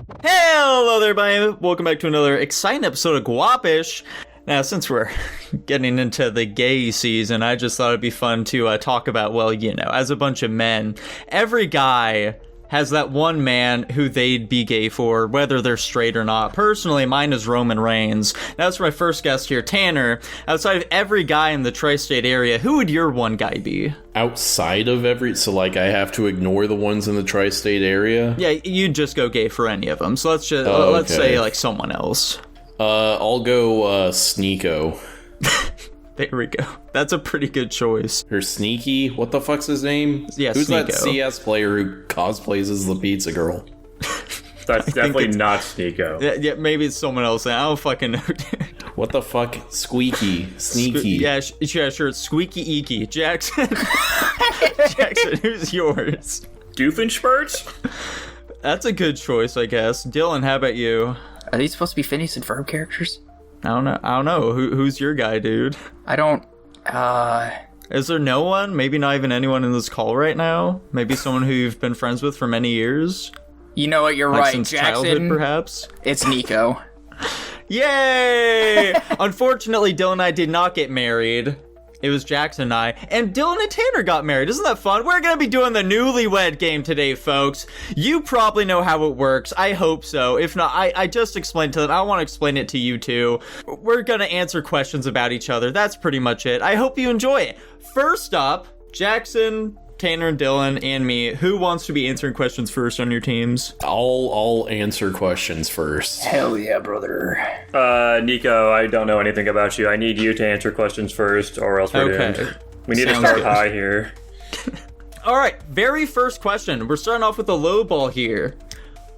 Hello there, everybody. Welcome back to another exciting episode of Guapish. Now, since we're getting into the gay season, I just thought it'd be fun to talk about, well, you know, as a bunch of men, every guy has that one man who they'd be gay for, whether they're straight or not. Personally, mine is Roman Reigns. Now, that's my first guest here, Tanner. Outside of every guy in the tri-state area, who would your one guy be? Outside of so like I have to ignore the ones in the tri-state area? Yeah, you'd just go gay for any of them. So let's just let's say like someone else. I'll go Sneeko. There we go. That's a pretty good choice. Or Sneaky? What the fuck's his name? Yeah, Who's Sneeko. that CS player who cosplays as the pizza girl? That's definitely not Sneeko. Yeah, maybe it's someone else. I don't fucking know. What the fuck? Squeaky. Sneaky. Yeah, sure. It's Squeaky Eeky. Jackson. Jackson, who's yours? Doofenshmirtz? That's a good choice, I guess. Dylan, how about you? Are these supposed to be Phineas and Ferb characters? I don't know. Who's your guy, dude? I don't, Is there no one? Maybe not even anyone in this call right now? Maybe someone who you've been friends with for many years? You know what, you're Like right, since Jackson. childhood, perhaps? It's Nico. Yay! Unfortunately, Dylan and I did not get married. It was Jackson and I. And Dylan and Tanner got married. Isn't that fun? We're going to be doing the Newlywed Game today, folks. You probably know how it works. I hope so. If not, I just explained to them. I want to explain it to you, too. We're going to answer questions about each other. That's pretty much it. I hope you enjoy it. First up, Jackson, Tanner, and Dylan, and me. Who wants to be answering questions first on your teams? I'll answer questions first. Hell yeah, brother. Nico, I don't know anything about you. I need you to answer questions first, or else we're doomed. We need to Sounds start good. high here. All right, very first question. We're starting off with a low ball here.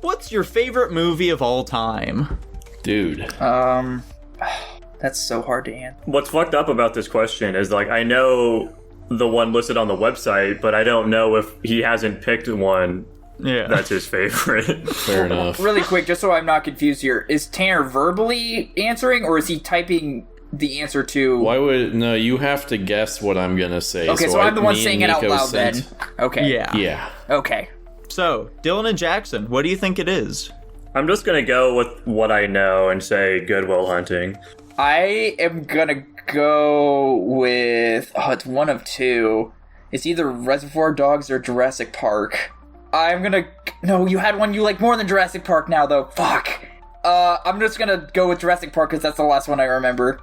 What's your favorite movie of all time? Dude. That's so hard to answer. What's fucked up about this question is, like, I know the one listed on the website, but I don't know if he hasn't picked one Yeah. that's his favorite. Fair enough. Really quick, just so I'm not confused here, is Tanner verbally answering, or is he typing the answer to... Why would... No, you have to guess what I'm gonna say. Okay, so I'm the one me and saying it out Nico loud sent- then. Okay. Yeah. Yeah. Okay. So, Dylan and Jackson, what do you think it is? I'm just gonna go with what I know and say Good Will Hunting. I am gonna go with... Oh, it's one of two. It's either Reservoir Dogs or Jurassic Park. I'm gonna... No, you had one you like more than Jurassic Park now, though. Fuck. I'm just gonna go with Jurassic Park because that's the last one I remember.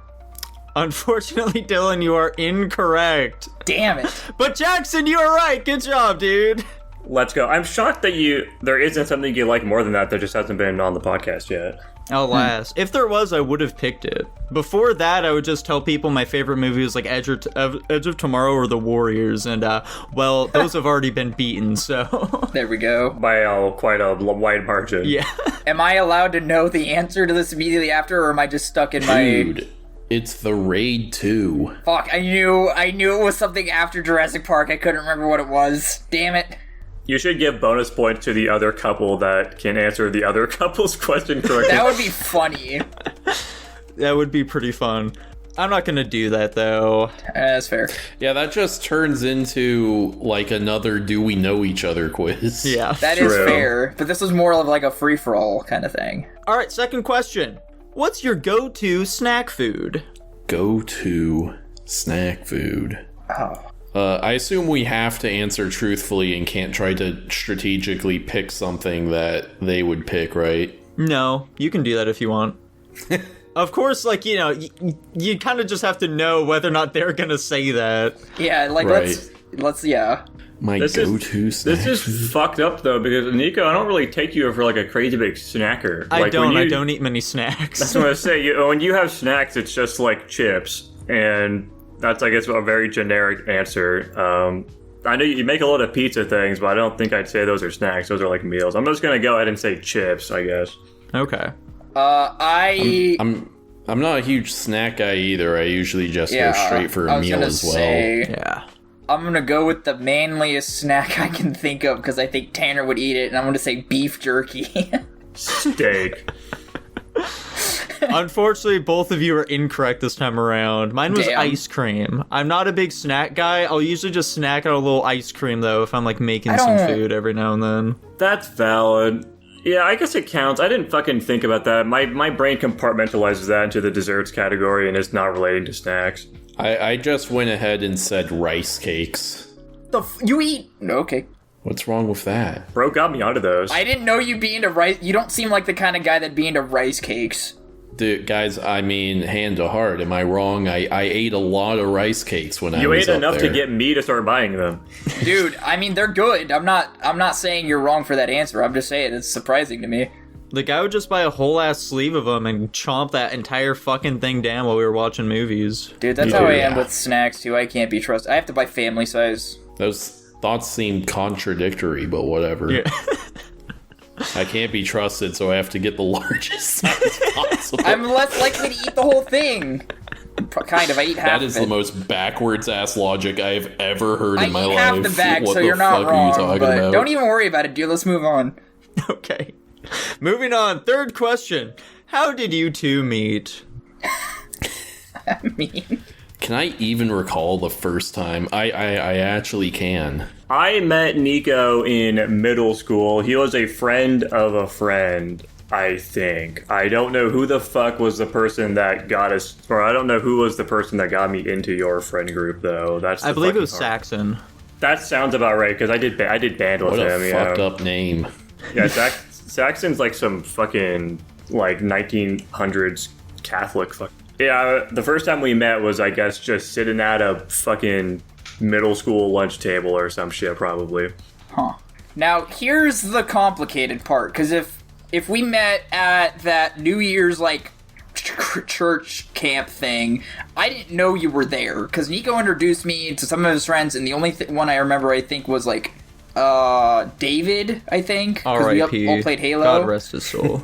Unfortunately, Dylan, you are incorrect. Damn it. But Jackson, you are right. Good job, dude. Let's go. I'm shocked that there isn't something you like more than that just hasn't been on the podcast yet. Alas. If there was, I would have picked it. Before that, I would just tell people my favorite movie was like Edge of Tomorrow or The Warriors. And, well, those have already been beaten, so... There we go. By quite a wide margin. Yeah. Am I allowed to know the answer to this immediately after, or am I just stuck in my... Dude, it's The Raid 2. Fuck, I knew it was something after Jurassic Park. I couldn't remember what it was. Damn it. You should give bonus points to the other couple that can answer the other couple's question correctly. That would be funny. That would be pretty fun. I'm not gonna do that, though. That's fair. Yeah, that just turns into, like, another do we know each other quiz. Yeah. That is True. fair, but this was more of like a free-for-all kind of thing. All right, second question. What's your go-to snack food? Go-to snack food. Oh. I assume we have to answer truthfully and can't try to strategically pick something that they would pick, right? No, you can do that if you want. Of course, like, you know, you kind of just have to know whether or not they're gonna say that. Yeah, like, Right. let's, yeah. My This go-to snack. This is fucked up though, because Nico, I don't really take you for like a crazy big snacker. I Like, don't when you- eat many snacks. That's what I say. When you have snacks, it's just like chips, and that's, I guess, a very generic answer. I know you make a lot of pizza things, but I don't think I'd say those are snacks. Those are like meals. I'm just gonna go ahead and say chips, I guess. Okay. I'm not a huge snack guy either. I usually just go straight for a meal as well. Yeah. I'm gonna go with the manliest snack I can think of because I think Tanner would eat it, and I'm gonna say beef jerky. Steak. Unfortunately, both of you are incorrect this time around. Mine was Damn. ice cream. I'm not a big snack guy. I'll usually just snack on a little ice cream, though, if I'm, like, making I some don't- food every now and then. That's valid. Yeah, I guess it counts. I didn't fucking think about that. My brain compartmentalizes that into the desserts category, and it's not relating to snacks. I just went ahead and said rice cakes. You eat? Okay. What's wrong with that? Bro got me onto those. I didn't know you'd be into rice. You don't seem like the kind of guy that'd be into rice cakes. Dude, guys, I mean, hand to heart, am I wrong? I ate a lot of rice cakes when I was You ate up enough there. to get me to start buying them. Dude, I mean, they're good. I'm not saying you're wrong for that answer. I'm just saying it's surprising to me. The guy would just buy a whole ass sleeve of them and chomp that entire fucking thing down while we were watching movies. Dude, that's how I am with snacks, too. I can't be trusted. I have to buy family size. Those thoughts seem contradictory, but whatever. Yeah. I can't be trusted, so I have to get the largest size possible. I'm less likely to eat the whole thing. Kind of. I eat half That of is it. the most backwards ass logic I've ever heard I in my eat life. half the bag, What so the you're not fuck wrong. are you talking But about? don't even worry about it, dude. Let's move on. Okay. Moving on. Third question. How did you two meet? I mean, Can I even recall the first time? I actually can. I met Nico in middle school. He was a friend of a friend, I think. I don't know who the fuck was the person that got us, or I don't know who was the person that got me into your friend group, though. That's I the believe it fucking was part. Saxon. That sounds about right, because I did band with What him. a fucked up name. Yeah, Saxon's like some fucking, like, 1900s Catholic fuck. Yeah, the first time we met was, I guess, just sitting at a fucking middle school lunch table or some shit, probably. huh. Now, here's the complicated part, because if we met at that New Year's, like, church camp thing, I didn't know you were there, because Nico introduced me to some of his friends, and the only one I remember, I think, was, like, David, I think, because we R.I.P. all played Halo. God rest his soul.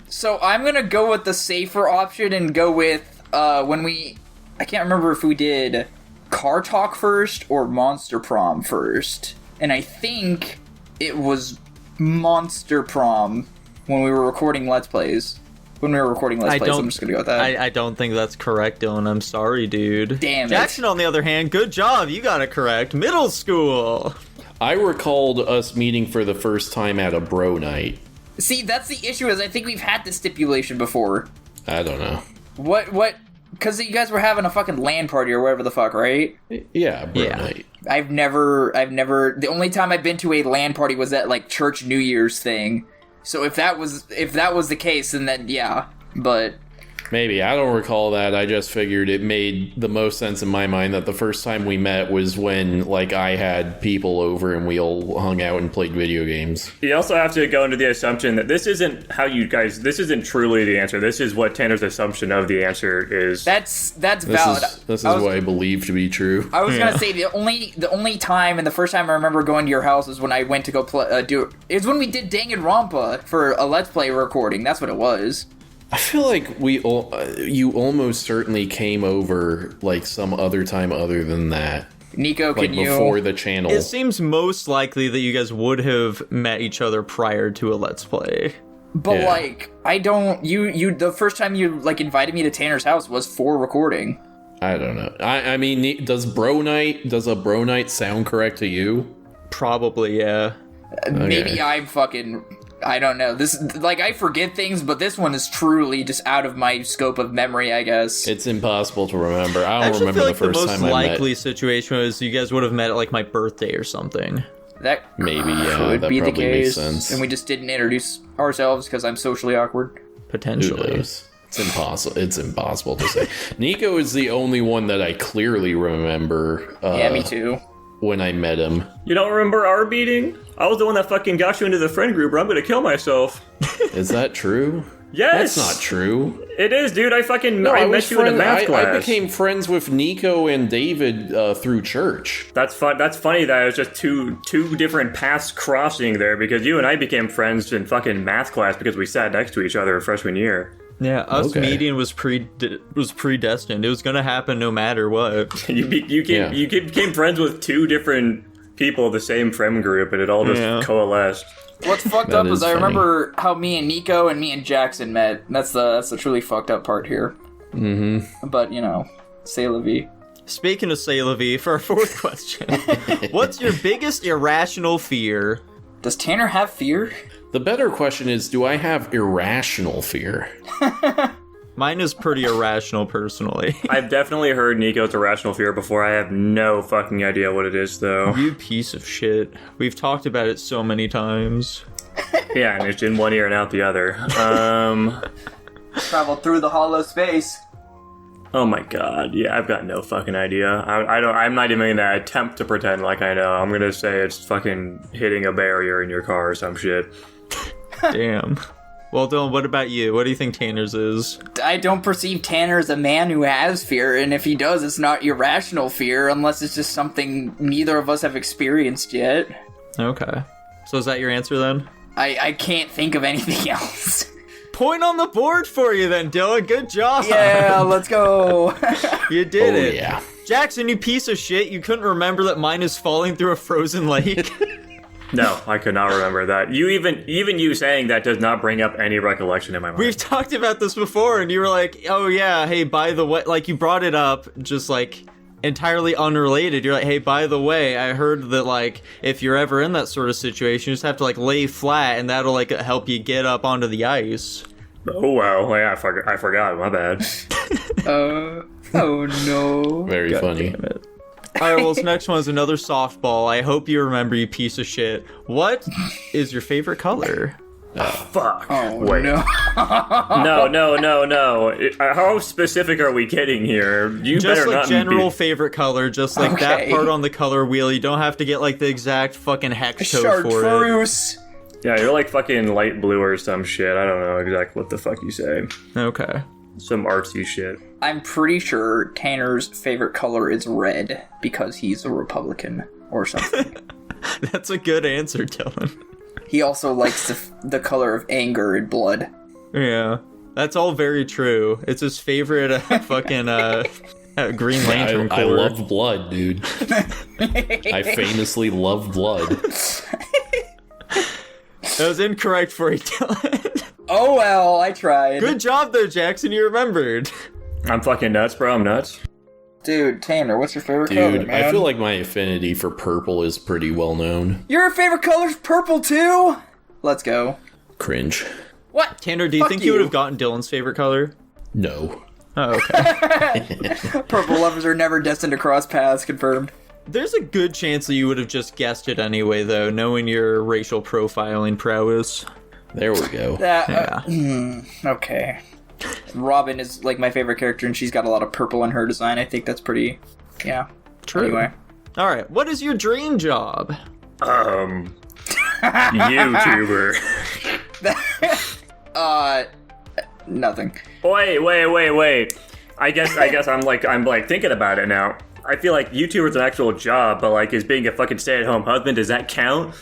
So I'm gonna go with the safer option and go with, I can't remember if we did Car Talk first or Monster Prom first. And I think it was Monster Prom when we were recording Let's Plays. I'm just gonna go with that. I don't think that's correct, Dylan. I'm sorry, dude. Damn it. Jackson, on the other hand, good job. You got it correct. Middle school. I recalled us meeting for the first time at a bro night. See, that's the issue, is I think we've had this stipulation before. I don't know. What? Because you guys were having a fucking LAN party or whatever the fuck, right? Yeah, bro Yeah. night. I've never, the only time I've been to a LAN party was that, like, church New Year's thing. So if that was the case, then yeah, but... Maybe. I don't recall that. I just figured it made the most sense in my mind that the first time we met was when, like, I had people over and we all hung out and played video games. You also have to go into the assumption that this isn't this isn't truly the answer. This is what Tanner's assumption of the answer is. That's This valid. is what I believe to be true. I was gonna say the only time and the first time I remember going to your house was when I went to go play, it was when we did Danganronpa for a Let's Play recording. That's what it was. I feel like you almost certainly came over, like, some other time other than that. Nico, Like, can you... before the channel. It seems most likely that you guys would have met each other prior to a Let's Play. But, Yeah. like, I don't... You the first time you, like, invited me to Tanner's house was for recording. I don't know. I mean, does a bro night sound correct to you? Probably, yeah. Maybe I'm fucking... I don't know. This, like, I forget things, but this one is truly just out of my scope of memory, I guess. It's impossible to remember. I I don't actually remember feel like the the first most time I likely situation was you guys would have met at, like, my birthday or something. That Maybe, yeah, could that be the probably makes case. sense. And we just didn't introduce ourselves because I'm socially awkward. met. Who Potentially. knows? It's impossible. It's impossible to say. Nico is the only one that I clearly remember. Yeah, me too. When I met him. You don't remember our meeting? I was the one that fucking got you into the friend group, or I'm gonna kill myself. Is that true? Yes! That's not true. It is, dude. I was met you in a math class. I became friends with Nico and David through church. That's fun. That's funny that it was just two different paths crossing there, because you and I became friends in fucking math class because we sat next to each other freshman year. Yeah, us Okay. meeting was predestined. It was gonna happen no matter what. You became friends with two different people of the same friend group, and it all just Yeah. coalesced. What's fucked That up is is I funny. remember how me and Nico and me and Jackson met. That's the truly fucked up part here. Mm-hmm. But, you know, c'est la vie. Speaking of C'est la vie, for our fourth question, what's your biggest irrational fear? Does Tanner have fear? The better question is, do I have irrational fear? Mine is pretty irrational, personally. I've definitely heard Nico's irrational fear before. I have no fucking idea what it is, though. You piece of shit. We've talked about it so many times. Yeah, and it's in one ear and out the other. Travel through the hollow space. Oh my god, yeah, I've got no fucking idea. I'm not even gonna attempt to pretend like I know. I'm gonna say it's fucking hitting a barrier in your car or some shit. Damn. Well, Dylan, what about you? What do you think Tanner's is? I don't perceive Tanner as a man who has fear, and if he does, it's not irrational fear, unless it's just something neither of us have experienced yet. Okay. So is that your answer then? I can't think of anything else. Point on the board for you then, Dylan. Good job. Yeah, let's go. You did it. Yeah. Jackson, you piece of shit. You couldn't remember that mine is falling through a frozen lake. No, I could not remember that. Even you saying that does not bring up any recollection in my mind. We've talked about this before, and you were like, oh yeah, hey, by the way, like you brought it up just like entirely unrelated. You're like, hey, by the way, I heard that like if you're ever in that sort of situation, you just have to like lay flat and that'll like help you get up onto the ice. Oh wow, yeah, I forgot. My bad. Oh no. Very funny. Damn it. Alright, well, this next one is another softball. I hope you remember, you piece of shit. What is your favorite color? Fuck. Oh, wait. no. No. How specific are we getting here? You Just better like not general be... favorite color, just like that Okay. part on the color wheel. You don't have to get like the exact fucking hex code for it. Chartreuse. Yeah, you're like fucking light blue or some shit. I don't know exactly what the fuck you say. Okay. Some artsy shit. I'm pretty sure Tanner's favorite color is red because he's a Republican or something. That's a good answer, Dylan. He also likes the color of anger and blood. Yeah. That's all very true. It's his favorite fucking Green Lantern I Corps. love blood, dude. I famously love blood. That was incorrect for you, Dylan. Oh well, I tried. Good job though, Jackson. You remembered. I'm fucking nuts, bro. I'm nuts. Dude, Tanner, what's your favorite color, Dude, man? I feel like my affinity for purple is pretty well known. Your favorite color's purple too? Let's go. Cringe. What? Tanner, do you Fuck think you would have gotten Dylan's favorite color? No. Oh, okay. Purple lovers are never destined to cross paths, confirmed. There's a good chance that you would have just guessed it anyway, though, knowing your racial profiling prowess. There we go. Okay. Robin is like my favorite character, and she's got a lot of purple in her design. I think that's pretty, yeah. True. Anyway. All right, what is your dream job? YouTuber. Nothing. Wait. I guess I'm like thinking about it now. I feel like YouTuber's an actual job, but like, is being a fucking stay-at-home husband, does that count?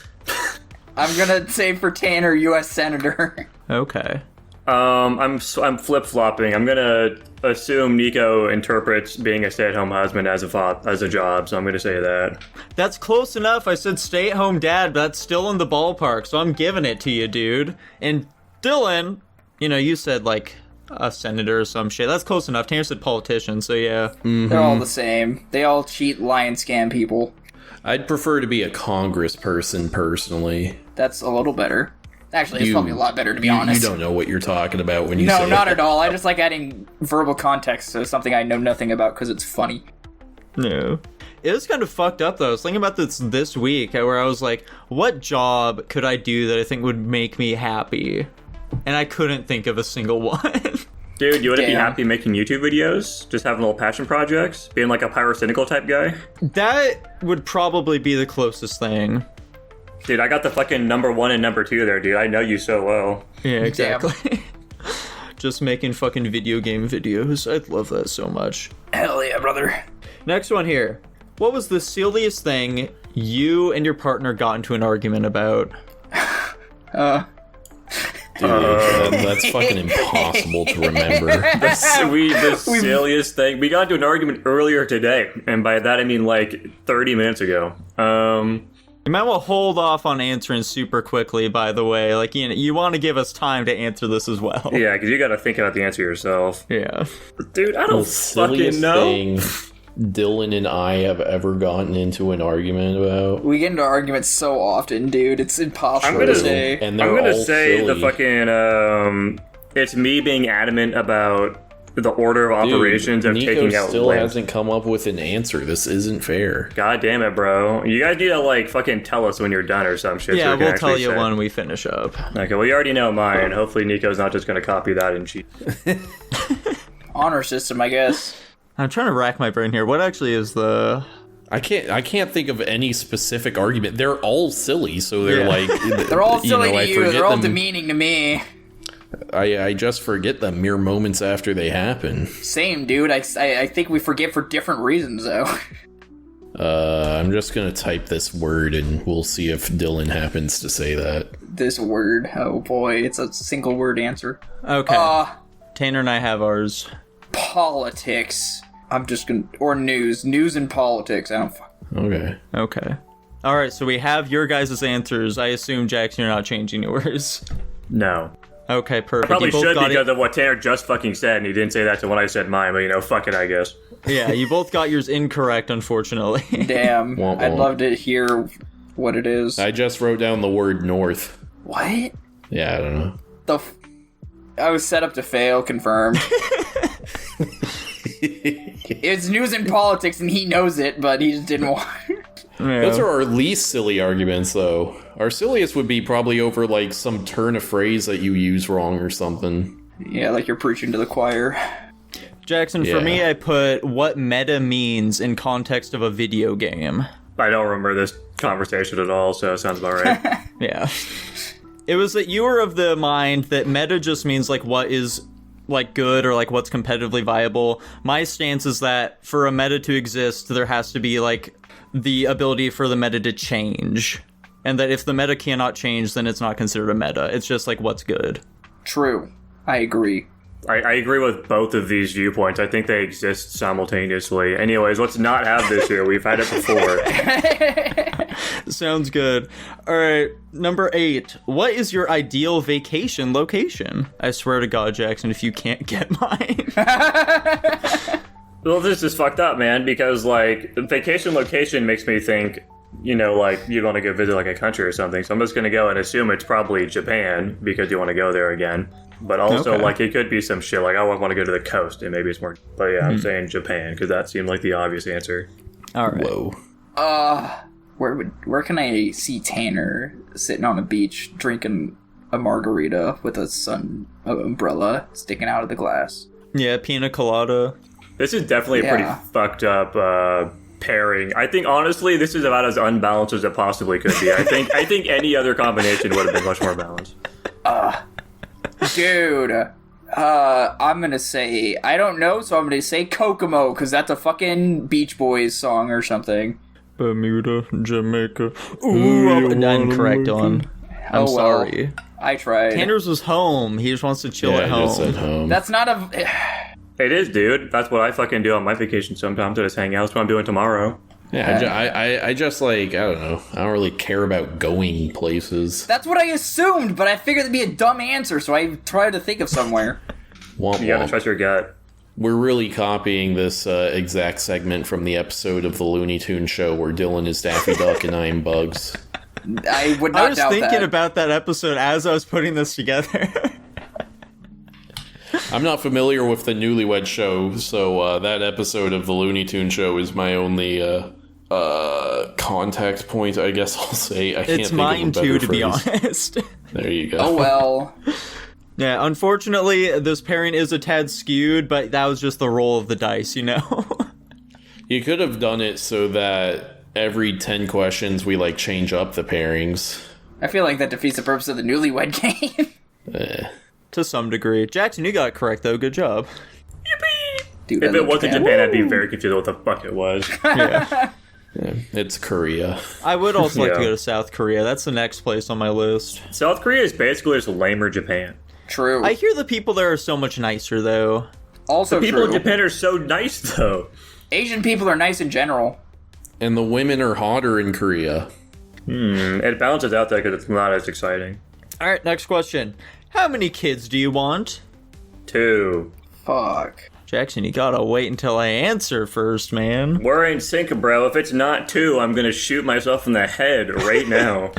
I'm gonna say for Tanner, U.S. Senator. Okay. I'm flip-flopping. I'm gonna assume Nico interprets being a stay-at-home husband as a job, so I'm gonna say that. That's close enough. I said stay-at-home dad, but that's still in the ballpark, so I'm giving it to you, dude. And Dylan, you know, you said like a senator or some shit. That's close enough. Tanner said politician, so yeah. They're all the same. They all cheat, lie, and scam people. I'd prefer to be a congressperson, personally. That's a little better. Actually, it's probably a lot better, to be honest. You don't know what you're talking about when you No, say not it. at all. I just like adding verbal context to something I know nothing about because it's funny. No. It was kind of fucked up, though. I was thinking about this week, where I was like, what job could I do that I think would make me happy? And I couldn't think of a single one. Dude, you wouldn't be Damn. happy making YouTube videos? Just having little passion projects? Being like a pyrocynical type guy? That would probably be the closest thing. Dude, I got the fucking number 1 and number 2 there, dude. I know you so well. Yeah, exactly. Just making fucking video game videos. I'd love that so much. Hell yeah, brother. Next one here. What was the silliest thing you and your partner got into an argument about? Dude, that's fucking impossible to remember. The silliest thing. We got into an argument earlier today, and by that I mean like 30 minutes ago. You might want to hold off on answering super quickly, by the way. Like, you want to give us time to answer this as well. Yeah, because you got to think about the answer yourself. Yeah. Dude, I don't The silliest fucking know. thing Dylan and I have ever gotten into an argument about. We get into arguments so often, dude. It's impossible to say. And I'm they're gonna all say silly. the fucking it's me being adamant about the order of operations of Nico taking out still limbs. hasn't come up with an answer. This isn't fair. God damn it, bro. You guys need to, like, fucking tell us when you're done or some shit. so Yeah, we can we'll tell actually you say. when we finish up. Okay, well, you already know mine. Hopefully Nico's not just gonna copy that and cheat. Honor system, I guess. I'm trying to rack my brain here. What actually is the... I can't think of any specific argument. They're all silly, so they're Yeah. like They're all silly I to you. forget They're all them. demeaning to me. I just forget them mere moments after they happen. Same, dude. I think we forget for different reasons, though. I'm just gonna type this word and we'll see if Dylan happens to say that. This word. Oh, boy. It's a single word answer. Okay. Tanner and I have ours. Politics. I'm just gonna... Or news. News and politics. I don't... Okay. Okay. Alright, so we have your guys' answers. I assume, Jackson, you're not changing yours. No. Okay, perfect. Probably You both should got because it. of what Tanner just fucking said, and he didn't say that to when I said mine, but, you know, fuck it, I guess. Yeah, you both got yours incorrect, unfortunately. Damn. Womp I'd womp. love to hear what it is. I just wrote down the word north. What? Yeah, I don't know. I was set up to fail, confirmed. It's news and politics, and he knows it, but he just didn't want Yeah. Those are our least silly arguments, though. Our silliest would be probably over, like, some turn of phrase that you use wrong or something. Yeah, like you're preaching to the choir. Jackson, for Yeah. me, I put what meta means in context of a video game. I don't remember this conversation at all, so it sounds about right. Yeah. It was that you were of the mind that meta just means, like, what is, like, good or, like, what's competitively viable. My stance is that for a meta to exist, there has to be, like, the ability for the meta to change. And that if the meta cannot change, then it's not considered a meta. It's just, like, what's good. True. I agree. I agree with both of these viewpoints. I think they exist simultaneously. Anyways, let's not have this here. We've had it before. Sounds good. Alright, number 8. What is your ideal vacation location? I swear to God, Jackson, if you can't get mine. Well, this is fucked up, man, because, like, vacation location makes me think, you know, like, you want to go visit, like, a country or something. So I'm just going to go and assume it's probably Japan, because you want to go there again. But also, Okay. like, it could be some shit, like, oh, I want to go to the coast, and maybe it's more... But yeah, I'm saying Japan, because that seemed like the obvious answer. Alright. Whoa. Where can I see Tanner sitting on a beach drinking a margarita with a umbrella sticking out of the glass? Yeah, pina colada. This is definitely a pretty Yeah. fucked up pairing. I think, honestly, this is about as unbalanced as it possibly could be. I think any other combination would have been much more balanced. Dude, I'm gonna say, I don't know, so I'm gonna say Kokomo, because that's a fucking Beach Boys song or something. Bermuda, Jamaica. Ooh, I'm incorrect on. I'm Oh, well. sorry. I tried. Tanner's was home. He just wants to chill Yeah, at just home. at home. That's not a... It is, dude. That's what I fucking do on my vacation sometimes. I just hang out. That's what I'm doing tomorrow. Yeah, I just, like, I don't know. I don't really care about going places. That's what I assumed, but I figured it'd be a dumb answer, so I tried to think of somewhere. Womp You gotta womp. trust your gut. We're really copying this exact segment from the episode of the Looney Tunes show where Dylan is Daffy Duck and I am Bugs. I would not I was doubt thinking that. about that episode as I was putting this together. I'm not familiar with the Newlywed show, so that episode of the Looney Tunes show is my only contact point, I guess I'll say. I can't It's think mine of a better too, to be phrase. honest. There you go. Oh well. Yeah, unfortunately, this pairing is a tad skewed, but that was just the roll of the dice, you know? You could have done it so that every 10 questions we, like, change up the pairings. I feel like that defeats the purpose of the Newlywed Game. To some degree. Jackson, you got it correct, though. Good job. Dude, If I it love wasn't Japan, I'd be very confused what the fuck it was. Yeah. It's Korea. I would also like to Yeah. go to South Korea. That's the next place on my list. South Korea is basically just lamer Japan. True. I hear the people there are so much nicer, though. Also People in true. Japan are so nice, though. Asian people are nice in general. And the women are hotter in Korea. It balances out there because it's not as exciting. All right, next question. How many kids do you want? 2. Fuck. Jackson, you gotta wait until I answer first, man. We're in sync, bro. If it's not 2, I'm gonna shoot myself in the head right now.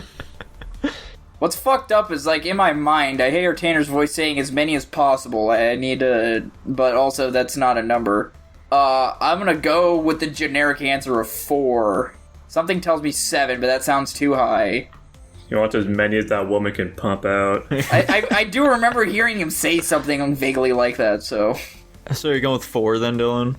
What's fucked up is, like, in my mind, I hear Tanner's voice saying as many as possible. I need to... But also, that's not a number. I'm gonna go with the generic answer of 4. Something tells me 7, but that sounds too high. You want as many as that woman can pump out. I do remember hearing him say something vaguely like that, so... So you're going with 4 then, Dylan?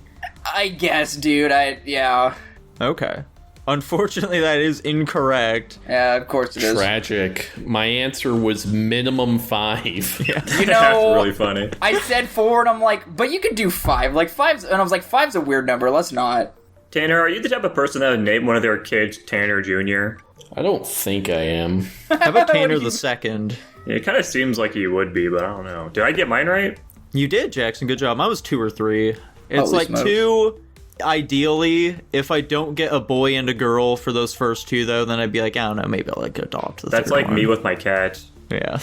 I guess, dude. Yeah. Okay. Unfortunately, that is incorrect. Yeah, of course it is. Tragic. My answer was minimum 5. Yeah. You know, That's really funny. I said 4, and I'm like, but you could do 5. Like, 5's... And I was like, 5's a weird number. Let's not. Tanner, are you the type of person that would name one of their kids Tanner Jr.? I don't think I am. How about Tanner the second? Yeah, it kind of seems like you would be, but I don't know. Did I get mine right? You did, Jackson. Good job. Mine was 2 or 3. It's Holy like smokes. 2... Ideally, if I don't get a boy and a girl for those first 2, though, then I'd be like, I don't know, maybe I'll like adopt the That's third like one. me with my cat. Yeah.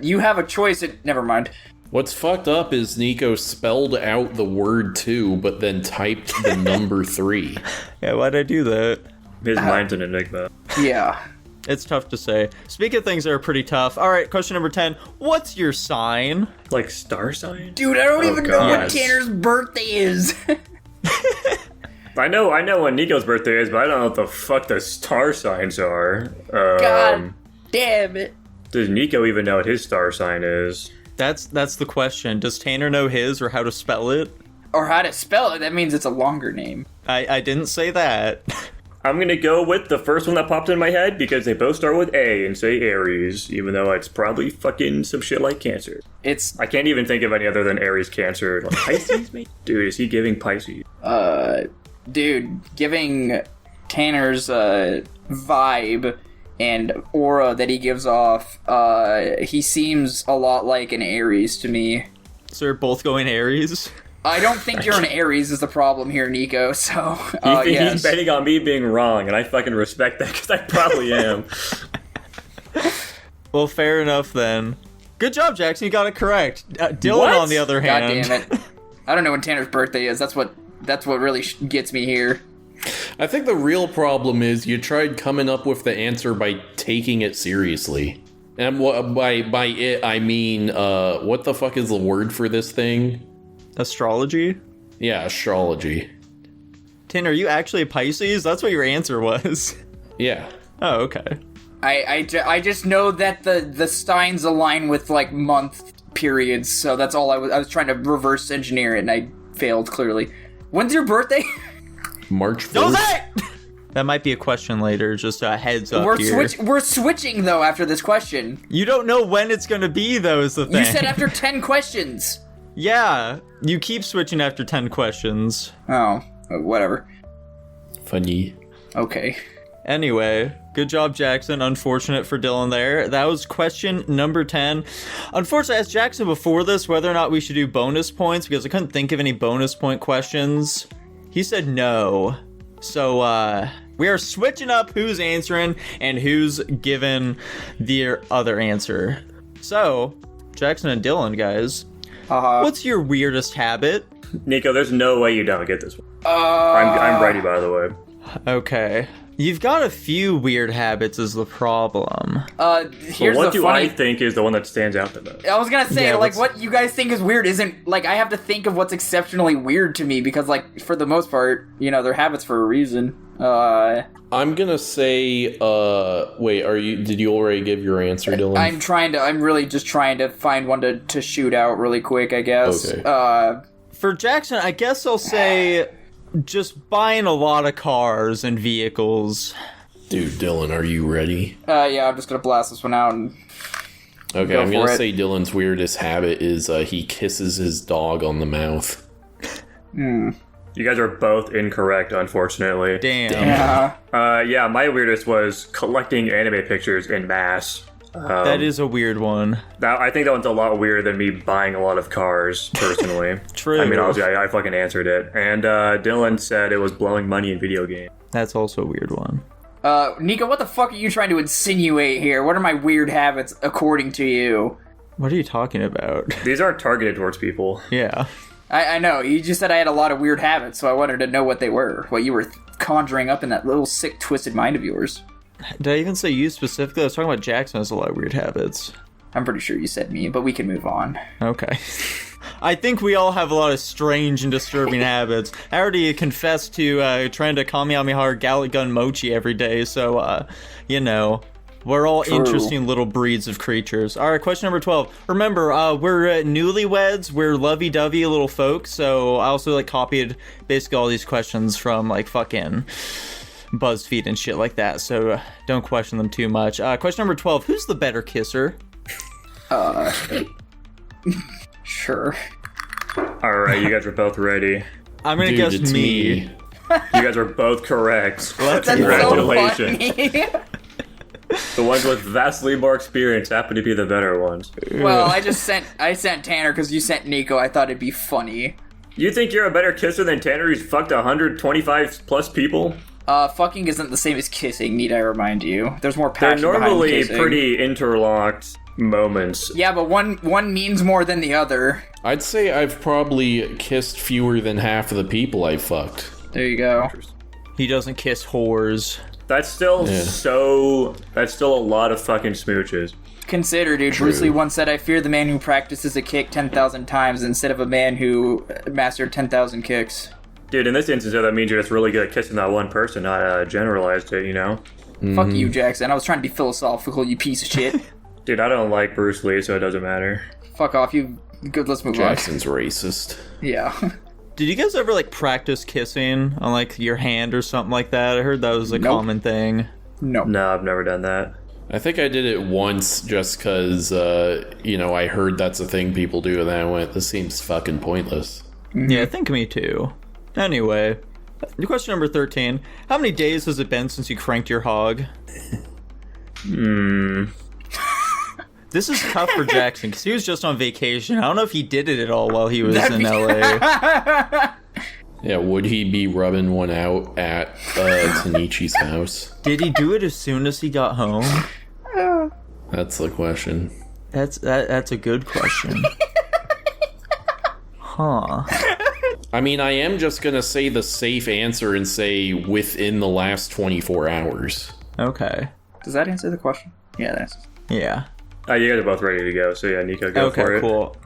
You have a choice. Never mind. What's fucked up is Nico spelled out the word 2, but then typed the number 3. Yeah, why'd I do that? His mind's an enigma. Yeah. It's tough to say. Speaking of things that are pretty tough, alright, question number 10. What's your sign? Like star sign? Dude, I don't even know what God. Tanner's birthday is. I know when Nico's birthday is, but I don't know what the fuck the star signs are. God damn it. Does Nico even know what his star sign is? That's the question. Does Tanner know his or how to spell it? Or how to spell it. That means it's a longer name. I didn't say that. I'm gonna go with the first one that popped in my head because they both start with A and say Aries, even though it's probably fucking some shit like Cancer. It's, I can't even think of any other than Aries, Cancer. Like Pisces, mate? Dude, is he giving Pisces? dude, giving Tanner's, vibe and aura that he gives off, he seems a lot like an Aries to me. So we're both going Aries? I don't think you're an Aries is the problem here, Nico, so, yes. He's betting on me being wrong, and I fucking respect that because I probably am. Well, fair enough then. Good job, Jackson. You got it correct. Dylan, What? on the other God hand. damn it. I don't know when Tanner's birthday is. That's what really gets me here. I think the real problem is you tried coming up with the answer by taking it seriously. And by it, I mean, what the fuck is the word for this thing? Astrology? Yeah, astrology. Tanner, are you actually a Pisces? That's what your answer was. Yeah. Oh, okay. I just know that the signs align with, like, month periods, so that's all I was trying to reverse engineer it, and I failed, clearly. When's your birthday? March 4th. Don't say it! That might be a question later, just a heads up here. We're switching, though, after this question. You don't know when it's gonna be, though, is the thing. You said after 10 questions. Yeah, you keep switching after 10 questions. Oh, whatever. Funny. Okay. Anyway, good job, Jackson. Unfortunate for Dylan there. That was question number 10. Unfortunately, I asked Jackson before this whether or not we should do bonus points because I couldn't think of any bonus point questions. He said no. So, we are switching up who's answering and who's given the other answer. So, Jackson and Dylan, guys, what's your weirdest habit? Nico, there's no way you don't get this one. I'm ready, by the way. Okay. You've got a few weird habits is the problem. Here's What the do funny... I think is the one that stands out the most? I was gonna say, Yeah, like, what's- what you guys think is weird isn't, like, I have to think of what's exceptionally weird to me, because, like, for the most part, you know, they're habits for a reason. I'm gonna say, wait, did you already give your answer, Dylan? I'm really just trying to find one to shoot out really quick, I guess. Okay. For Jackson, I guess I'll say just buying a lot of cars and vehicles. Dude, Dylan, are you ready? Yeah, I'm just gonna blast this one out and... Okay, Go I'm gonna for it. say Dylan's weirdest habit is he kisses his dog on the mouth. You guys are both incorrect, unfortunately. Damn. Yeah, my weirdest was collecting anime pictures in mass. That is a weird one. I think that one's a lot weirder than me buying a lot of cars, personally. True. I mean, obviously, I fucking answered it. And Dylan said it was blowing money in video games. That's also a weird one. Nico, what the fuck are you trying to insinuate here? What are my weird habits according to you? What are you talking about? These aren't targeted towards people. Yeah. I know. You just said I had a lot of weird habits, so I wanted to know what they were. What you were conjuring up in that little sick, twisted mind of yours. Did I even say you specifically? I was talking about Jackson has a lot of weird habits. I'm pretty sure you said me, but we can move on. Okay. I think we all have a lot of strange and disturbing habits. I already confessed to trying to Kamehameha Gallic Gun Mochi every day, so, we're all True. interesting little breeds of creatures. All right, question number 12. Remember, we're newlyweds, we're lovey-dovey little folks, so I also, copied basically all these questions from, fucking BuzzFeed and shit like that, so don't question them too much. Question number 12. Who's the better kisser? Sure. Alright, you guys are both ready. I'm gonna Dude, guess it's me. You guys are both correct. Let's That's Congratulations. so funny. The ones with vastly more experience happen to be the better ones. Well, I sent Tanner because you sent Nico. I thought it'd be funny. You think you're a better kisser than Tanner who's fucked 125 plus people? Fucking isn't the same as kissing, need I remind you. There's more They're passion behind normally kissing. pretty interlocked moments. Yeah, but one means more than the other. I'd say I've probably kissed fewer than half of the people I fucked. There you go. He doesn't kiss whores. That's still Yeah. that's still a lot of fucking smooches. Consider, dude. True. Bruce Lee once said, I fear the man who practices a kick 10,000 times instead of a man who mastered 10,000 kicks. Dude, in this instance, that means you're just really good at kissing that one person, not generalized it, you know? Fuck you, Jackson. I was trying to be philosophical, you piece of shit. Dude, I don't like Bruce Lee, so it doesn't matter. Fuck off, you... Good, let's move Jackson's racist. on. Yeah. Did you guys ever practice kissing on your hand or something like that? I heard that was a Nope. common thing. No. No, I've never done that. I think I did it once just because, I heard that's a thing people do, and then I went, this seems fucking pointless. Yeah, I think me too. Anyway, question number 13. How many days has it been since you cranked your hog? This is tough for Jackson because he was just on vacation. I don't know if he did it at all while he was in LA. Yeah, would he be rubbing one out at Tanichi's house? Did he do it as soon as he got home? That's the question. That's a good question. Huh. I mean, I am just gonna say the safe answer and say within the last 24 hours. Okay. Does that answer the question? Yeah, that answers. Yeah. You guys are both ready to go, so yeah, Nico, go for Okay, it. cool.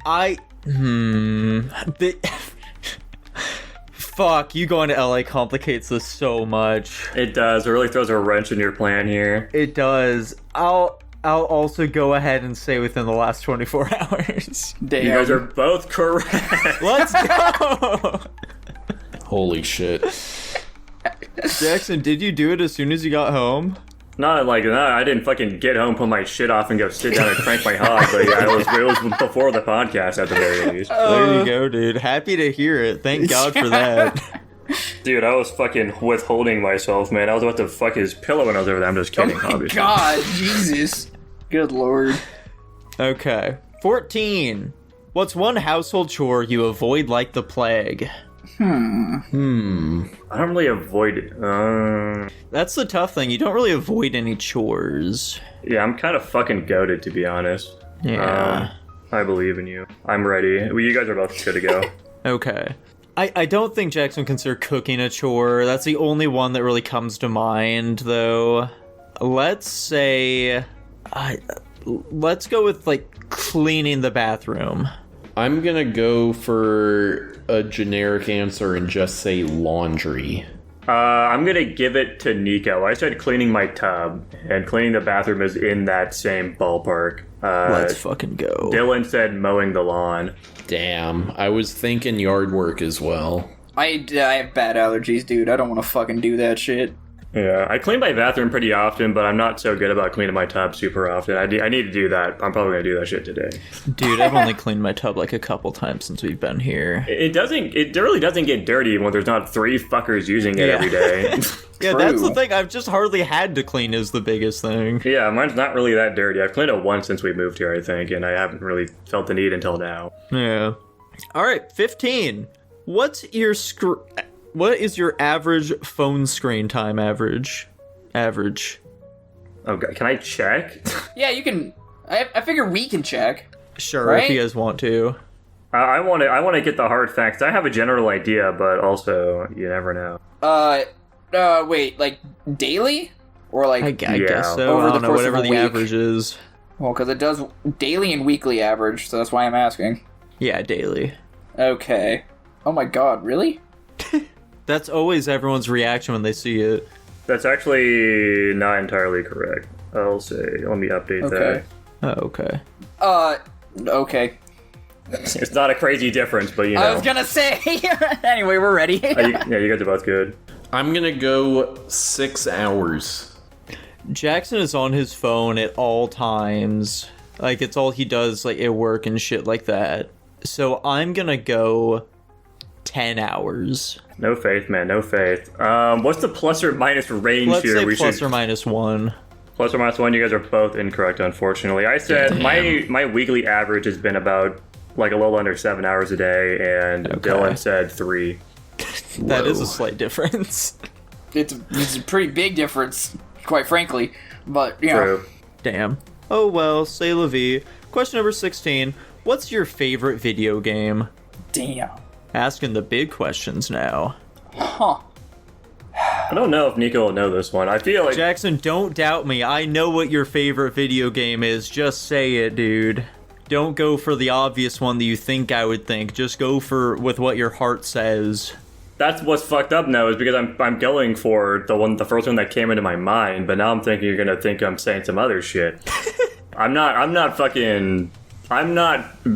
Fuck, you going to LA complicates this so much. It does. It really throws a wrench in your plan here. It does. I'll also go ahead and say within the last 24 hours. Damn. You guys are both correct. Let's go! Holy shit. Jackson, did you do it as soon as you got home? Not like that. I didn't fucking get home, put my shit off, and go sit down and crank my hog. But yeah, it was before the podcast at the very least. There you go, dude. Happy to hear it. Thank God for that. Dude, I was fucking withholding myself, man. I was about to fuck his pillow when I was over there. I'm just kidding, obviously. God, Jesus. Good lord. Okay. 14. What's one household chore you avoid like the plague? I don't really avoid it. That's the tough thing. You don't really avoid any chores. Yeah, I'm kind of fucking goated, to be honest. Yeah. I believe in you. I'm ready. Well, you guys are both good to go. Okay. I don't think Jackson would consider cooking a chore. That's the only one that really comes to mind, though. Let's say... let's go with, cleaning the bathroom. I'm gonna go for a generic answer and just say laundry. I'm gonna give it to Nico. I said cleaning my tub, and cleaning the bathroom is in that same ballpark. Let's fucking go. Dylan said mowing the lawn. Damn, I was thinking yard work as well. I have bad allergies, dude. I don't want to fucking do that shit. Yeah, I clean my bathroom pretty often, but I'm not so good about cleaning my tub super often. I need to do that. I'm probably gonna do that shit today. Dude, I've only cleaned my tub a couple times since we've been here. It really doesn't get dirty when there's not 3 fuckers using it every day. Yeah, that's the True. thing. I've just hardly had to clean is the biggest thing. Yeah, mine's not really that dirty. I've cleaned it once since we moved here, I think, and I haven't really felt the need until now. Yeah. All right, 15. What is your average phone screen time average? Okay, can I check? Yeah, you can... I figure we can check. Sure, Right? if you guys want to. I want to get the hard facts. I have a general idea, but also you never know. Wait, like daily or like? I guess so. Over I the don't know, course whatever of a the week. average is. Well, because it does daily and weekly average, so that's why I'm asking. Yeah, daily. Okay. Oh my god, really? That's always everyone's reaction when they see it. That's actually not entirely correct. I'll say. Let me update Okay. that. Oh, okay. Okay. It's not a crazy difference, but you know. I was gonna say. Anyway, we're ready. Yeah, you guys are both good. I'm gonna go 6 hours. Jackson is on his phone at all times. Like, it's all he does, like, at work and shit like that. So I'm gonna go 10 hours. No faith, man. No faith. What's the plus or minus range Let's here? say plus or minus 1. Plus or minus 1. You guys are both incorrect, unfortunately. I said my weekly average has been about like a little under 7 hours a day, and Okay. Dylan said 3. That is Whoa. a slight difference. It's a pretty big difference, quite frankly. But, you know. True. Damn. Oh well, say la vie. Question number 16. What's your favorite video game? Damn. Asking the big questions now. Huh. I don't know if Nico will know this one. I feel like Jackson, don't doubt me. I know what your favorite video game is. Just say it, dude. Don't go for the obvious one that you think I would think. Just go with what your heart says. that's what's fucked up now is because I'm going for the first one that came into my mind, but now I'm thinking you're gonna think I'm saying some other shit. I'm not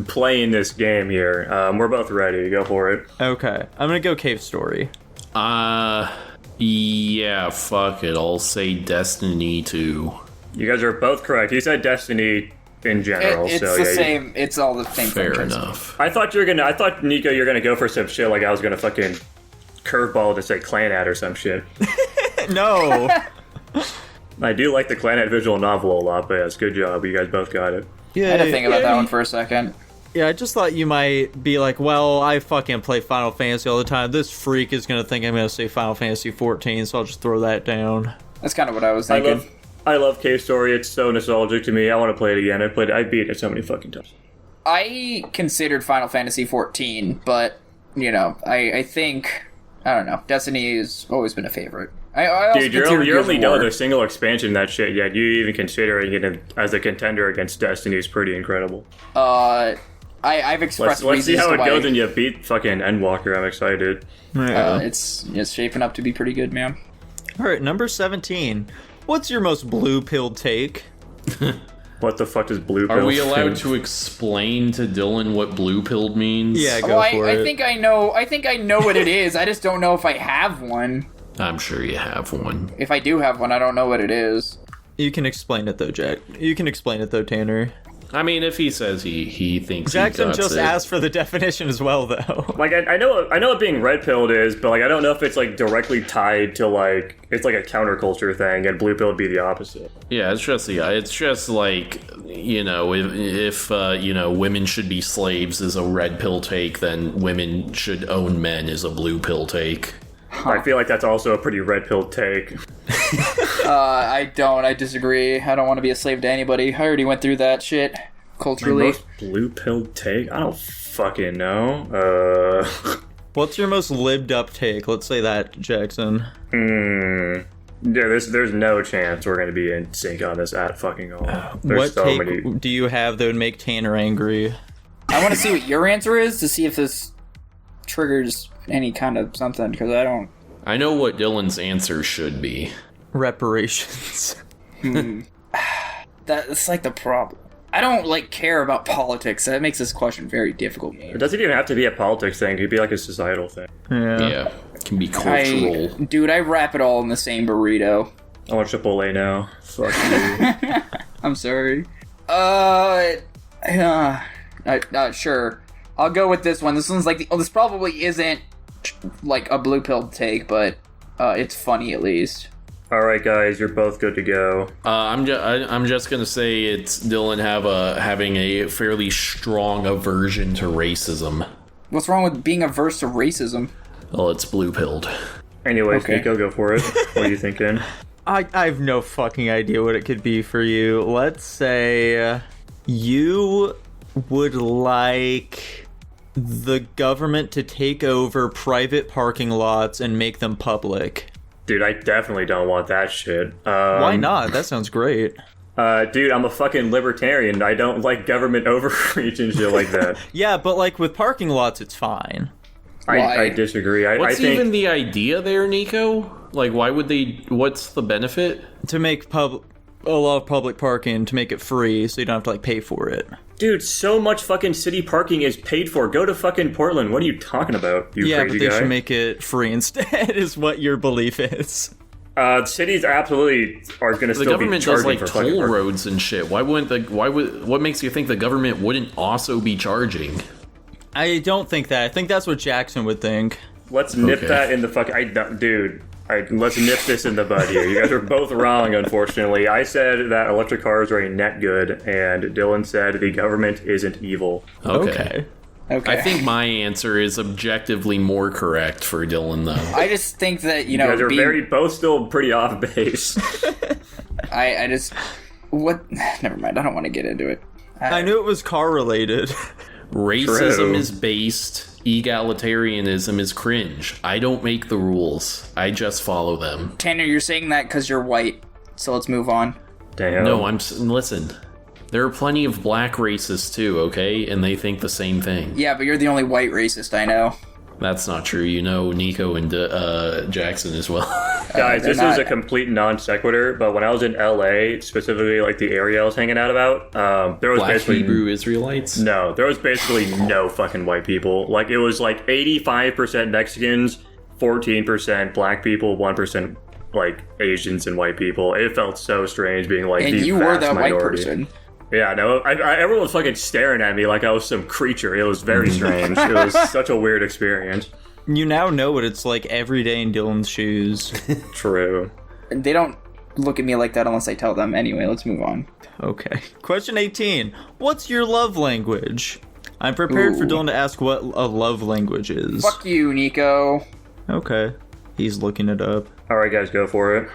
playing this game here. We're both ready. Go for it. Okay, I'm gonna go Cave Story. Yeah, fuck it. I'll say Destiny 2. You guys are both correct. He said Destiny in general. It's so the yeah, same. It's all the same. Fair franchise. enough. I thought Nico, you're gonna go for some shit like I was gonna fucking curveball to say Clanad or some shit. No. I do like the Clanad visual novel a lot, but yes, good job. You guys both got it. Yeah, I had to think about that one for a second. Yeah, I just thought you might be like, well, I fucking play Final Fantasy all the time. This freak is gonna think I'm gonna say Final Fantasy 14, so I'll just throw that down. That's kind of what I was thinking. I love Cave Story. It's so nostalgic to me. I want to play it again. I beat it so many fucking times. I considered Final Fantasy 14, but you know, I think I don't know. Destiny has always been a favorite. I also Dude, consider you're Gears only of done War. with a single expansion that shit yet. You even considering it as a contender against Destiny is pretty incredible. I've expressed Let's see reasons how to it why goes when you beat fucking Endwalker. I'm excited. it's shaping up to be pretty good, man. Alright, number 17. What's your most blue-pilled take? What the fuck does blue pill? Are we allowed to explain to Dylan what blue pilled means? Yeah, go Oh, for I it. think I know. I think I know what it is. I just don't know if I have one. I'm sure you have one. If I do have one, I don't know what it is. You can explain it though, Jack. You can explain it though, Tanner. I mean, if he says he thinks Jackson he just asked for the definition as well, though. Like I know what being red pilled is, but like I don't know if it's like directly tied to like it's like a counterculture thing, and blue pill would be the opposite. Yeah, it's just like, you know, if you know, women should be slaves is a red pill take, then women should own men is a blue pill take. I feel like that's also a pretty red pill take. I don't. I disagree. I don't want to be a slave to anybody. I already went through that shit My culturally. most blue pill take? I don't fucking know. What's your most libbed up take? Let's say that, Jackson. Yeah, there's no chance we're gonna be in sync on this at fucking all. There's What so take many. do you have that would make Tanner angry? I want to see what your answer is to see if this triggers any kind of something, because I don't. I know what Dylan's answer should be. Reparations. That's like the problem. I don't like care about politics. That makes this question very difficult. It doesn't even have to be a politics thing. It could be like a societal thing. Yeah, it can be cultural. Dude, I wrap it all in the same burrito. I want Chipotle now. Fuck you. I'm sorry. Sure. I'll go with this one. This one's like this probably isn't like a blue pill take, but it's funny at least. All right, guys, you're both good to go. I'm just gonna say it's Dylan having a fairly strong aversion to racism. What's wrong with being averse to racism? Well, it's blue pilled. Anyways, Okay. Nico, go for it. What are you thinking? I have no fucking idea what it could be for you. Let's say you would like The government to take over private parking lots and make them public. Dude, I definitely don't want that shit. Why not? That sounds great. Dude, I'm a fucking libertarian. I don't like government overreach and shit like that. Yeah, but like with parking lots, it's fine. I disagree. I think even the idea there, Nico? Like, why would they? What's the benefit? To make a lot of public parking, to make it free, so you don't have to like pay for it. Dude, so much fucking city parking is paid for. Go to fucking Portland. What are you talking about, you Yeah, crazy but they guy? should make it free instead, is what your belief is. Cities absolutely are going to The still be government does charging like for fucking toll parking. roads and shit. What makes you think the government wouldn't also be charging? I don't think that. I think that's what Jackson would think. Let's nip Okay. that in the fucking... let's nip this in the bud here. You guys are both wrong, unfortunately. I said that electric cars are a net good, and Dylan said the government isn't evil. Okay. Okay. I think my answer is objectively more correct for Dylan, though. I just think that, you You know, guys are both still pretty off base. I just... What? Never mind. I don't want to get into it. I knew it was car related. Racism True. is based. Egalitarianism is cringe. I don't make the rules. I just follow them. Tanner, you're saying that because you're white. So let's move on. Damn. No, listen. There are plenty of black racists too, okay? And they think the same thing. Yeah, but you're the only white racist I know. That's not true. You know Nico and Jackson as well. Guys, they're this is not- a complete non sequitur, but when I was in LA, specifically like the area I was hanging out about, there was Black basically Hebrew Israelites? no, there was basically no fucking white people. Like it was like 85% Mexicans, 14% black people, 1% like Asians and white people. It felt so strange being like And the you were vast that white minority. person. Yeah, no, everyone was fucking staring at me like I was some creature. It was very strange. It was such a weird experience. You now know what it's like every day in Dylan's shoes. True. They don't look at me like that unless I tell them. Anyway, let's move on. Okay. Question 18. What's your love language? I'm prepared for Ooh. Dylan to ask what a love language is. Fuck you, Nico. Okay. He's looking it up. All right, guys, go for it.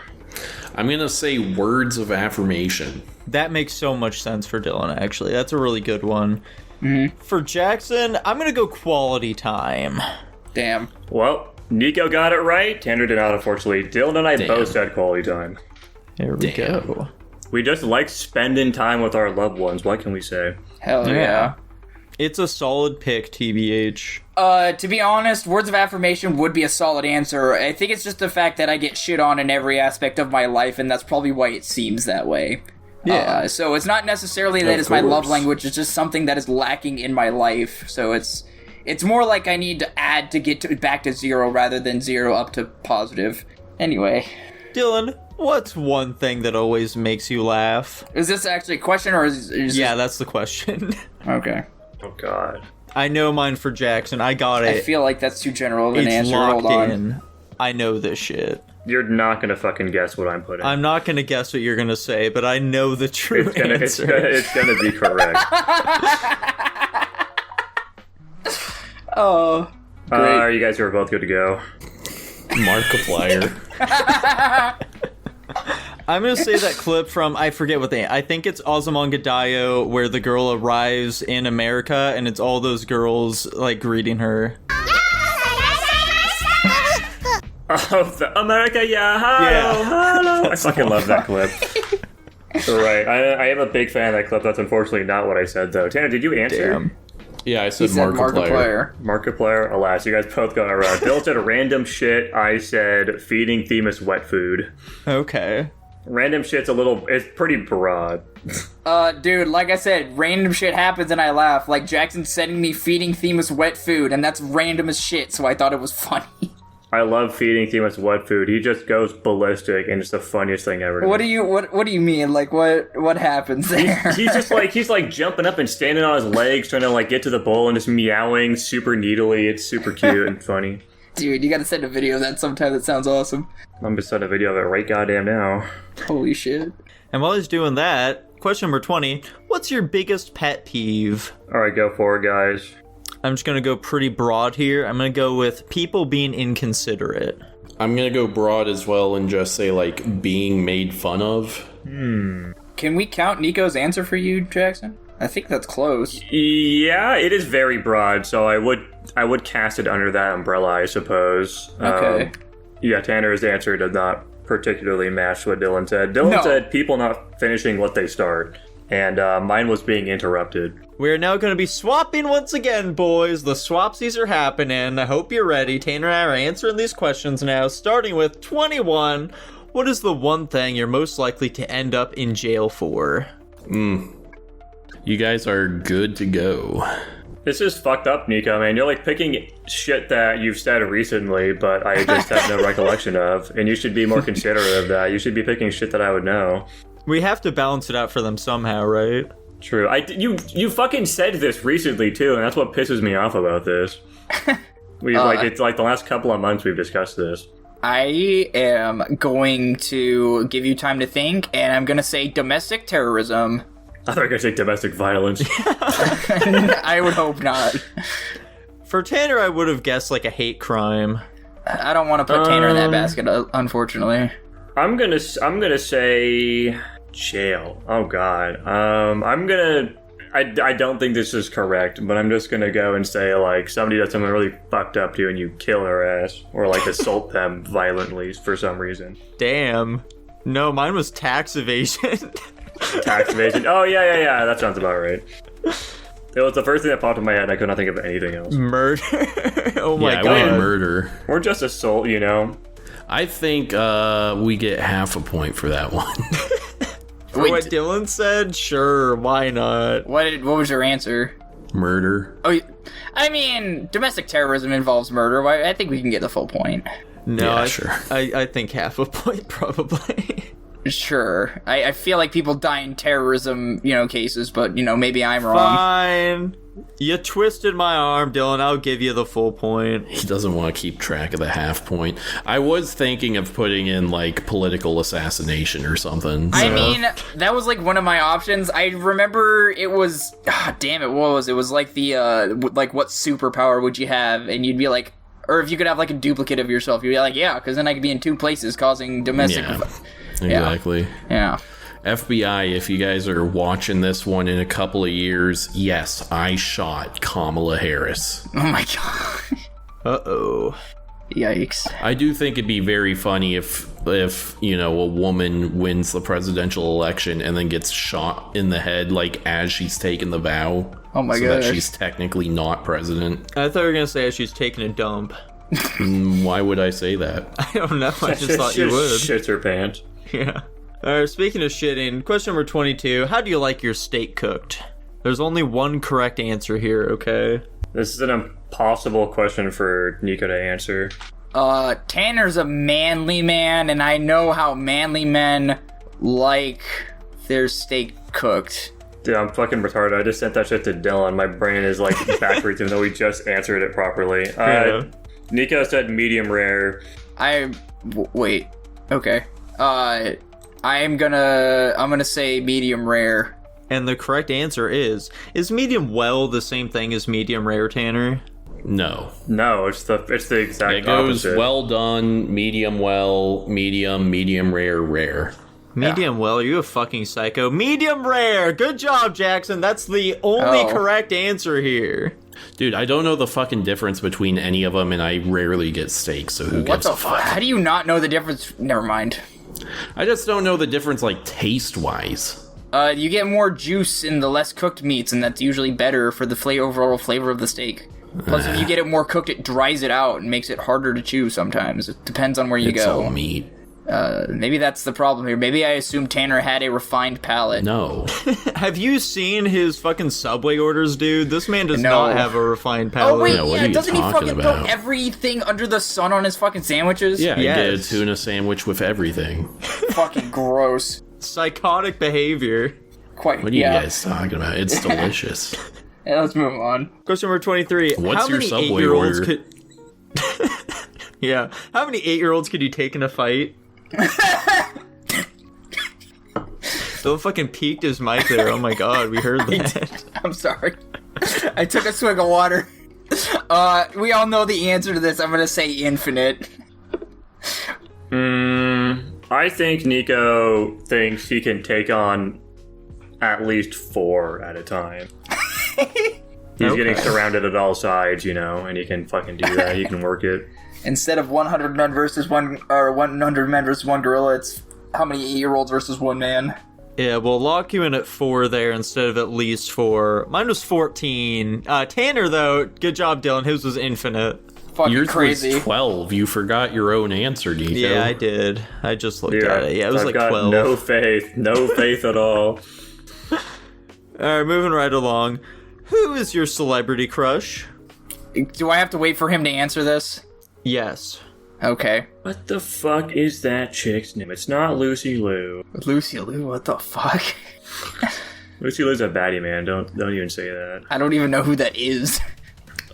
I'm gonna say words of affirmation. That makes so much sense for Dylan, actually. That's a really good one. Mm-hmm. For Jackson, I'm going to go quality time. Damn. Well, Nico got it right. Tanner did not, unfortunately. Dylan and I Damn. both said quality time. There we Damn. go. We just like spending time with our loved ones. What can we say? Hell Yeah. yeah. It's a solid pick, TBH. To be honest, words of affirmation would be a solid answer. I think it's just the fact that I get shit on in every aspect of my life, and that's probably why it seems that way. Yeah. So it's not necessarily that Of it's my love course. language, it's just something that is lacking in my life. So it's more like I need to add to get back to zero rather than zero up to positive. Anyway. Dylan, what's one thing that always makes you laugh? Is this actually a question, or is Yeah, that's the question. Okay. Oh, God. I know mine for Jackson. I got I it. feel like that's too general of an It's answer. Hold locked on. in. I know this shit. You're not going to fucking guess what I'm putting. I'm not going to guess what you're going to say, but I know the true it's answer. gonna be correct. Oh. Great. You guys are both good to go. Markiplier. I'm going to say that clip from, I forget what I think it's Ozymandias where the girl arrives in America and it's all those girls like greeting her. Oh, America, yeah, hello, Yeah. hello. I fucking love that clip. Right, I am a big fan of that clip. That's unfortunately not what I said, though. Tanner, did you answer? Damn. Yeah, I He said said Markiplier. Markiplier. Markiplier, alas, you guys both got it right. Bill said random shit. I said feeding Themis wet food. Okay. Random shit's it's pretty broad. Dude, like I said, random shit happens and I laugh. Like Jackson sending me feeding Themis wet food, and that's random as shit, so I thought it was funny. I love feeding Themis wet food. He just goes ballistic, and it's the funniest thing ever. What do you mean? Like what happens there? He's like jumping up and standing on his legs, trying to like get to the bowl and just meowing super needily. It's super cute and funny. Dude, you gotta send a video of that sometime. That sounds awesome. I'm just sending a video of it right goddamn now. Holy shit. And while he's doing that, question number 20, what's your biggest pet peeve? All right, go for it, guys. I'm just going to go pretty broad here. I'm going to go with people being inconsiderate. I'm gonna go broad as well and just say, like, being made fun of. Can we count Nico's answer for you, Jackson? I think that's close. Yeah, it is very broad, so I would cast it under that umbrella, I suppose. Okay. Yeah, Tanner's answer did not particularly match what Dylan said. Dylan said people not finishing what they start, and mine was being interrupted. We're now going to be swapping once again, boys. The swapsies are happening. I hope you're ready. Tanner and I are answering these questions now, starting with 21. What is the one thing you're most likely to end up in jail for? You guys are good to go. This is fucked up, Nico, man. You're like picking shit that you've said recently, but I just have no recollection of, and you should be more considerate of that. You should be picking shit that I would know. We have to balance it out for them somehow, right? True. You fucking said this recently too, and that's what pisses me off about this. It's like the last couple of months we've discussed this. I am going to give you time to think, and I'm going to say domestic terrorism. I thought you were going to say domestic violence. I would hope not. For Tanner, I would have guessed like a hate crime. I don't want to put Tanner in that basket, unfortunately. I'm gonna say jail. Oh god. I don't think this is correct, but I'm just gonna go and say like somebody does something really fucked up to you and you kill their ass or like assault them violently for some reason. Damn. No, mine was tax evasion. Tax evasion. Oh yeah. That sounds about right. It was the first thing that popped in my head and I could not think of anything else. Murder. Oh my I god. went murder. Or just assault, you know? I think we get half a point for that one. For what Dylan said? Sure, why not? What was your answer? Murder. Oh, I mean, domestic terrorism involves murder. I think we can get the full point. No, Yeah, sure. I think half a point probably. Sure. I feel like people die in terrorism, cases, but, maybe I'm wrong. Fine. You twisted my arm, Dylan. I'll give you the full point. He doesn't want to keep track of the half point. I was thinking of putting in, like, political assassination or something. I mean, that was, like, one of my options. I remember it was... what was it? It was, like, the, what superpower would you have? And you'd be like... Or if you could have, like, a duplicate of yourself, you'd be like, yeah, because then I could be in two places causing domestic... Yeah, exactly. Yeah. FBI, if you guys are watching this one in a couple of years, yes, I shot Kamala Harris. Oh my god. Uh-oh. Yikes. I do think it'd be very funny if a woman wins the presidential election and then gets shot in the head, like, as she's taking the vow. Oh my so gosh. that she's technically not president. I thought you were going to say she's taking a dump. Why would I say that? I don't know. I just thought you would. Shits her pants. Yeah. Alright, speaking of shitting, question number 22. How do you like your steak cooked? There's only one correct answer here, okay? This is an impossible question for Nico to answer. Tanner's a manly man, and I know how manly men like their steak cooked. Dude, I'm fucking retarded. I just sent that shit to Dylan. My brain is like backwards even though we just answered it properly. Yeah. Nico said medium rare. Wait. Okay. I'm gonna say medium rare. And the correct answer is medium well the same thing as medium rare, Tanner? No. No, it's the exact It goes opposite. well done, medium well, medium rare, rare. Medium well, are you a fucking psycho? Medium rare! Good job, Jackson. That's the only correct answer here. Dude, I don't know the fucking difference between any of them, and I rarely get steak, so who gives a fuck? How do you not know the difference? Never mind. I just don't know the difference, like, taste-wise. You get more juice in the less cooked meats, and that's usually better for the overall flavor of the steak. Plus, if you get it more cooked, it dries it out and makes it harder to chew sometimes. It depends on where you It's go. all meat. Maybe that's the problem here. Maybe I assumed Tanner had a refined palate. No. Have you seen his fucking Subway orders, dude? This man does No. not have a refined palate. Oh, wait, Yeah, what are you doesn't he talking fucking throw about? everything under the sun on his fucking sandwiches? Yeah, I get a Yes. tuna sandwich with everything. Fucking gross. Psychotic behavior. Quite, What are you guys talking about? It's delicious. Yeah, let's move on. Question number 23. What's How your many Subway 8-year-olds order? could... Yeah. How many 8-year-olds could you take in a fight? Don't fucking peeked his mic there. Oh my god, we heard that. I'm sorry. I took a swig of water. We all know the answer to this. I'm gonna say infinite. I think Nico thinks he can take on at least 4 at a time. He's getting surrounded at all sides, and he can fucking do that. He can work it. Instead of 100 men versus 100 men versus 1 gorilla, it's how many 8-year-olds versus 1 man? Yeah, we'll lock you in at 4 there instead of at least 4. Mine was 14. Tanner, though, good job, Dylan. His was infinite. Fucking Yours crazy. was 12. You forgot your own answer, Nico. Yeah, I did. I just looked at it. Yeah, it was I've like got 12. no faith at all. Alright, moving right along. Who is your celebrity crush? Do I have to wait for him to answer this? Yes. Okay. What the fuck is that chick's name? It's not Lucy Liu. Lucy Liu, what the fuck? Lucy Liu's a baddie, man. Don't even say that. I don't even know who that is.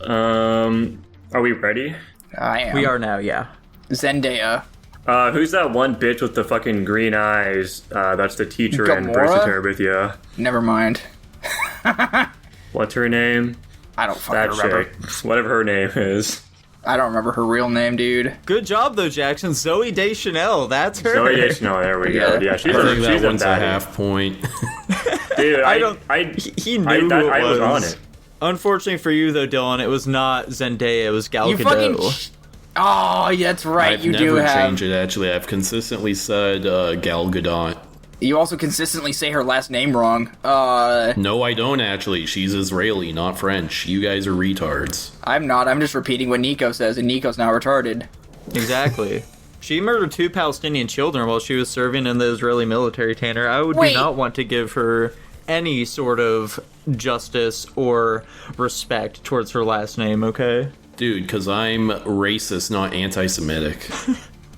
Are we ready? I am. We are now, yeah. Zendaya. Who's that one bitch with the fucking green eyes? That's the teacher in Gamora? Versus with you. Never mind. What's her name? I don't That fucking remember. chick. Whatever her name is. I don't remember her real name, dude. Good job, though, Jackson. Zoe Deschanel. That's her. Zoe Deschanel, there we go. Yeah, she's I think that she's one's a baddie. half point. Dude, He knew who it I was was. on it. Unfortunately for you, though, Dylan, it was not Zendaya. It was Gal You Gadot. fucking... Oh, that's right. I've you never do have... changed it, actually. I've consistently said Gal Gadot. You also consistently say her last name wrong. No, I don't, actually. She's Israeli, not French. You guys are retards. I'm not. I'm just repeating what Nico says, and Nico's now retarded. Exactly. She murdered 2 Palestinian children while she was serving in the Israeli military, Tanner. I would Wait. do not want to give her any sort of justice or respect towards her last name, okay? Dude, because I'm racist, not anti-Semitic.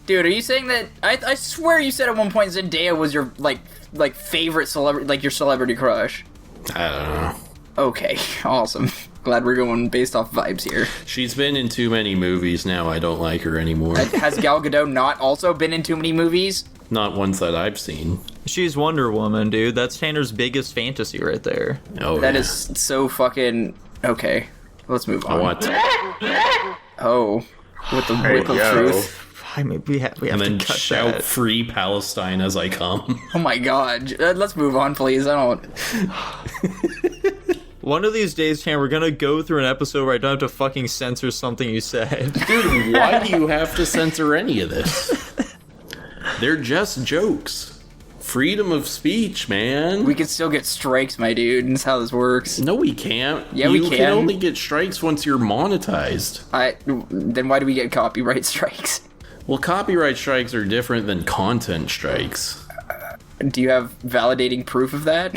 Dude, are you saying that... I swear you said at one point Zendaya was your, like favorite celebrity... Like, your celebrity crush. I don't know. Okay, awesome. Glad we're going based off vibes here. She's been in too many movies now. I don't like her anymore. Has Gal Gadot not also been in too many movies? Not ones that I've seen. She's Wonder Woman, dude. That's Tanner's biggest fantasy right there. Oh, That yeah. is so fucking... Okay, let's move on. I want to. Oh, with the There whip you of go. truth. I mean, we have And then to cut shout that. free Palestine as I come. Oh my god. Let's move on, please. I don't... One of these days, Tanner, we're gonna go through an episode where I don't have to fucking censor something you said. Dude, why do you have to censor any of this? They're just jokes. Freedom of speech, man. We can still get strikes, my dude. That's how this works. No, we can't. Yeah, we You can. can only get strikes once you're monetized. Then why do we get copyright strikes? Well, copyright strikes are different than content strikes. Do you have validating proof of that?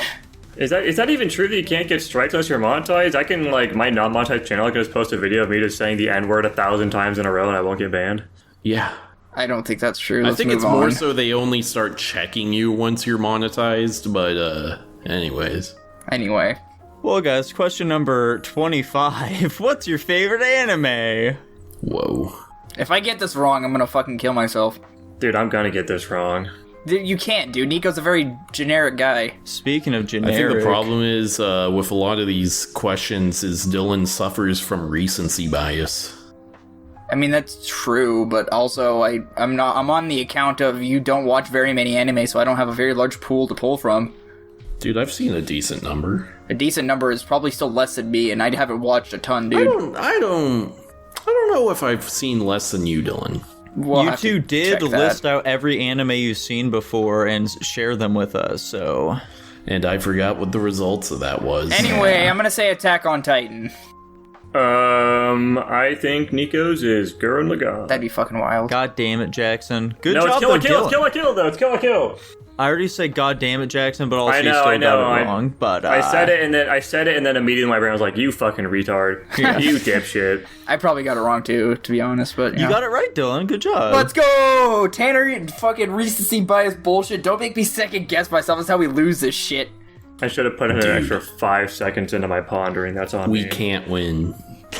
Is that even true that you can't get strikes unless you're monetized? I can, like, my non-monetized channel, I can just post a video of me just saying the N-word 1,000 times in a row and I won't get banned. Yeah. I don't think that's true. I Let's think move it's on. more so they only start checking you once you're monetized, but, anyways. Anyway. Well, guys, question number 25. What's your favorite anime? Whoa. If I get this wrong, I'm gonna fucking kill myself. Dude, I'm gonna get this wrong. Dude, you can't, dude. Nico's a very generic guy. Speaking of I generic, think the problem is, with a lot of these questions is Dylan suffers from recency bias. I mean, that's true, but also I'm on the account of you don't watch very many anime, so I don't have a very large pool to pull from. Dude, I've seen a decent number. A decent number is probably still less than me, and I haven't watched a ton, dude. I don't know if I've seen less than you, Dylan. We'll you have to two did check that. list out every anime you've seen before and share them with us, so... And I forgot what the results of that was. Anyway, I'm gonna say Attack on Titan. I think Nico's is Gurren Lagann. That'd be fucking wild. God damn it, Jackson. Good No, job, it's Kill though, a Kill, Dylan. it's Kill a Kill, though, it's Kill a Kill. I already said God damn it, Jackson, but also I you know, still I know. got it wrong. But I said it, and then immediately my brain was like, you fucking retard. You dipshit. I probably got it wrong too, to be honest, but You got it right, Dylan. Good job. Let's go! Tanner, you fucking recency bias bullshit. Don't make me second guess myself. That's how we lose this shit. I should have put in an extra 5 seconds into my pondering, that's on We me. can't win.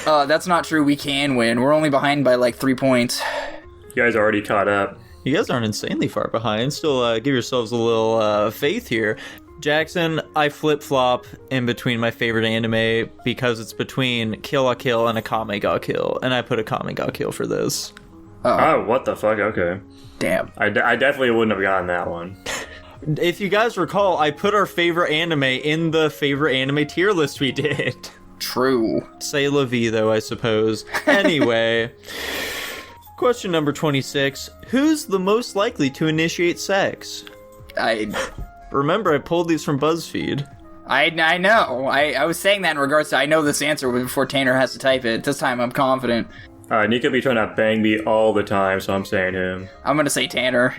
That's not true. We can win. We're only behind by like 3 points. You guys already caught up. You guys aren't insanely far behind. Still, give yourselves a little faith here. Jackson, I flip-flop in between my favorite anime because it's between Kill la Kill and Akame ga Kill, and I put Akame ga Kill for this. Oh, what the fuck? Okay. Damn. I definitely wouldn't have gotten that one. If you guys recall, I put our favorite anime in the favorite anime tier list we did. True. Say la vie, though, I suppose. Anyway, question number 26. Who's the most likely to initiate sex? Remember, I pulled these from BuzzFeed. I know. I was saying that in regards to I know this answer before Tanner has to type it. This time I'm confident. Nico be trying to bang me all the time, so I'm saying him. I'm gonna say Tanner.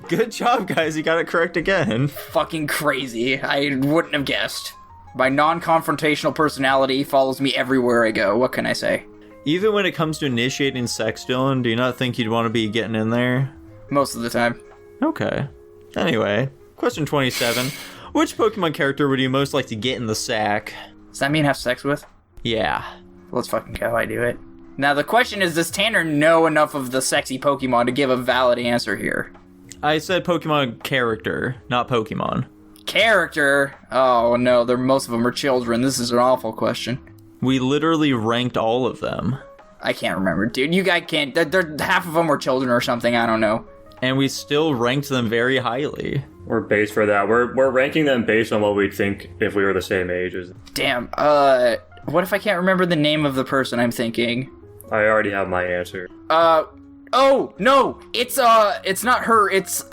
Good job, guys. You got it correct again. Fucking crazy. I wouldn't have guessed. My non-confrontational personality follows me everywhere I go. What can I say? Even when it comes to initiating sex, Dylan, do you not think you'd want to be getting in there? Most of the time. Okay. Anyway, question 27. Which Pokemon character would you most like to get in the sack? Does that mean have sex with? Yeah. Let's fucking go. I do it. Now the question is, does Tanner know enough of the sexy Pokemon to give a valid answer here? I said Pokemon character, not Pokemon. Character? Oh no, most of them are children. This is an awful question. We literally ranked all of them. I can't remember, dude. You guys can't. Half of them were children or something. I don't know. And we still ranked them very highly. We're based for that. We're ranking them based on what we'd think if we were the same age as. Damn. What if I can't remember the name of the person I'm thinking? I already have my answer. Oh no! It's not her. It's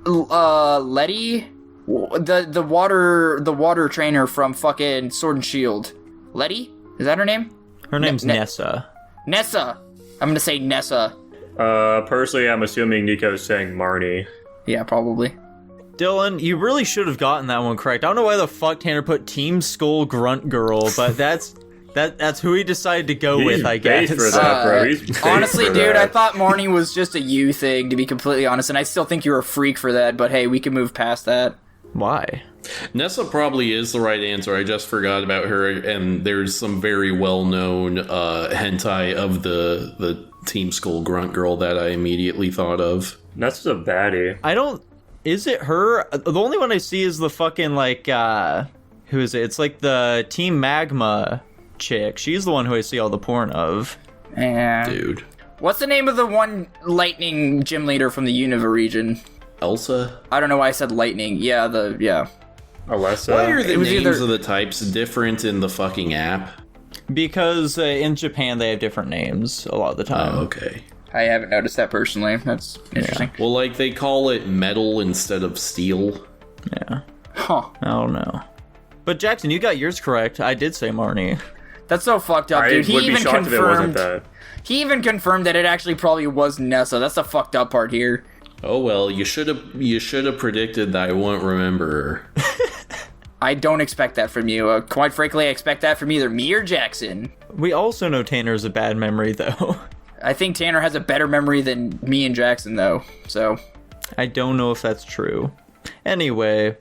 Letty, the water trainer from fucking Sword and Shield. Letty? Is that her name? Her name's Nessa. Nessa. I'm gonna say Nessa. Personally, I'm assuming Nico's saying Marnie. Yeah, probably. Dylan, you really should have gotten that one correct. I don't know why the fuck Tanner put Team Skull Grunt Girl, but that's who he decided to go with, I guess. He's based for that, bro. He's based honestly, for dude, that. I thought Marnie was just a you thing, to be completely honest, and I still think you're a freak for that, but hey, we can move past that. Why? Nessa probably is the right answer. I just forgot about her, and there's some very well-known hentai of the Team Skull Grunt Girl that I immediately thought of. That's a baddie. Is it her? The only one I see is the fucking, like, who is it? It's like the Team Magma chick. She's the one who I see all the porn of. Yeah. Dude. What's the name of the one lightning gym leader from the Unova region? Elsa? I don't know why I said lightning. Yeah. Alessa. Why are the It was names either- of the types different in the fucking app? Because in Japan they have different names a lot of the time. Oh, okay. I haven't noticed that personally. That's interesting. Well, like, they call it metal instead of steel. Yeah. Huh. I don't know. But Jackson, you got yours correct. I did say Marnie. That's so fucked up, I dude. would be shocked if it wasn't that. He even confirmed that it actually probably was Nessa. That's the fucked up part here. Oh well, you should have predicted that I won't remember her. I don't expect that from you. Quite frankly, I expect that from either me or Jackson. We also know Tanner has a bad memory, though. I think Tanner has a better memory than me and Jackson, though. So, I don't know if that's true. Anyway,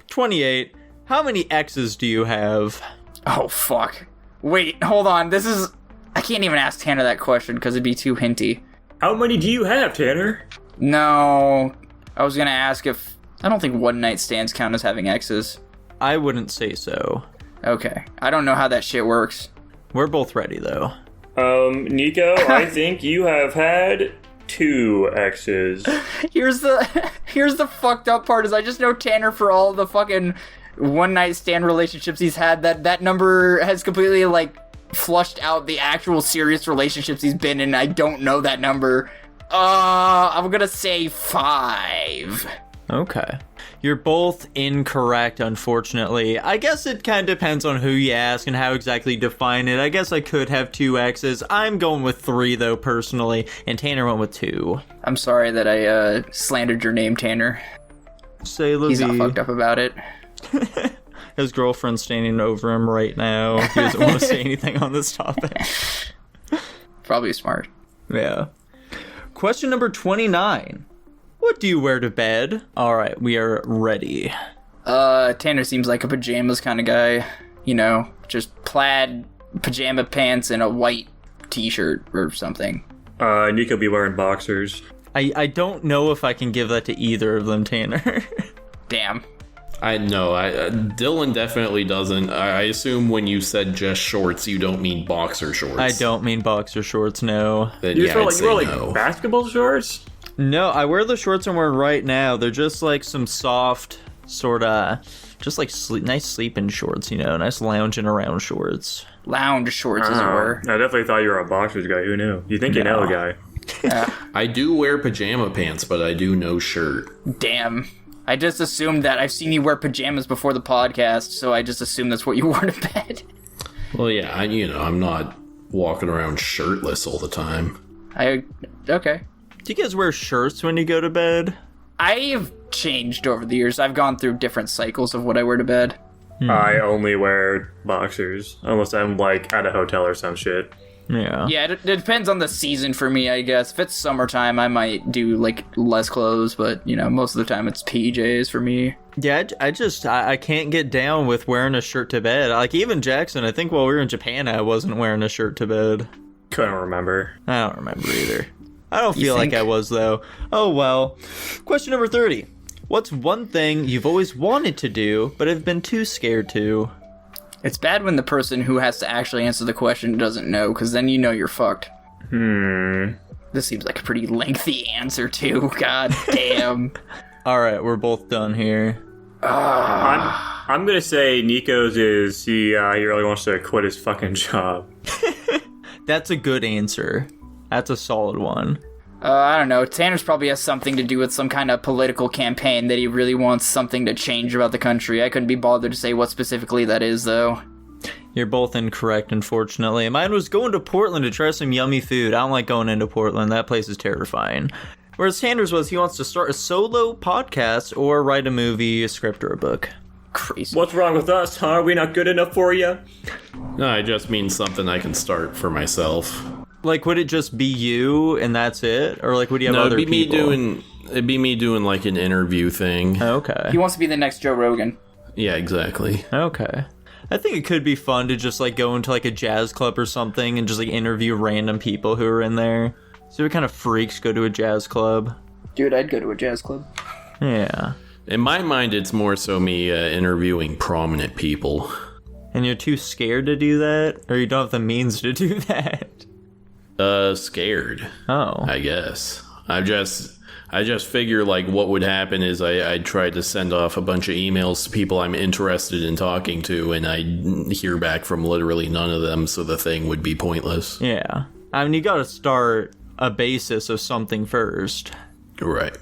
28. How many X's do you have? oh fuck. Wait, hold on. I can't even ask Tanner that question because it'd be too hinty. How many do you have, Tanner? No, I was gonna ask if I don't think one night stands count as having exes. I wouldn't say so. Okay, I don't know how that shit works. We're both ready, though. Nico, I think you have had 2 exes. Here's the fucked up part is I just know Tanner for all the fucking one night stand relationships he's had. That number has completely like flushed out the actual serious relationships he's been in. I don't know that number. I'm gonna say 5. Okay. You're both incorrect, unfortunately. I guess it kind of depends on who you ask and how exactly you define it. I guess I could have 2 X's. I'm going with 3, though, personally, and Tanner went with 2. I'm sorry that I slandered your name, Tanner. Say la He's not vie. fucked up about it. His girlfriend's standing over him right now. He doesn't want to say anything on this topic. Probably smart. Yeah. Question number 29. What do you wear to bed? Alright, we are ready. Tanner seems like a pajamas kind of guy. You know, just plaid pajama pants and a white t-shirt or something. Nico be wearing boxers. I don't know if I can give that to either of them, Tanner. Damn. Dylan definitely doesn't. I assume when you said just shorts, you don't mean boxer shorts. I don't mean boxer shorts, no. Then You yeah, I'd wear say like no. basketball shorts? No, I wear the shorts I'm wearing right now. They're just like some soft, sorta, just like nice sleeping shorts, nice lounging around shorts. Lounge shorts, as it were. I definitely thought you were a boxers guy. Who knew? You think you know a guy. I do wear pajama pants, but I do no shirt. Damn. I just assumed that. I've seen you wear pajamas before the podcast, so I just assumed that's what you wore to bed. Well, yeah, I'm not walking around shirtless all the time. Okay. Do you guys wear shirts when you go to bed? I've changed over the years. I've gone through different cycles of what I wear to bed. I only wear boxers, unless I'm, like, at a hotel or some shit. Yeah. Yeah, it depends on the season for me, I guess. If it's summertime, I might do, like, less clothes, but, most of the time it's PJs for me. Yeah, I can't get down with wearing a shirt to bed. Like, even Jackson, I think while we were in Japan, I wasn't wearing a shirt to bed. Couldn't remember. I don't remember either. I don't feel like I was, though. Oh, well. Question number 30. What's one thing you've always wanted to do, but have been too scared to? It's bad when the person who has to actually answer the question doesn't know, because then you're fucked. This seems like a pretty lengthy answer, too. God damn. All right, we're both done here. I'm gonna say Nico's is he really wants to quit his fucking job. That's a good answer. That's a solid one. I don't know. Tanner's probably has something to do with some kind of political campaign that he really wants something to change about the country. I couldn't be bothered to say what specifically that is, though. You're both incorrect, unfortunately. Mine was going to Portland to try some yummy food. I don't like going into Portland. That place is terrifying. Whereas Tanner's was he wants to start a solo podcast or write a movie, a script, or a book. Crazy. What's wrong with us, huh? Are we not good enough for you? No, it just means something I can start for myself. Like, would it just be you and that's it? Or, like, would you have other people? It'd be me doing, like, an interview thing. Okay. He wants to be the next Joe Rogan. Yeah, exactly. Okay. I think it could be fun to just, like, go into, like, a jazz club or something and just, like, interview random people who are in there. So what kind of freaks go to a jazz club? Dude, I'd go to a jazz club. Yeah. In my mind, it's more so me interviewing prominent people. And you're too scared to do that? Or you don't have the means to do that? Scared. Oh. I guess. I just figure, like, what would happen is I'd try to send off a bunch of emails to people I'm interested in talking to, and I'd hear back from literally none of them, so the thing would be pointless. Yeah. I mean, you gotta start a basis of something first. Right.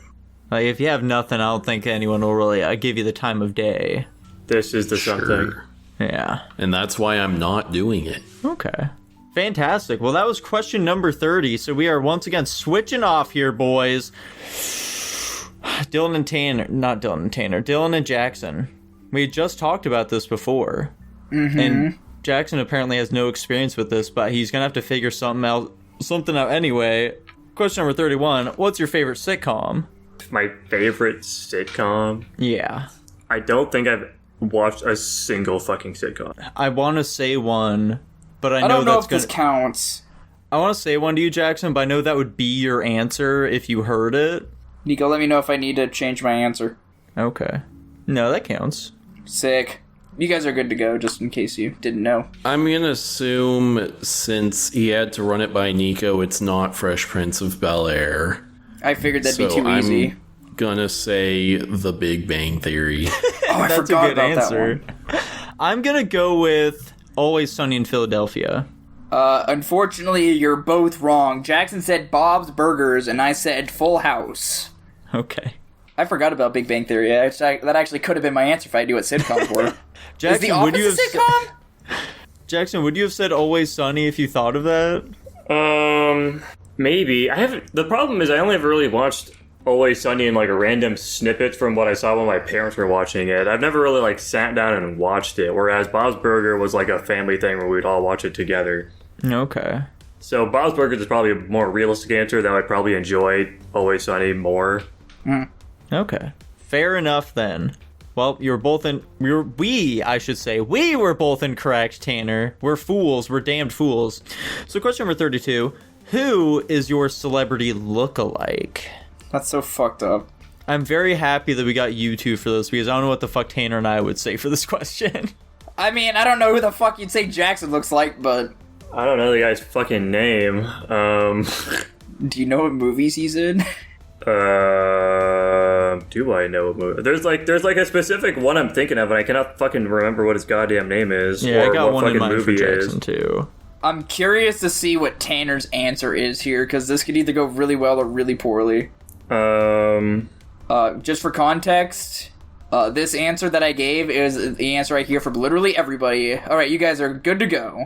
Like, if you have nothing, I don't think anyone will really give you the time of day. This is the something. Yeah. And that's why I'm not doing it. Okay. Fantastic. Well, that was question number 30, so we are once again switching off here, boys. Dylan and Jackson. We just talked about this before. Mm-hmm. And Jackson apparently has no experience with this, but he's going to have to figure something out anyway. Question number 31, what's your favorite sitcom? My favorite sitcom? Yeah. I don't think I've watched a single fucking sitcom. I want to say one, but I don't know that's if this counts. I want to say one to you, Jackson, but I know that would be your answer if you heard it. Nico, let me know if I need to change my answer. Okay. No, that counts. Sick. You guys are good to go, just in case you didn't know. I'm going to assume, since he had to run it by Nico, it's not Fresh Prince of Bel-Air. I figured that'd be too easy. I'm going to say The Big Bang Theory. I That's forgot a good about answer. That one. I'm going to go with Always Sunny in Philadelphia. Unfortunately, you're both wrong. Jackson said Bob's Burgers, and I said Full House. Okay. I forgot about Big Bang Theory. That actually could have been my answer if I knew what sitcoms were. Jackson, Is The Office a sitcom? Jackson, would you have said Always Sunny if you thought of that? Maybe. The problem is I only ever really watched Always Sunny in, like, a random snippet from what I saw when my parents were watching it. I've never really, like, sat down and watched it, whereas Bob's Burger was, like, a family thing where we'd all watch it together. Okay. So Bob's Burgers is probably a more realistic answer that I'd probably enjoy Always Sunny more. Okay. Fair enough, then. Well, we were both incorrect, Tanner. We're fools. We're damned fools. So question number 32. Who is your celebrity look-alike? That's so fucked up. I'm very happy that we got you two for this, because I don't know what the fuck Tanner and I would say for this question. I mean, I don't know who the fuck you'd say Jackson looks like, but... I don't know the guy's fucking name. Do you know what movies he's in? Do I know what movie? There's like a specific one I'm thinking of, and I cannot fucking remember what his goddamn name is. Yeah, or I got what one in fucking mind for movie it is. Jackson too. I'm curious to see what Tanner's answer is here, because this could either go really well or really poorly. Just for context, this answer that I gave is the answer I hear from literally everybody. Alright, you guys are good to go.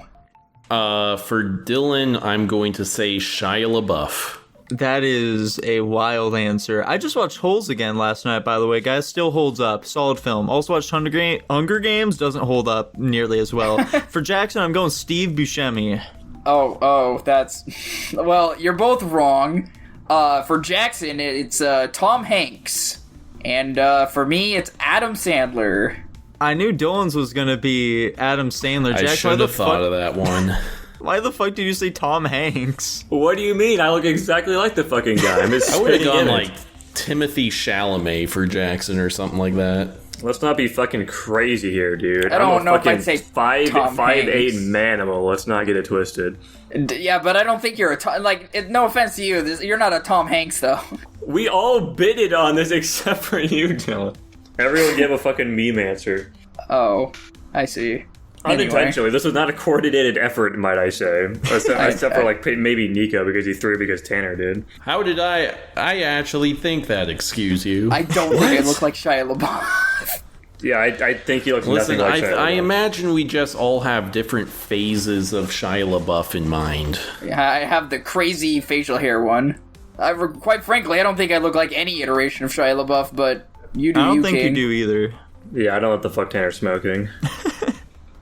For Dylan, I'm going to say Shia LaBeouf. That is a wild answer. I just watched Holes again last night, by the way, guys. Still holds up. Solid film. Also watched Hunger Games. Doesn't hold up nearly as well. For Jackson, I'm going Steve Buscemi. Oh, that's... Well, you're both wrong. For Jackson, it's Tom Hanks. And for me, it's Adam Sandler. I knew Dylan's was going to be Adam Sandler. I Jackson, should have thought of that one. Why the fuck did you say Tom Hanks? What do you mean? I look exactly like the fucking guy. I'm just I would have spitting gone image. like Timothy Chalamet for Jackson or something like that. Let's not be fucking crazy here, dude. I don't I'm a know if I'd fucking say five Tom eight Hanks. manimal. Let's not get it twisted. Yeah, but I don't think you're a Tom... no offense to you, you're not a Tom Hanks, though. We all bidded on this except for you, Dylan. Everyone gave a fucking meme answer. Oh, I see. Unintentionally. This was not a coordinated effort, might I say. Except for like maybe Nico because he threw because Tanner did. How did I actually think that, excuse you? I don't think I look like Shia LaBeouf. Yeah, I think he looks Listen, nothing like Shia I LaBeouf. imagine we just all have different phases of Shia LaBeouf in mind. Yeah, I have the crazy facial hair one. Quite frankly, I don't think I look like any iteration of Shia LaBeouf, but you do. I don't think King. you do either. Yeah, I don't know what the fuck Tanner's smoking.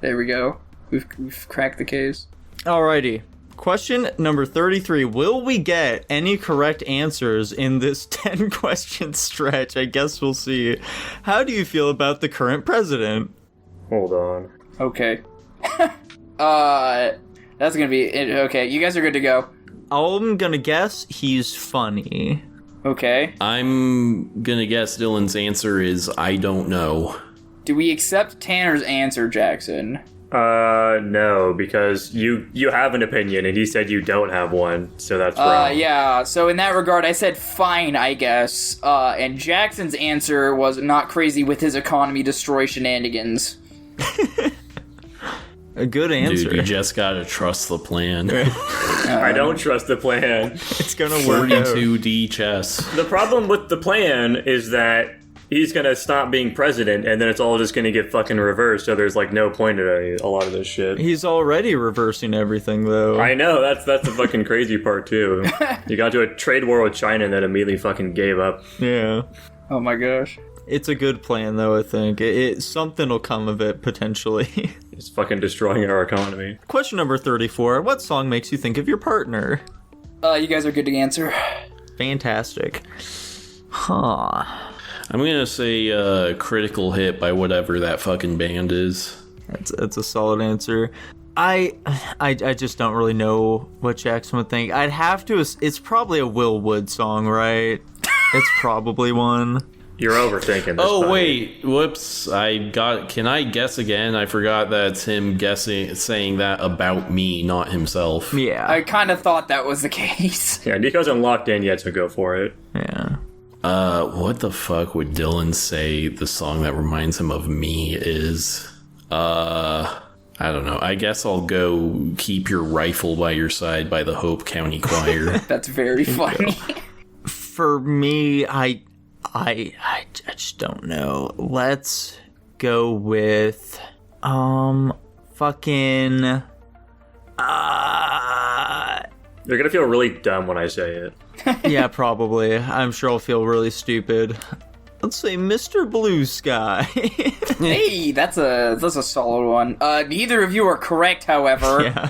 There we go. We've cracked the case. Alrighty. Question number 33. Will we get any correct answers in this 10-question stretch? I guess we'll see. How do you feel about the current president? Hold on. Okay. That's gonna be it. Okay, you guys are good to go. I'm gonna guess he's funny. Okay. I'm gonna guess Dylan's answer is I don't know. Do we accept Tanner's answer, Jackson? No, because you have an opinion and he said you don't have one, so that's wrong. Yeah, so in that regard, I said fine, I guess. And Jackson's answer was not crazy with his economy destroy shenanigans. A good answer. Dude, you just gotta trust the plan. I don't trust the plan. It's gonna work out. 42D chess. The problem with the plan is that he's gonna stop being president, and then it's all just gonna get fucking reversed. So there's like no point in a lot of this shit. He's already reversing everything, though. I know that's the fucking crazy part too. You got to a trade war with China and then immediately fucking gave up. Yeah. Oh my gosh. It's a good plan, though, I think. Something will come of it, potentially. It's fucking destroying our economy. Question number 34. What song makes you think of your partner? You guys are good to answer. Fantastic. Huh. I'm gonna say Critical Hit by whatever that fucking band is. That's a solid answer. I just don't really know what Jackson would think. I'd have to... It's probably a Will Wood song, right? It's probably one. You're overthinking this. Oh, buddy. wait. Whoops. Can I guess again? I forgot that's him saying that about me, not himself. Yeah. I kind of thought that was the case. Yeah, Nico's unlocked in yet, so go for it. Yeah. What the fuck would Dylan say the song that reminds him of me is? I don't know. I guess I'll go Keep Your Rifle by Your Side by the Hope County Choir. That's very funny. For me, I just don't know. Let's go with fucking You're gonna feel really dumb when I say it. yeah, probably. I'm sure I'll feel really stupid. Let's say Mr. Blue Sky. Hey, that's a solid one. Neither of you are correct, however. Yeah.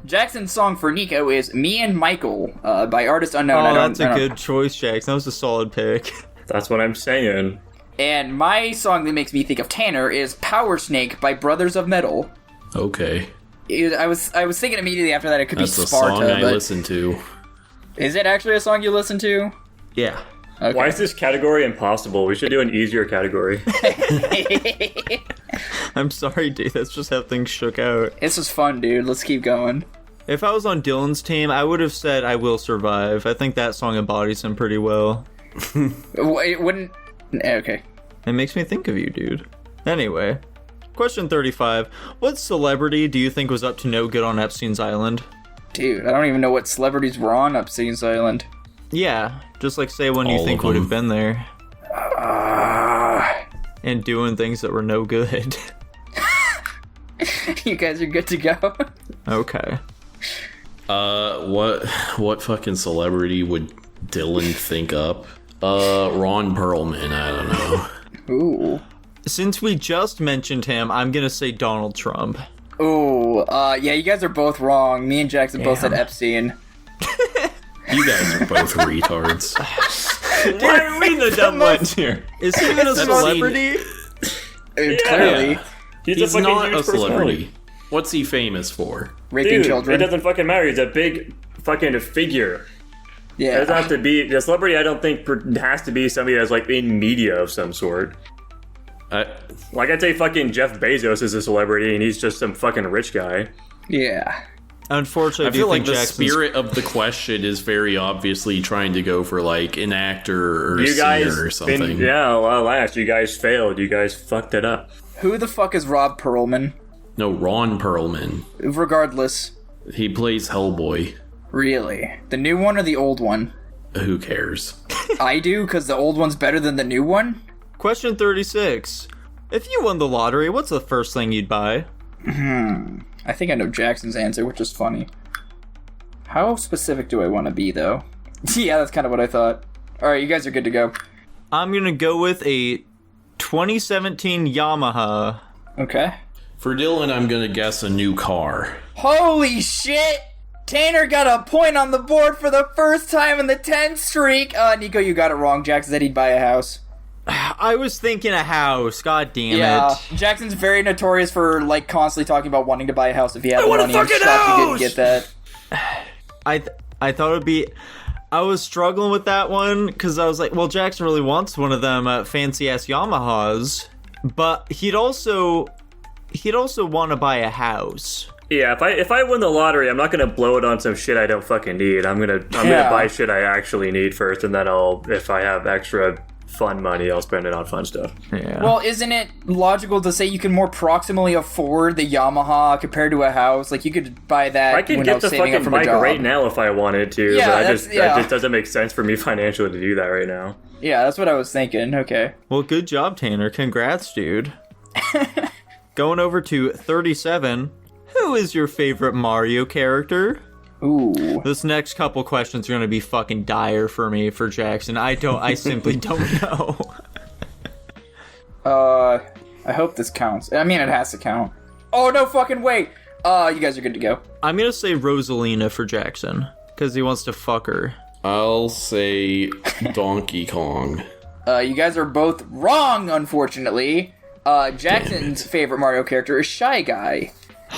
Jackson's song for Nico is Me and Michael by Artist Unknown. Oh, that's a good choice, Jackson. That was a solid pick. That's what I'm saying. And my song that makes me think of Tanner is Power Snake by Brothers of Metal. Okay. I was thinking immediately after that it could That's be the Sparta, song I but listen to. is it actually a song you listen to? Yeah. Okay. Why is this category impossible? We should do an easier category. I'm sorry, dude. That's just how things shook out. This was fun, dude. Let's keep going. If I was on Dylan's team, I would have said I Will Survive. I think that song embodies him pretty well. It wouldn't... Okay. It makes me think of you, dude. Anyway, question 35. What celebrity do you think was up to no good on Epstein's Island? Dude, I don't even know what celebrities were on Epstein's Island. Yeah, just like say one you All think of would them. have been there. And doing things that were no good. You guys are good to go. Okay. What fucking celebrity would Dylan think up? Ron Perlman, I don't know. Ooh. Since we just mentioned him, I'm gonna say Donald Trump. Ooh, yeah, you guys are both wrong. Me and Jackson both said Damn. Epstein. You guys are both retards. Why are we the dumb ones here? Is he even a celebrity? Clearly. He's He's a fucking not huge a celebrity. personality. What's he famous for? Raping Dude, children. it doesn't fucking matter. He's a big fucking figure. It Yeah. doesn't have to be the celebrity. I don't think has to be somebody that's like in media of some sort. Like I'd say, fucking Jeff Bezos is a celebrity, and he's just some fucking rich guy. Yeah. Unfortunately, I feel like think the Jackson's... spirit of the question is very obviously trying to go for like an actor or a You guys, singer or something. last you guys failed. You guys fucked it up. Who the fuck is Rob Perlman? No, Ron Perlman. Regardless. He plays Hellboy. Really? The new one or the old one? Who cares? I do, because the old one's better than the new one? Question 36. If you won the lottery, what's the first thing you'd buy? I think I know Jackson's answer, which is funny. How specific do I want to be, though? Yeah, that's kind of what I thought. Alright, you guys are good to go. I'm gonna go with a 2017 Yamaha. Okay. For Dylan, I'm gonna guess a new car. Holy shit! Tanner got a point on the board for the first time in the 10 streak! Nico, you got it wrong. Jackson said he'd buy a house. I was thinking a house. God damn Yeah, it. Jackson's very notorious for, like, constantly talking about wanting to buy a house if he had the want a money. I'm fucking shocked he house! didn't get that. I thought it'd be... I was struggling with that one, because I was like, well, Jackson really wants one of them fancy-ass Yamahas, but he'd also want to buy a house. Yeah, if I win the lottery, I'm not gonna blow it on some shit I don't fucking need. I'm gonna buy shit I actually need first, and then if I have extra fun money, I'll spend it on fun stuff. Yeah. Well, isn't it logical to say you can more proximally afford the Yamaha compared to a house? Like, you could buy that I can when get the saving up fucking from a bike job. right now if I wanted to, Yeah, but that's- that just doesn't make sense for me financially to do that right now. Yeah, that's what I was thinking. Okay. Well, good job, Tanner. Congrats, dude. Going over to 37. Who is your favorite Mario character? Ooh. This next couple questions are going to be fucking dire for me, for Jackson. I simply don't know. I hope this counts. I mean, it has to count. Oh, no fucking wait! You guys are good to go. I'm going to say Rosalina for Jackson, because he wants to fuck her. I'll say Donkey Kong. You guys are both wrong, unfortunately. Jackson's favorite Mario character is Shy Guy.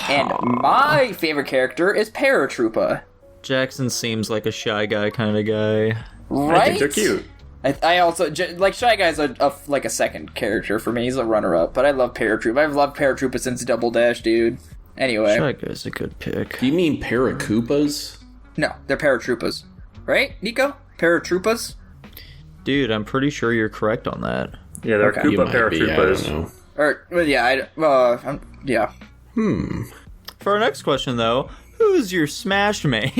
And my favorite character is Paratroopa. Jackson seems like a shy guy kind of guy. Right? I think they're cute. I also, like, Shy Guy's like a second character for me. He's a runner-up, but I love Paratroopa. I've loved Paratroopa since Double Dash, dude. Anyway. Shy guy's a good pick. Do you mean Paracoopas? No, they're Paratroopas. Right, Nico? Paratroopas? Dude, I'm pretty sure you're correct on that. Yeah, they're Okay. You Koopa might be, I don't paratroopers. know. Or, well, yeah, yeah. For our next question, though, who's your Smash main?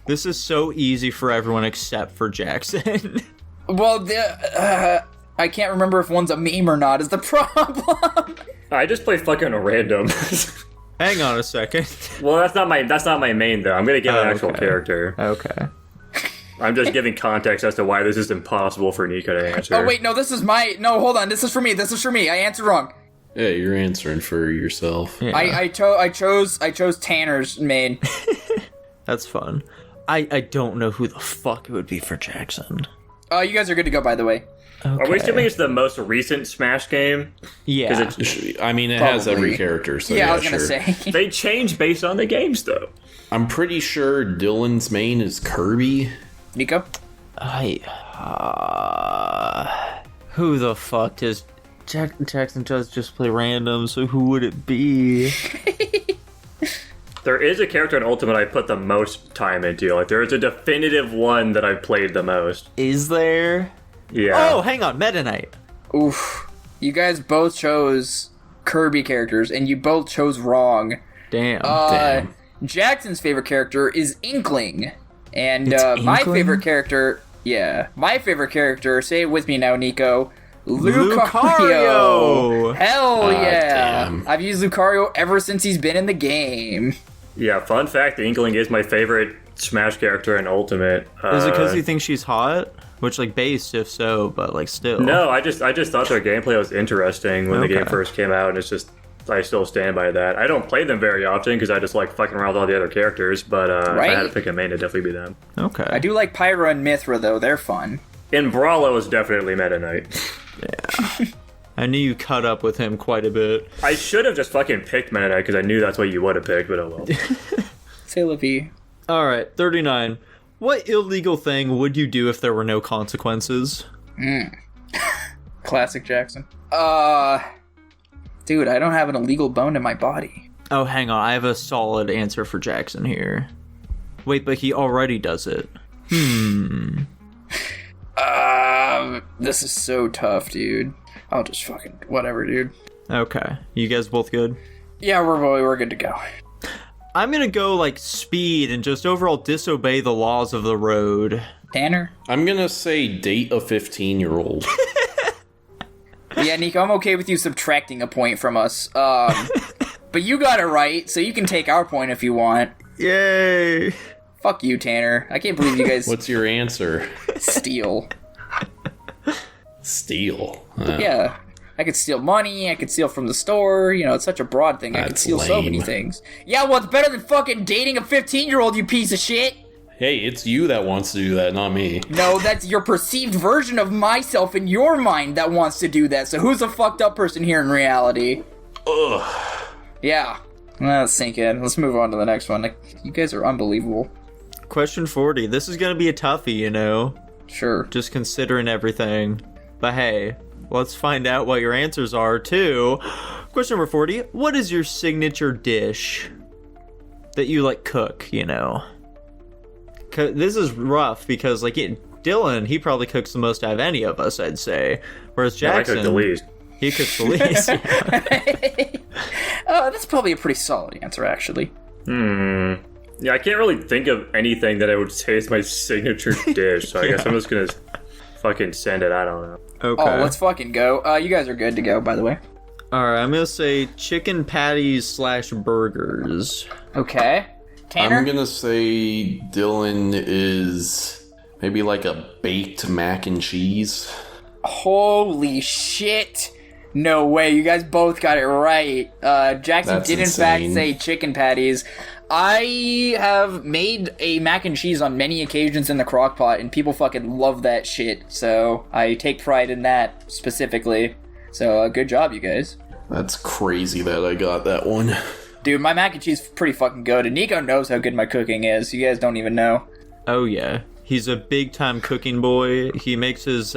This is so easy for everyone except for Jackson. Well, I can't remember if one's a meme or not, is the problem. I just play fucking random. Hang on a second. Well, that's not my main though. I'm gonna give an Oh, actual okay. character. Okay. I'm just giving context as to why this is impossible for Nico to answer. Oh, wait, no, this is my... No, hold on, this is for me. I answered wrong. Yeah, you're answering for yourself. Yeah, I chose Tanner's main. that's fun. I don't know who the fuck it would be for Jackson. You guys are good to go, by the way. Okay. Are we assuming it's the most recent Smash game? Yeah. I mean, it has Probably. every character, so Yeah, I was gonna sure. say. They change based on the games though. I'm pretty sure Dylan's main is Kirby. Nico? Who the fuck does... Jackson does just play random, so who would it be? There is a character in Ultimate I put the most time into. Like, there is a definitive one that I've played the most. Is there? Yeah. Oh, hang on, Meta Knight. Oof. You guys both chose Kirby characters, and you both chose wrong. Damn. Damn. Jackson's favorite character is Inkling. And It's my Inkling? favorite character, say it with me now, Nico, Lucario. Lucario! Hell yeah. damn. I've used Lucario ever since he's been in the game. Yeah, fun fact, the Inkling is my favorite Smash character in Ultimate. Is it because you think she's hot? Which, like, based, if so, but, like, still. No, I just thought their gameplay was interesting when the game Okay. first came out, and it's just, I still stand by that. I don't play them very often because I just like fucking around with all the other characters, but if I had to pick a main, it'd definitely be them. Okay. I do like Pyra and Mithra, though. They're fun. In Brawlo is definitely Meta Knight. Yeah. I knew you cut up with him quite a bit. I should have just fucking picked Meta Knight because I knew that's what you would have picked, but oh well. Say Livy. Alright, 39. What illegal thing would you do if there were no consequences? Classic Jackson. Dude, I don't have an illegal bone in my body. Oh, hang on. I have a solid answer for Jackson here. Wait, but he already does it. This is so tough, dude. I'll just fucking whatever, dude. Okay. You guys both good? Yeah, we're good to go. I'm gonna go, like, speed and just overall disobey the laws of the road. Tanner? I'm gonna say date a 15-year-old. Yeah, Nico, I'm okay with you subtracting a point from us. But you got it right, so you can take our point if you want. Yay! Fuck you, Tanner. I can't believe you guys What's your answer? steal. Steal. Yeah. I could steal money, I could steal from the store, you know, it's such a broad thing. I could That's steal so many lame. things. Yeah, well, it's better than fucking dating a 15-year-old, you piece of shit! Hey, it's you that wants to do that, not me. No, that's your perceived version of myself in your mind that wants to do that, so who's a fucked up person here in reality? Ugh. Yeah. Well, let's sink in. Let's move on to the next one. Like, you guys are unbelievable. Question 40. This is gonna be a toughie, you know? Sure. Just considering everything. But hey, let's find out what your answers are, too. Question number 40. What is your signature dish that you, like, cook, you know? This is rough because, like, Dylan, he probably cooks the most out of any of us, I'd say. Whereas Jackson, I cooked the least. he cooks the least. That's probably a pretty solid answer, actually. Yeah, I can't really think of anything that I would say is my signature dish, so I guess I'm just gonna fucking send it. I don't know. Okay. Oh, let's fucking go. You guys are good to go, by the way. Alright, I'm gonna say chicken patties / burgers. Okay. Tanner? I'm gonna say Dylan is maybe like a baked mac and cheese. Holy shit. No way, you guys both got it right. Jackson That's did in insane. fact say chicken patties. I have made a mac and cheese on many occasions in the crock pot, and people fucking love that shit, so I take pride in that specifically. So, good job, you guys. That's crazy that I got that one. Dude, my mac and cheese is pretty fucking good, and Nico knows how good my cooking is. You guys don't even know. Oh yeah. He's a big-time cooking boy. He makes his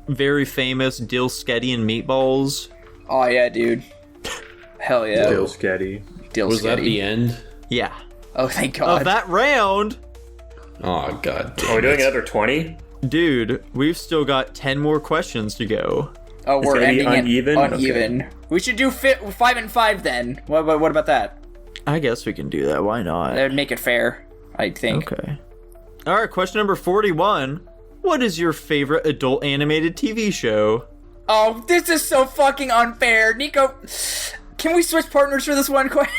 very famous dill sketty and meatballs. Oh yeah, dude. Hell yeah. Dill sketty. Dill Was that sketty. the end? Yeah. Oh, thank God. Of that round, Oh, god damn Are we doing it. another 20? dude, we've still got 10 more questions to go. Oh, we're gonna be ending uneven? it uneven. We should do 5 and 5 then. What about that? I guess we can do that. Why not? That would make it fair, I think. Okay. All right, question number 41. What is your favorite adult animated TV show? Oh, this is so fucking unfair. Nico, can we switch partners for this one question?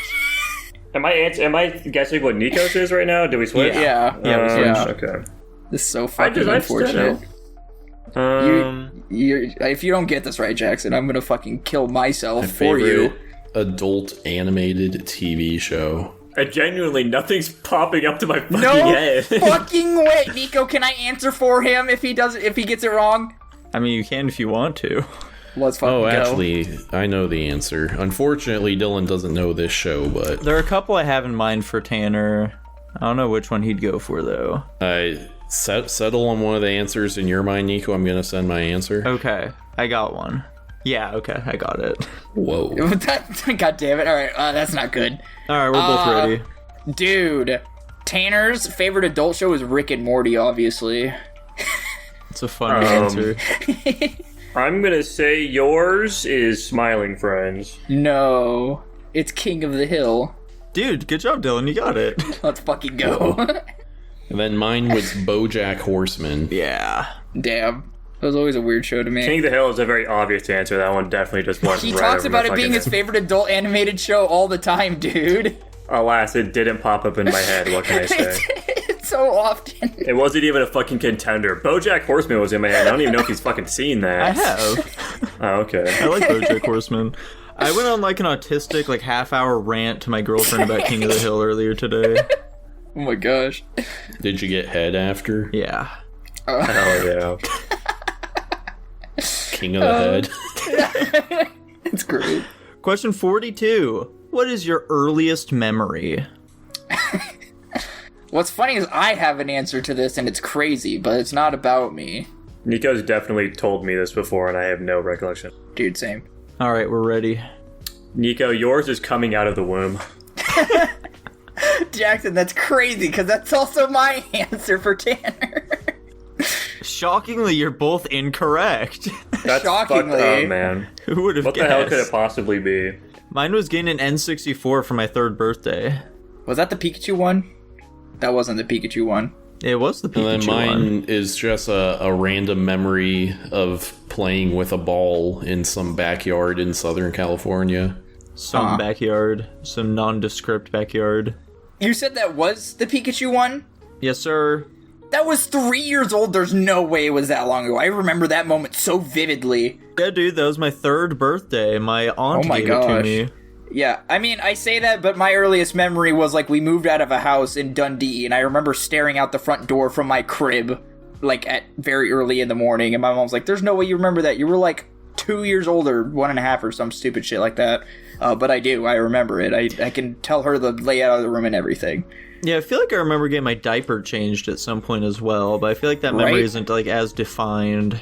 Am I guessing what Nico's is right now? Did we switch? Yeah. Yeah, we switched. Okay. This is so fucking I just unfortunate. know. If you don't get this right, Jackson, I'm gonna fucking kill myself My for favorite you. adult animated TV show. Genuinely, nothing's popping up to my fucking No head. fucking way, Nico. Can I answer for him if he gets it wrong? I mean, you can if you want to. Let's fucking Oh, go. actually, I know the answer. Unfortunately, Dylan doesn't know this show, but There are a couple I have in mind for Tanner. I don't know which one he'd go for, though. I settle on one of the answers in your mind, Nico. I'm gonna send my answer. Okay, I got one. Yeah, okay, I got it. Whoa. God damn it. Alright, that's not good. All right, we're both ready. Dude, Tanner's favorite adult show is Rick and Morty, obviously. It's a funny answer. I'm gonna say yours is Smiling Friends. No, it's King of the Hill. Dude, good job, Dylan. You got it. Let's fucking go. And then mine was BoJack Horseman. Yeah. Damn. That was always a weird show to me. King of the Hill is a very obvious answer. That one definitely just went He right talks over about my it being fucking his head. favorite adult animated show all the time, dude. Alas, it didn't pop up in my head. What can I say? It's so often. It wasn't even a fucking contender. BoJack Horseman was in my head. I don't even know if he's fucking seen that. I have. Oh, okay. I like BoJack Horseman. I went on like an autistic like half-hour rant to my girlfriend about King of the Hill earlier today. Oh my gosh. Did you get head after? Yeah. Hell yeah. King of the Head. It's great. Question 42. What is your earliest memory? What's funny is I have an answer to this and it's crazy, but it's not about me. Nico's definitely told me this before, and I have no recollection. Dude, same. All right, we're ready. Nico, yours is coming out of the womb. Jackson, that's crazy because that's also my answer for Tanner. Shockingly, you're both incorrect. That's Shockingly. fucked up, man. Who would have What guessed? the hell could it possibly be? Mine was getting an N64 for my 3rd birthday. Was that the Pikachu one? That wasn't the Pikachu one. It was the And then Pikachu mine one. is just a random memory of playing with a ball in some backyard in Southern California. Some backyard. Some nondescript backyard. You said that was the Pikachu one? Yes, sir. That was 3 years old. There's no way it was that long ago. I remember that moment so vividly. Yeah, dude, that was my 3rd birthday. My aunt Oh my gave it to gosh. me. Yeah, I mean, I say that, but my earliest memory was like we moved out of a house in Dundee, and I remember staring out the front door from my crib, like at very early in the morning, and my mom's like, "There's no way you remember that. You were like 2 years old or 1.5 or some stupid shit like that." But I do. I remember it. I can tell her the layout of the room and everything. Yeah, I feel like I remember getting my diaper changed at some point as well, but I feel like that memory Right? isn't like as defined.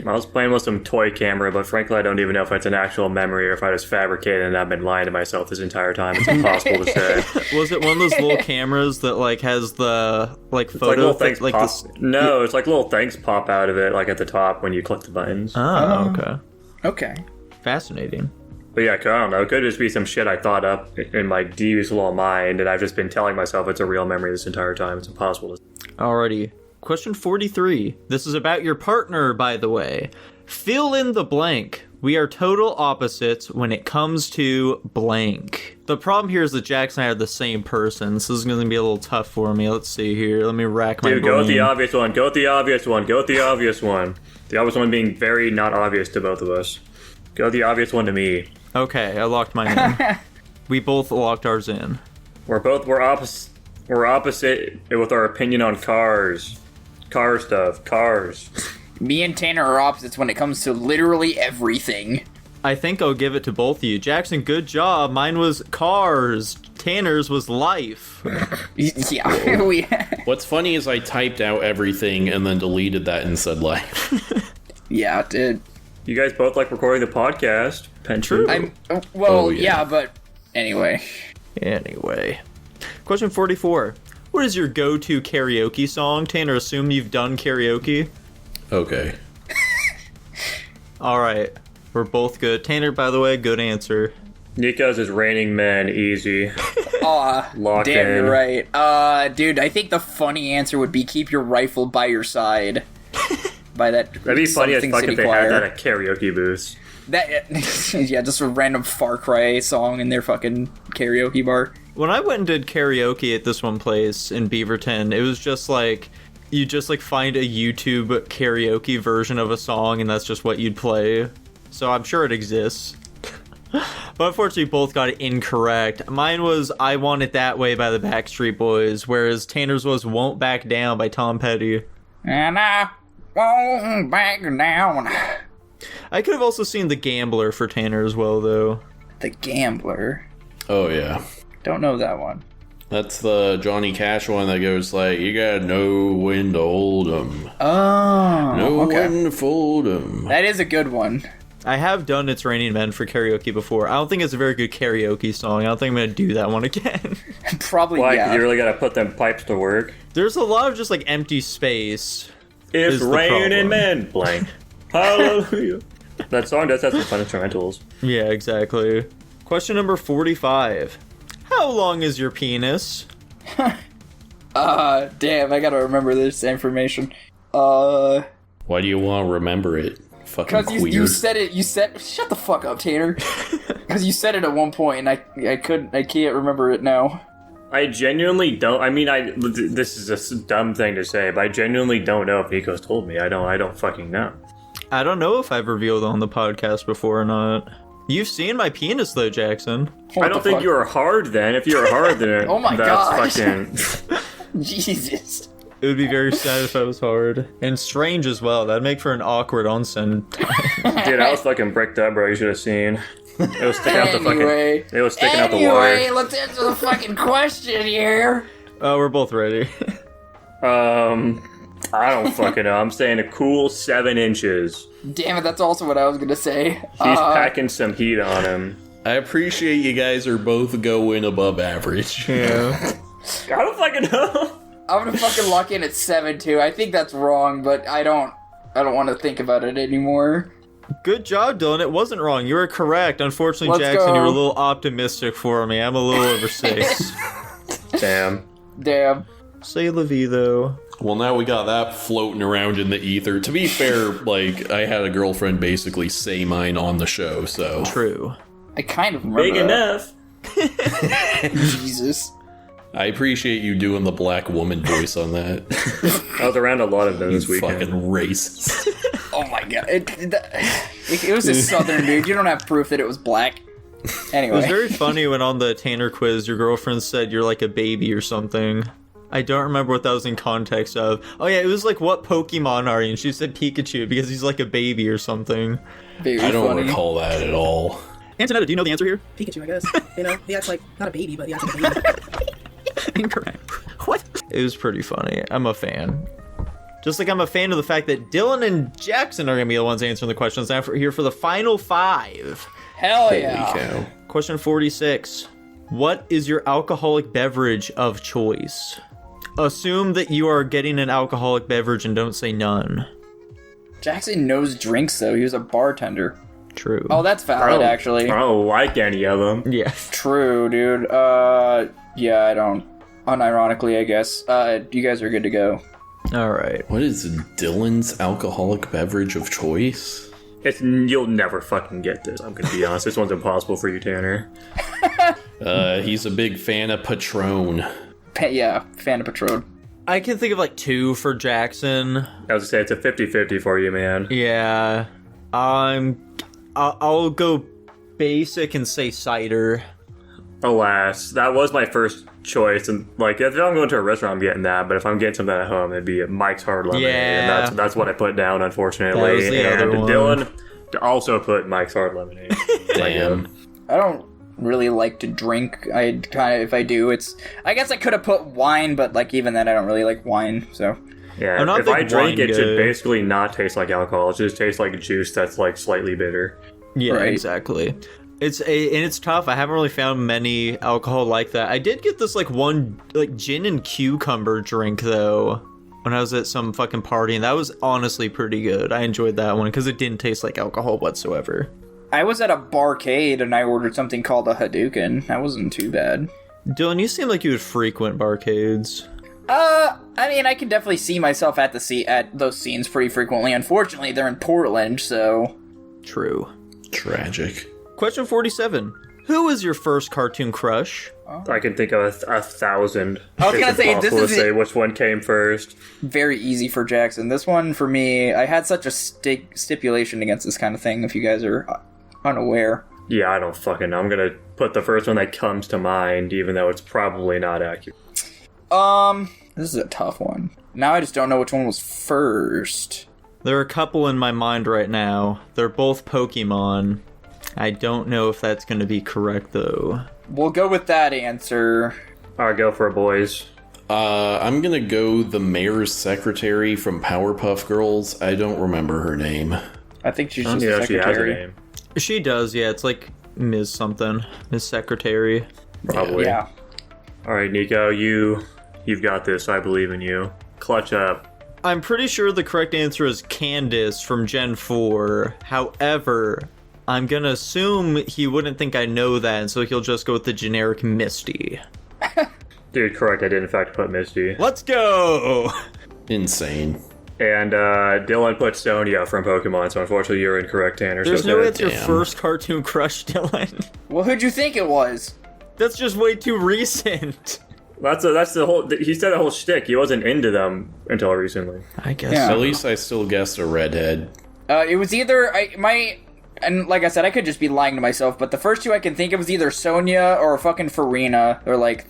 I was playing with some toy camera, but frankly, I don't even know if it's an actual memory or if I just fabricated and I've been lying to myself this entire time. It's impossible to say. Was it one of those little cameras that like has the like It's like photo little things like pop. this? No, it's like little things pop out of it, like at the top when you click the buttons. Oh, okay. Okay. Fascinating. But yeah, I don't know. It could just be some shit I thought up in my devious little mind, and I've just been telling myself it's a real memory this entire time. It's impossible to. Alrighty. Question 43. This is about your partner, by the way. Fill in the blank. We are total opposites when it comes to blank. The problem here is that Jax and I are the same person, so this is going to be a little tough for me. Let's see here. Let me rack my Dude, brain. go with the obvious one. Go with the obvious one. Go with the obvious one. The obvious one being very not obvious to both of us. Go with the obvious one to me. Okay, I locked mine in. We both locked ours in. We're opposite. We're opposite with our opinion on cars. Car stuff. Cars. Me and Tanner are opposites when it comes to literally everything. I think I'll give it to both of you. Jackson, good job. Mine was cars. Tanner's was life. Yeah, we. What's funny is I typed out everything and then deleted that and said life. Yeah, dude. You guys both like recording the podcast. True. I'm. Well, Oh, yeah, yeah. but anyway. Anyway. Question 44. What is your go-to karaoke song? Tanner, assume you've done karaoke. Okay. Alright. We're both good. Tanner, by the way, good answer. Nico's is Raining Men. Easy. Aw, Locked damn, in. you're right. Dude, I think the funny answer would be keep your rifle by your side. By that. That'd be funny as Something fuck City if they Choir. had that at karaoke booths. That, yeah, just a random Far Cry song in their fucking karaoke bar. When I went and did karaoke at this one place in Beaverton, it was just like, you just like find a YouTube karaoke version of a song and that's just what you'd play. So I'm sure it exists. But unfortunately, both got it incorrect. Mine was I Want It That Way by the Backstreet Boys, whereas Tanner's was Won't Back Down by Tom Petty. And I won't back down. I could have also seen The Gambler for Tanner as well, though. The Gambler. Oh, yeah. Don't know that one. That's the Johnny Cash one that goes like, you gotta know when to hold 'em. Oh, Know okay. when to fold 'em. That is a good one. I have done It's Raining Men for karaoke before. I don't think it's a very good karaoke song. I don't think I'm going to do that one again. Probably, Why? yeah. 'Cause you really gotta put them pipes to work. There's a lot of just like empty space. It's is the raining problem. men. Blank. Hallelujah. That song does have some fun instrumentals. Yeah, exactly. Question number 45. How long is your penis? Damn, I gotta remember this information. Why do you want to remember it? Fucking Because queer. you said it, shut the fuck up, Tanner. Because you said it at one point, and I can't remember it now. I genuinely don't. I mean, this is a dumb thing to say, but I genuinely don't know if Nico's told me. I don't fucking know. I don't know if I've revealed on the podcast before or not. You've seen my penis though, Jackson. I don't think you were hard then. If you were hard, then Oh my that's gosh. fucking. Jesus. It would be very sad if I was hard. And strange as well. That'd make for an awkward onsen time. Dude, I was fucking bricked up, bro. You should have seen. It was sticking out the Anyway. fucking. It was sticking out the Anyway, water. let's answer the fucking question here. Oh, we're both ready. I don't fucking know. I'm saying a cool 7 inches. Damn it, that's also what I was gonna say. He's packing some heat on him. I appreciate you guys are both going above average. Yeah. I don't fucking know. I'm gonna fucking lock in at 7 too. I think that's wrong, but I don't want to think about it anymore. Good job, Dylan. It wasn't wrong. You were correct. Unfortunately, Let's Jackson, go. you were a little optimistic for me. I'm a little over 6. Damn. Damn. Say la vie, though. Well, now we got that floating around in the ether. To be fair, like, I had a girlfriend basically say mine on the show, so... True. I kind of remember Big that. enough. Jesus. I appreciate you doing the black woman voice on that. I was around a lot of You those this weekend. fucking racist. Oh my god. It was a southern dude. You don't have proof that it was black. It was Anyway. very funny when on the Tanner quiz, your girlfriend said you're like a baby or something. I don't remember what that was in context of. Oh yeah, it was like, what Pokemon are you? And she said Pikachu because he's like a baby or something. Very I don't funny. recall that at all. Antonetta, do you know the answer here? Pikachu, I guess. You know, he acts like, not a baby, but he acts like a baby. Incorrect. What? It was pretty funny. I'm a fan. Just like I'm a fan of the fact that Dylan and Jackson are going to be the ones answering the questions. Now here for the final 5. Hell Holy yeah. cow. Question 46. What is your alcoholic beverage of choice? Assume that you are getting an alcoholic beverage and don't say none. Jackson knows drinks though. He was a bartender. True. Oh, that's valid actually. I don't like any of them. Yeah. True, dude. Yeah, I don't. Unironically, I guess. You guys are good to go. All right. What is Dylan's alcoholic beverage of choice? You'll never fucking get this. I'm gonna be honest. This one's impossible for you, Tanner. He's a big fan of Patron. Yeah, fan of Patron. I can think of like 2 for Jackson. I was gonna say it's a 50-50 for you, man. Yeah. I'll go basic and say cider. Alas, that was my first choice, and like if I'm going to a restaurant, I'm getting that. But if I'm getting something at home, it'd be Mike's Hard Lemonade, Yeah. and that's what I put down, unfortunately. That was the and other one. Dylan also put Mike's Hard Lemonade. Damn. I don't really like to drink. I kind of, if I do, I guess I could have put wine, but like even then, I don't really like wine. So Yeah, I'm not if I big drink, wine it should guy. basically not taste like alcohol. It should just taste like juice that's like slightly bitter. Yeah, Right. exactly. And it's tough. I haven't really found many alcohol like that. I did get this like one like gin and cucumber drink though when I was at some fucking party, and that was honestly pretty good. I enjoyed that one because it didn't taste like alcohol whatsoever. I was at a barcade and I ordered something called a Hadouken. That wasn't too bad. Dylan, you seem like you would frequent barcades. I mean, I can definitely see myself at those scenes pretty frequently. Unfortunately, they're in Portland, so True. Tragic. Question 47. Who is your first cartoon crush? I can think of 1,000. I was gonna It's say, impossible this to is say it. which one came first. very easy for Jackson. This one for me, I had such a stipulation against this kind of thing. If you guys are unaware, Yeah, I don't fucking know. I'm gonna put the first one that comes to mind, even though it's probably not accurate. this is a tough one. Now I just don't know which one was first. There are a couple in my mind right now. They're both Pokemon. I don't know if that's going to be correct though. We'll go with that answer. Alright, go for it, boys. I'm gonna go the mayor's secretary from Powerpuff Girls. I don't remember her name. I think she's I don't just even know a if she has a secretary. name. She does, yeah. It's like Ms. something. Ms. Secretary. Probably. Yeah. All right, Nico, you've got this. I believe in you. Clutch up. I'm pretty sure the correct answer is Candace from Gen 4. However, I'm gonna assume he wouldn't think I know that, and so he'll just go with the generic Misty. Dude, correct. I did in fact put Misty. Let's go! Insane. And Dylan put Sonia from Pokemon, so unfortunately you're incorrect, Tanner. There's so no way sad. it's your Damn. first cartoon crush, Dylan. Well, who'd you think it was? That's just way too recent. That's the whole. He said the whole shtick. He wasn't into them until recently. I guess Yeah. At least I still guessed a redhead. It was either and like I said, I could just be lying to myself, but the first two I can think of was either Sonia or fucking Farina, or like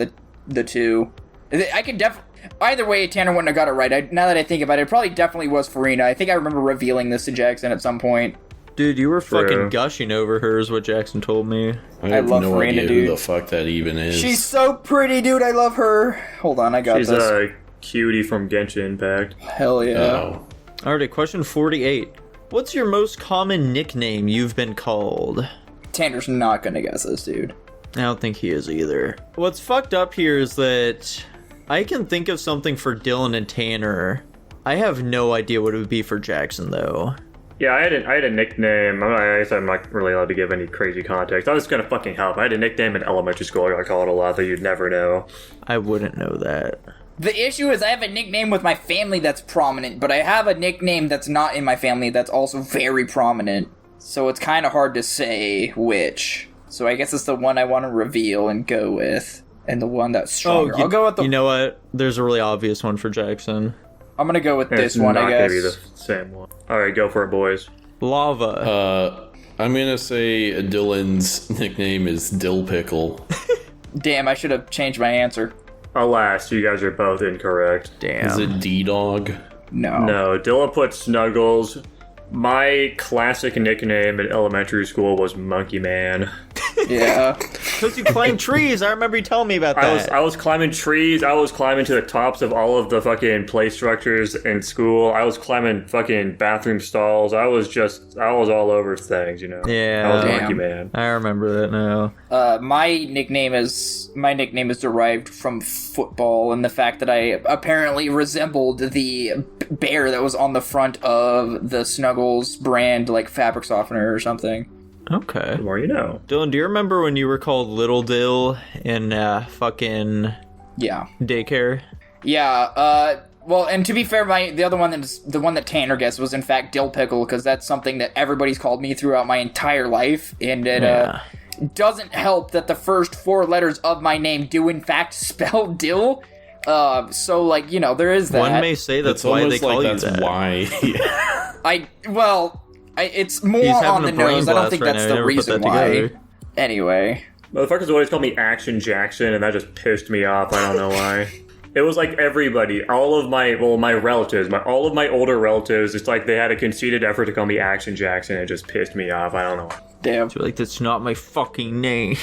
the two. I can either way, Tanner wouldn't have got it right. Now that I think about it, it probably definitely was Farina. I think I remember revealing this to Jackson at some point. Dude, you were True. fucking gushing over her is what Jackson told me. I have love no Farina, idea dude. who the fuck that even is. She's so pretty, dude. I love her. Hold on, I got She's this. a cutie from Genshin Impact. Hell yeah. Oh. Alrighty, question 48. What's your most common nickname you've been called? Tanner's not gonna guess this, dude. I don't think he is either. What's fucked up here is that I can think of something for Dylan and Tanner. I have no idea what it would be for Jackson, though. Yeah, I had a nickname. I guess I'm not really allowed to give any crazy context. I was gonna fucking help. I had a nickname in elementary school. I got called a lot that you'd never know. I wouldn't know that. The issue is I have a nickname with my family that's prominent, but I have a nickname that's not in my family that's also very prominent. So it's kind of hard to say which. So I guess it's the one I want to reveal and go with. And the one that's stronger. I'll go with the... You know what? There's a really obvious one for Jackson. I'm gonna go with this It's one, not I gonna guess. be the same one. All right, go for it, boys. Lava. I'm gonna say Dylan's nickname is Dill Pickle. Damn, I should have changed my answer. Alas, you guys are both incorrect. Damn. Is it D-Dog? No. No, Dylan put Snuggles. My classic nickname in elementary school was Monkey Man. Yeah. Because you climb trees. I remember you telling me about that. I was climbing trees. I was climbing to the tops of all of the fucking play structures in school. I was climbing fucking bathroom stalls. I was all over things, you know. Yeah. I was Damn. Monkey Man. I remember that now. My nickname is derived from football and the fact that I apparently resembled the bear that was on the front of the Snuggles brand, like fabric softener or something. Okay. The more you know. Dylan, do you remember when you were called Little Dill in fucking Yeah. daycare? Yeah, well, and to be fair, the other one the one that Tanner guessed was in fact Dill Pickle, because that's something that everybody's called me throughout my entire life, and it doesn't help that the first 4 letters of my name do in fact spell Dill. So like, you know, there is that. One may say that's It's why they almost call like you that's that. why. It's more He's having on a the brain nose. I don't blast think right that's now. I the never put reason that why. together. Anyway. Motherfuckers always call me Action Jackson, and that just pissed me off. I don't know why. It was like everybody, all of my relatives, all of my older relatives, it's like they had a conceited effort to call me Action Jackson. It just pissed me off. I don't know. Damn. You're like, that's not my fucking name.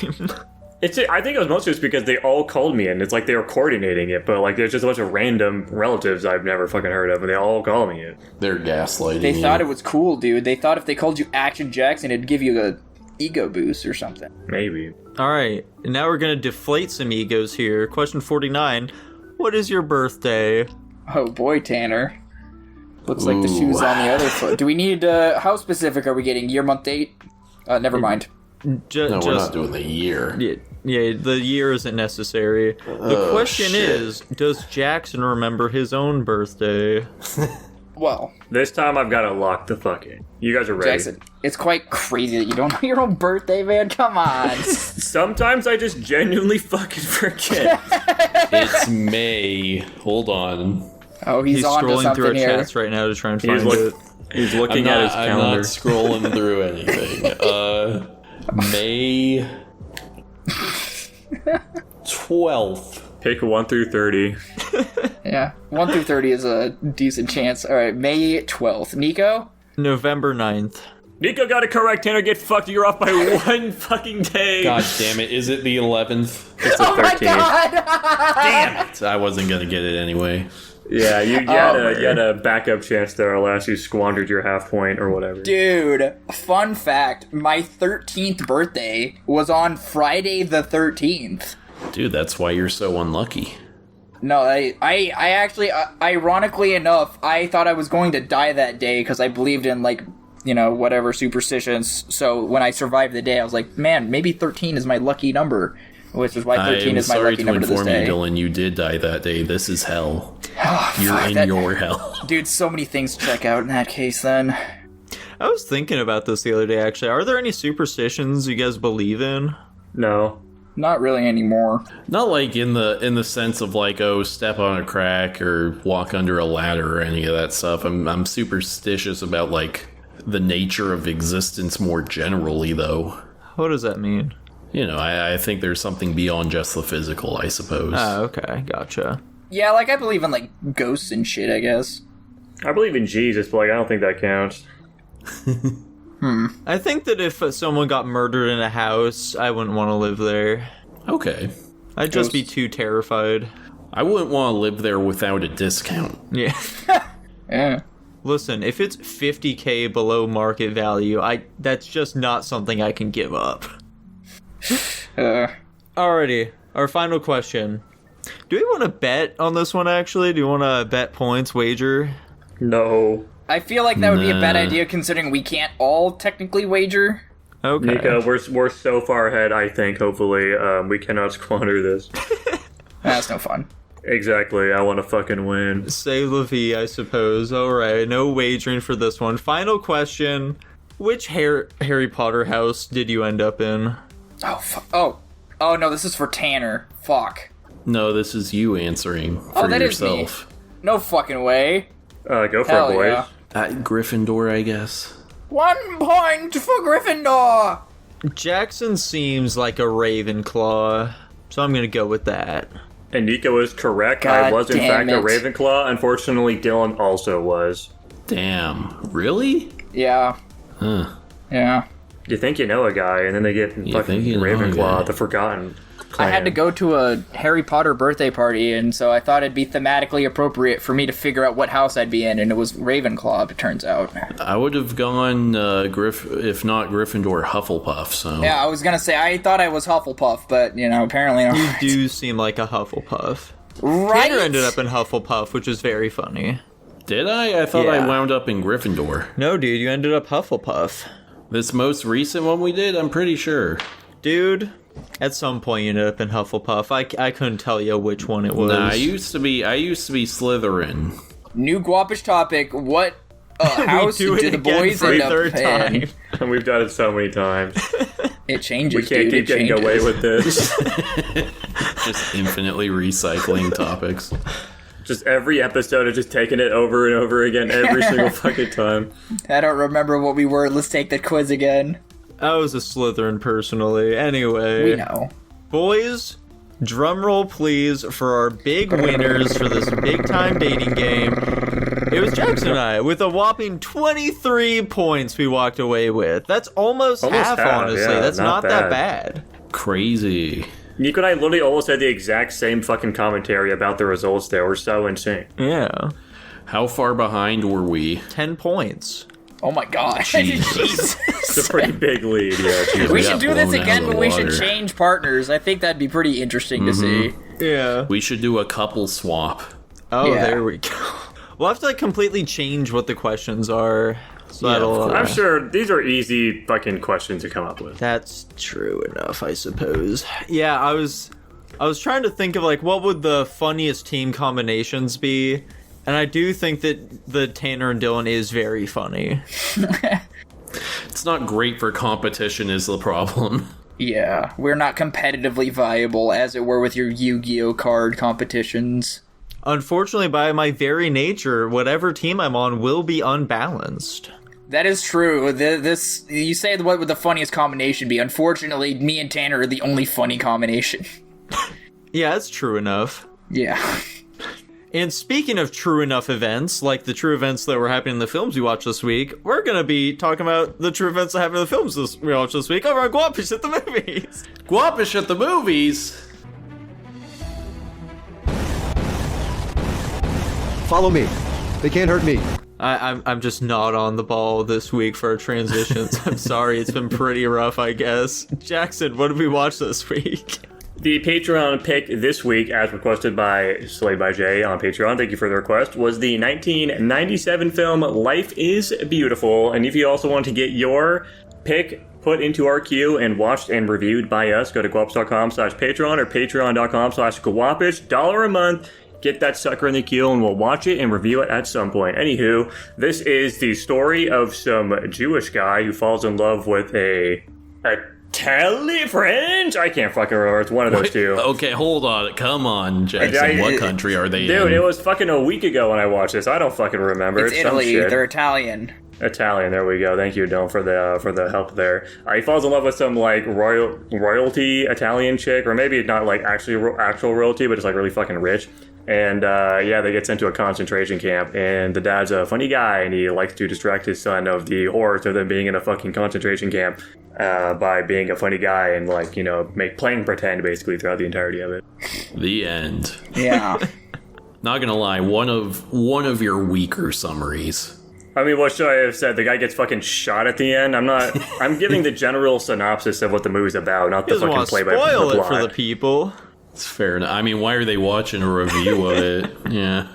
I think it was mostly just because they all called me, and it's like they were coordinating it, but like there's just a bunch of random relatives I've never fucking heard of, and they all call me it. They're gaslighting They you. thought it was cool, dude. They thought if they called you Action Jackson, it'd give you a ego boost or something. Maybe. All right, and now we're gonna deflate some egos here. Question 49. What is your birthday? Oh boy, Tanner. Looks like the shoe's on the other foot. Do we need, how specific are we getting? Year, month, date? Never mind. No, we're not doing the year. Yeah, the year isn't necessary. The question is, does Jackson remember his own birthday? Well, This time I've got it locked the fuck in. You guys are ready. Jackson, it's quite crazy that you don't know your own birthday, man. Come on. Sometimes I just genuinely fucking forget. It's May. Hold on. Oh, he's on to scrolling something through our here. chats right now to try and find He's it. looking at his I'm calendar. not scrolling through anything. May 12th. Pick 1 through 30. Yeah, 1 through 30 is a decent chance. All right, May 12th. Nico? November 9th. Nico got it correct. Tanner, get fucked. You're off by 1 fucking day. God damn it. Is it the 11th? It's the Oh my 13th. god! Damn it. I wasn't going to get it anyway. Yeah, you had a backup chance there unless you squandered your half point or whatever. Dude, fun fact, my 13th birthday was on Friday the 13th. Dude, that's why you're so unlucky. No, I actually, ironically enough, I thought I was going to die that day because I believed in, like, you know, whatever superstitions. So when I survived the day, I was like, man, maybe 13 is my lucky number. Which is why 13 is my lucky number to this day. I'm sorry to inform you, Dylan, you did die that day. This is hell. You're in your hell. Dude, so many things to check out in that case, then. I was thinking about this the other day, actually. Are there any superstitions you guys believe in? No. Not really anymore. Not like in the sense of like, oh, step on a crack or walk under a ladder or any of that stuff. I'm superstitious about like the nature of existence more generally, though. What does that mean? You know, I think there's something beyond just the physical, I suppose. Oh, okay, gotcha. Yeah, like, I believe in, like, ghosts and shit, I guess. I believe in Jesus, but like, I don't think that counts. I think that if someone got murdered in a house, I wouldn't want to live there. Okay. I'd just be too terrified. I wouldn't want to live there without a discount. Yeah. Yeah. Listen, if it's $50K below market value, that's just not something I can give up. Alrighty, our final question. Do we want to bet on this one, actually? Do you want to bet points, wager? No. I feel like that would be a bad idea considering we can't all technically wager. Okay. Nico, we're so far ahead, I think, hopefully. We cannot squander this. That's no fun. Exactly, I want to fucking win. C'est la vie, I suppose. Alright, no wagering for this one. Final question. Which Harry Potter house did you end up in? Oh, no, this is for Tanner. Fuck. No, this is you answering for that is yourself. No fucking way. Go for Hell it, boys. yeah. Gryffindor, I guess. 1 point for Gryffindor! Jackson seems like a Ravenclaw, so I'm gonna go with that. And Nico is correct. God I was in damn fact a it. Ravenclaw. Unfortunately, Dylan also was. Damn. Really? Yeah. Huh. Yeah. You think you know a guy, and then they get fucking think you know a guy. Ravenclaw, the Forgotten Clan. I had to go to a Harry Potter birthday party, and so I thought it'd be thematically appropriate for me to figure out what house I'd be in, and it was Ravenclaw, it turns out. I would have gone, if not Gryffindor, Hufflepuff, so... Yeah, I was gonna say, I thought I was Hufflepuff, but, you know, apparently not. You do seem like a Hufflepuff. Right? Tanner ended up in Hufflepuff, which is very funny. Did I? I thought Yeah. I wound up in Gryffindor. No, dude, you ended up Hufflepuff. This most recent one we did, I'm pretty sure. Dude, at some point you ended up in Hufflepuff. I couldn't tell you which one it was. Nah, I used to be Slytherin. New Guapish topic, what house do do it the again boys for end a up third in? time. And we've done it so many times. It changes, We can't dude, keep getting it changes. away with this. Just infinitely recycling topics. Just every episode of just taking it over and over again every single fucking time. I don't remember what we were, let's take the quiz again. I was a Slytherin personally. Anyway. We know. Boys, drum roll please for our big winners for this big time dating game. It was Jackson and I with a whopping 23 points we walked away with. That's almost half, honestly. yeah, That's not that bad. Crazy. Nico and I literally almost had the exact same fucking commentary about the results there. We're so in sync. Yeah. How far behind were we? 10 points. Oh my god. Jesus. It's a pretty big lead, yeah. Jesus. We got should do this blown out again, of the but we should water. change partners. I think that'd be pretty interesting to see. Yeah. We should do a couple swap. Oh, Yeah. there we go. We'll have to like completely change what the questions are. So Yeah, that'll, of I'm sure these are easy fucking questions to come up with. That's true enough, I suppose. Yeah, I was trying to think of like what would the funniest team combinations be, and I do think that the Tanner and Dylan is very funny. It's not great for competition is the problem. Yeah, we're not competitively viable, as it were, with your Yu-Gi-Oh card competitions. Unfortunately, by my very nature, whatever team I'm on will be unbalanced. That is true. This you say what would the funniest combination be? Unfortunately, me and Tanner are the only funny combination. Yeah, that's true enough. Yeah. And speaking of true enough events, like the true events that were happening in the films we watched this week, we're going to be talking about the true events that happened in the films we watched this week over on Guapish at the Movies. Guapish at the movies. Follow me. They can't hurt me. I'm just not on the ball this week for our transitions. I'm sorry, it's been pretty rough, I guess. Jackson, what did we watch this week? The Patreon pick this week, as requested by Slayed by Jay on Patreon, thank you for the request, was the 1997 film Life is Beautiful. And if you also want to get your pick put into our queue and watched and reviewed by us, go to guapish.com/Patreon or patreon.com/Guapish. $1 a month. Get that sucker in the queue and we'll watch it and review it at some point. Anywho, this is the story of some Jewish guy who falls in love with a Italian French. I can't fucking remember. It's one of those two. Okay, hold on. Come on, Jackson. What country are they in? Dude, it was fucking a week ago when I watched this. I don't fucking remember. It's Italy. They're Italian. Italian, there we go. Thank you, Dylan, for the help there. He falls in love with some like royalty Italian chick, or maybe not like actual royalty, but just like really fucking rich. And they get sent to a concentration camp, and the dad's a funny guy, and he likes to distract his son of the horrors of them being in a fucking concentration camp by being a funny guy and like, you know, playing pretend basically throughout the entirety of it. The end. Yeah. Not gonna lie, one of your weaker summaries. I mean, what should I have said? The guy gets fucking shot at the end? I'm giving the general synopsis of what the movie's about, not the fucking play-by-play spoil it plot. for the people. It's fair enough. I mean, why are they watching a review of it? Yeah.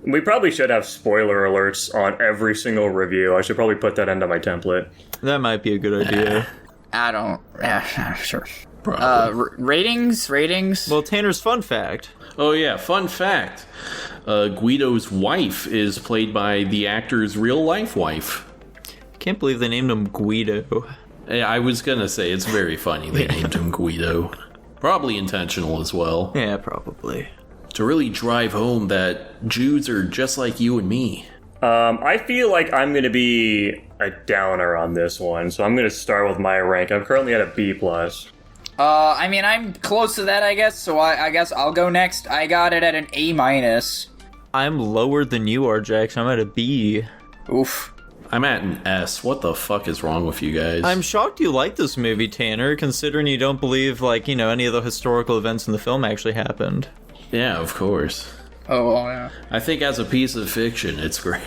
We probably should have spoiler alerts on every single review. I should probably put that into my template. That might be a good idea. I don't. Sure. Probably. Ratings. Well, Tanner's fun fact. Oh yeah, fun fact. Guido's wife is played by the actor's real-life wife. Can't believe they named him Guido. Yeah, I was gonna say, it's very funny they named him Guido. Probably intentional as well. Yeah, probably. To really drive home that Jews are just like you and me. I feel like I'm going to be a downer on this one, so I'm going to start with my rank. I'm currently at a B+. I mean, I'm close to that, I guess, so I guess I'll go next. I got it at an A-. I'm lower than you are, Jackson. I'm at a B. Oof. I'm at an S. What the fuck is wrong with you guys? I'm shocked you like this movie, Tanner, considering you don't believe, like, you know, any of the historical events in the film actually happened. Yeah, of course. Oh, yeah. I think as a piece of fiction, it's great.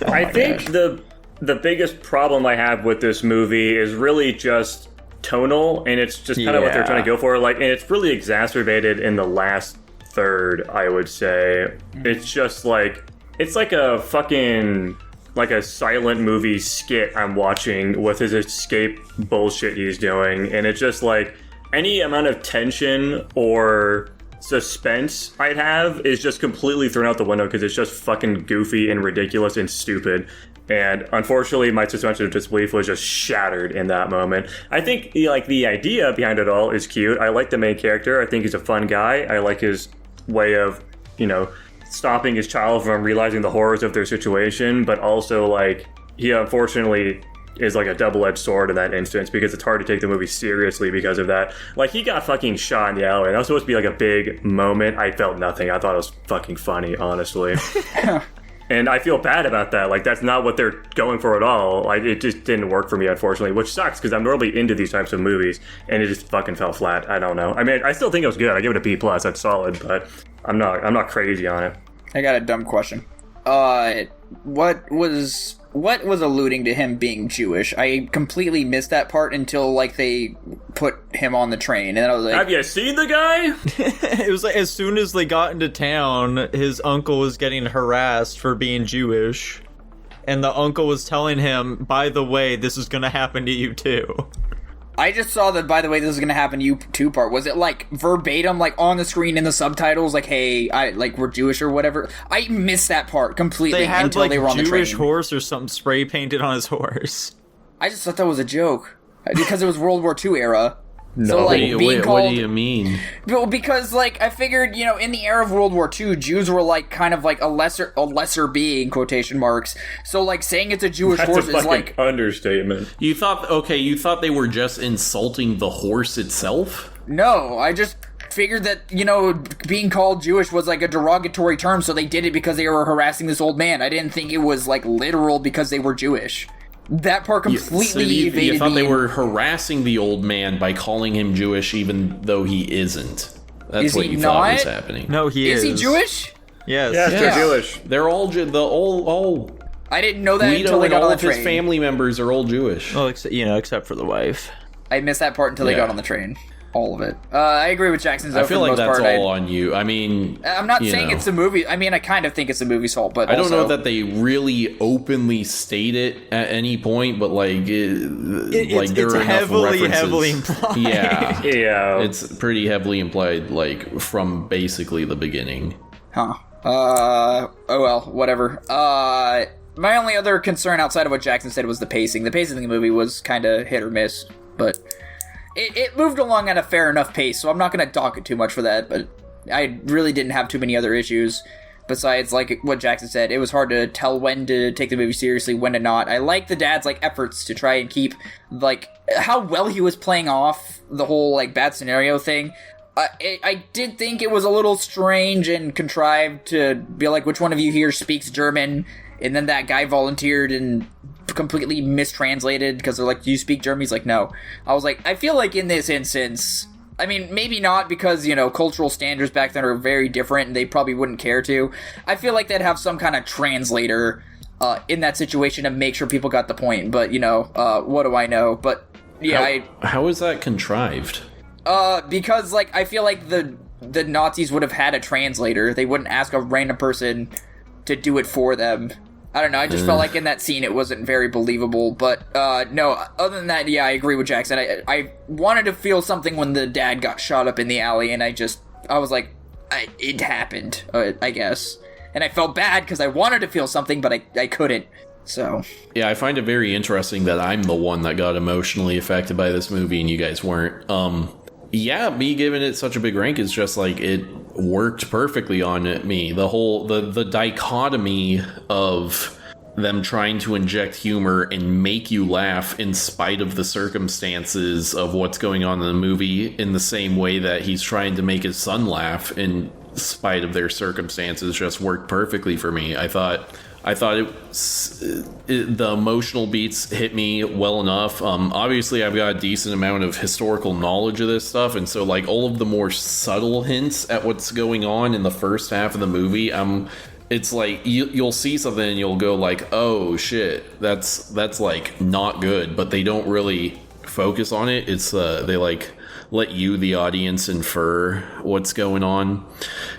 I think the biggest problem I have with this movie is really just tonal, and it's just kind of what they're trying to go for. Like, and it's really exacerbated in the last third, I would say. It's just like, it's like a fucking, like a silent movie skit I'm watching with his escape bullshit he's doing, and it's just like, any amount of tension or suspense I'd have is just completely thrown out the window because it's just fucking goofy and ridiculous and stupid. And unfortunately, my suspension of disbelief was just shattered in that moment. I think like the idea behind it all is cute. I like the main character. I think he's a fun guy. I like his way of, you know, stopping his child from realizing the horrors of their situation. But also, like, he unfortunately is like a double-edged sword in that instance because it's hard to take the movie seriously because of that. Like, he got fucking shot in the alley, and that was supposed to be like a big moment. I felt nothing. I thought it was fucking funny, honestly. And I feel bad about that. Like, that's not what they're going for at all. Like, it just didn't work for me, unfortunately, which sucks because I'm normally into these types of movies, and it just fucking fell flat. I don't know. I mean, I still think it was good. I give it a B+. That's solid, but I'm not crazy on it. I got a dumb question. What was alluding to him being Jewish? I completely missed that part until, like, they put him on the train, and then I was like, have you seen the guy? It was like, as soon as they got into town, his uncle was getting harassed for being Jewish, and the uncle was telling him, by the way, this is gonna happen to you too. I just saw that, by the way, this is gonna happen to you too part. Was it, like, verbatim, like, on the screen in the subtitles, like, hey, we're Jewish or whatever? I missed that part completely They had, until like, they were on the train. Jewish horse or something spray painted on his horse. I just thought that was a joke. Because it was World War II era. No. So, like, Wait, what do you mean? Well, because, like, I figured, you know, in the era of World War II, Jews were, like, kind of like a lesser being, quotation marks. So, like, saying it's a Jewish That's horse a fucking is like understatement. You thought they were just insulting the horse itself? No, I just figured that, you know, being called Jewish was like a derogatory term, so they did it because they were harassing this old man. I didn't think it was, like, literal because they were Jewish. That part completely evaded me. You thought they were harassing the old man by calling him Jewish even though he isn't. That's Is what he you thought was not? happening. No, he is. Is he Jewish? Yes. Yes, Yeah. they're Jewish. They're all I didn't know that Guido until they and got all on of the his train. family members are all Jewish. Well, except for the wife. I missed that part until they Yeah. got on the train. All of it. I agree with Jackson. I feel for the like most that's part. all on you. I mean, I'm not you saying know. it's the movie. I mean, I kind of think it's the movie's fault, but I don't know also- that they really openly state it at any point, but like, like there it's are enough heavily references. implied. Yeah, Yeah. it's pretty heavily implied, like from basically the beginning. Huh. Oh well, whatever. My only other concern outside of what Jackson said was the pacing. The pacing of the movie was kind of hit or miss, but it moved along at a fair enough pace, so I'm not going to dock it too much for that, but I really didn't have too many other issues. Besides, like what Jackson said, it was hard to tell when to take the movie seriously, when to not. I like the dad's, like, efforts to try and keep, like, how well he was playing off the whole, like, bad scenario thing. I did think it was a little strange and contrived to be like, which one of you here speaks German? And then that guy volunteered and completely mistranslated because they're like, do you speak German? He's like, no. I was like, I feel like in this instance, I mean, maybe not because, you know, cultural standards back then are very different and they probably wouldn't care to. I feel like they'd have some kind of translator in that situation to make sure people got the point. But, you know, what do I know? But, yeah, How is that contrived? because, like, I feel like the Nazis would have had a translator. They wouldn't ask a random person to do it for them. I don't know, I just felt like in that scene it wasn't very believable, but, no, other than that, yeah, I agree with Jackson. I wanted to feel something when the dad got shot up in the alley, and I was like, it happened, I guess. And I felt bad because I wanted to feel something, but I couldn't, so. Yeah, I find it very interesting that I'm the one that got emotionally affected by this movie and you guys weren't. Yeah, me giving it such a big rank is just like it worked perfectly on me. The whole the dichotomy of them trying to inject humor and make you laugh in spite of the circumstances of what's going on in the movie, in the same way that he's trying to make his son laugh in spite of their circumstances, just worked perfectly for me. I thought the emotional beats hit me well enough. Obviously, I've got a decent amount of historical knowledge of this stuff, and so like all of the more subtle hints at what's going on in the first half of the movie, it's like you'll see something and you'll go like, oh shit, that's like not good, but they don't really focus on it. It's they like let you, the audience, infer what's going on.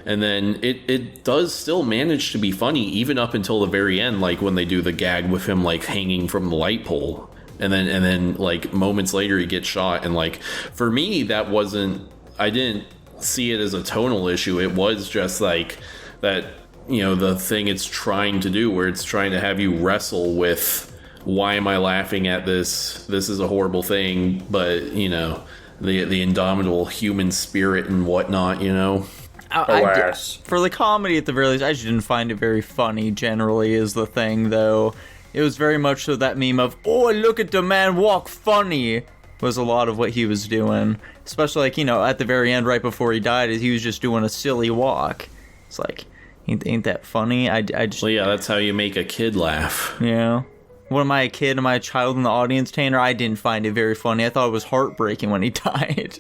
And then it does still manage to be funny, even up until the very end, like when they do the gag with him like hanging from the light pole. And then like moments later he gets shot. And like for me, that wasn't, I didn't see it as a tonal issue. It was just like that, you know, the thing it's trying to do, where it's trying to have you wrestle with, why am I laughing at this? This is a horrible thing, but you know, the indomitable human spirit and whatnot, you know. Alas. For the comedy, at the very least, I just didn't find it very funny. Generally, is the thing though. It was very much so that meme of, "Oh, look at the man walk funny," was a lot of what he was doing. Especially like, you know, at the very end, right before he died, he was just doing a silly walk. It's like, ain't that funny? I just, Well, yeah, that's how you make a kid laugh. yeah. What, am I a kid? Am I a child in the audience, Tanner? I didn't find it very funny. I thought it was heartbreaking when he died.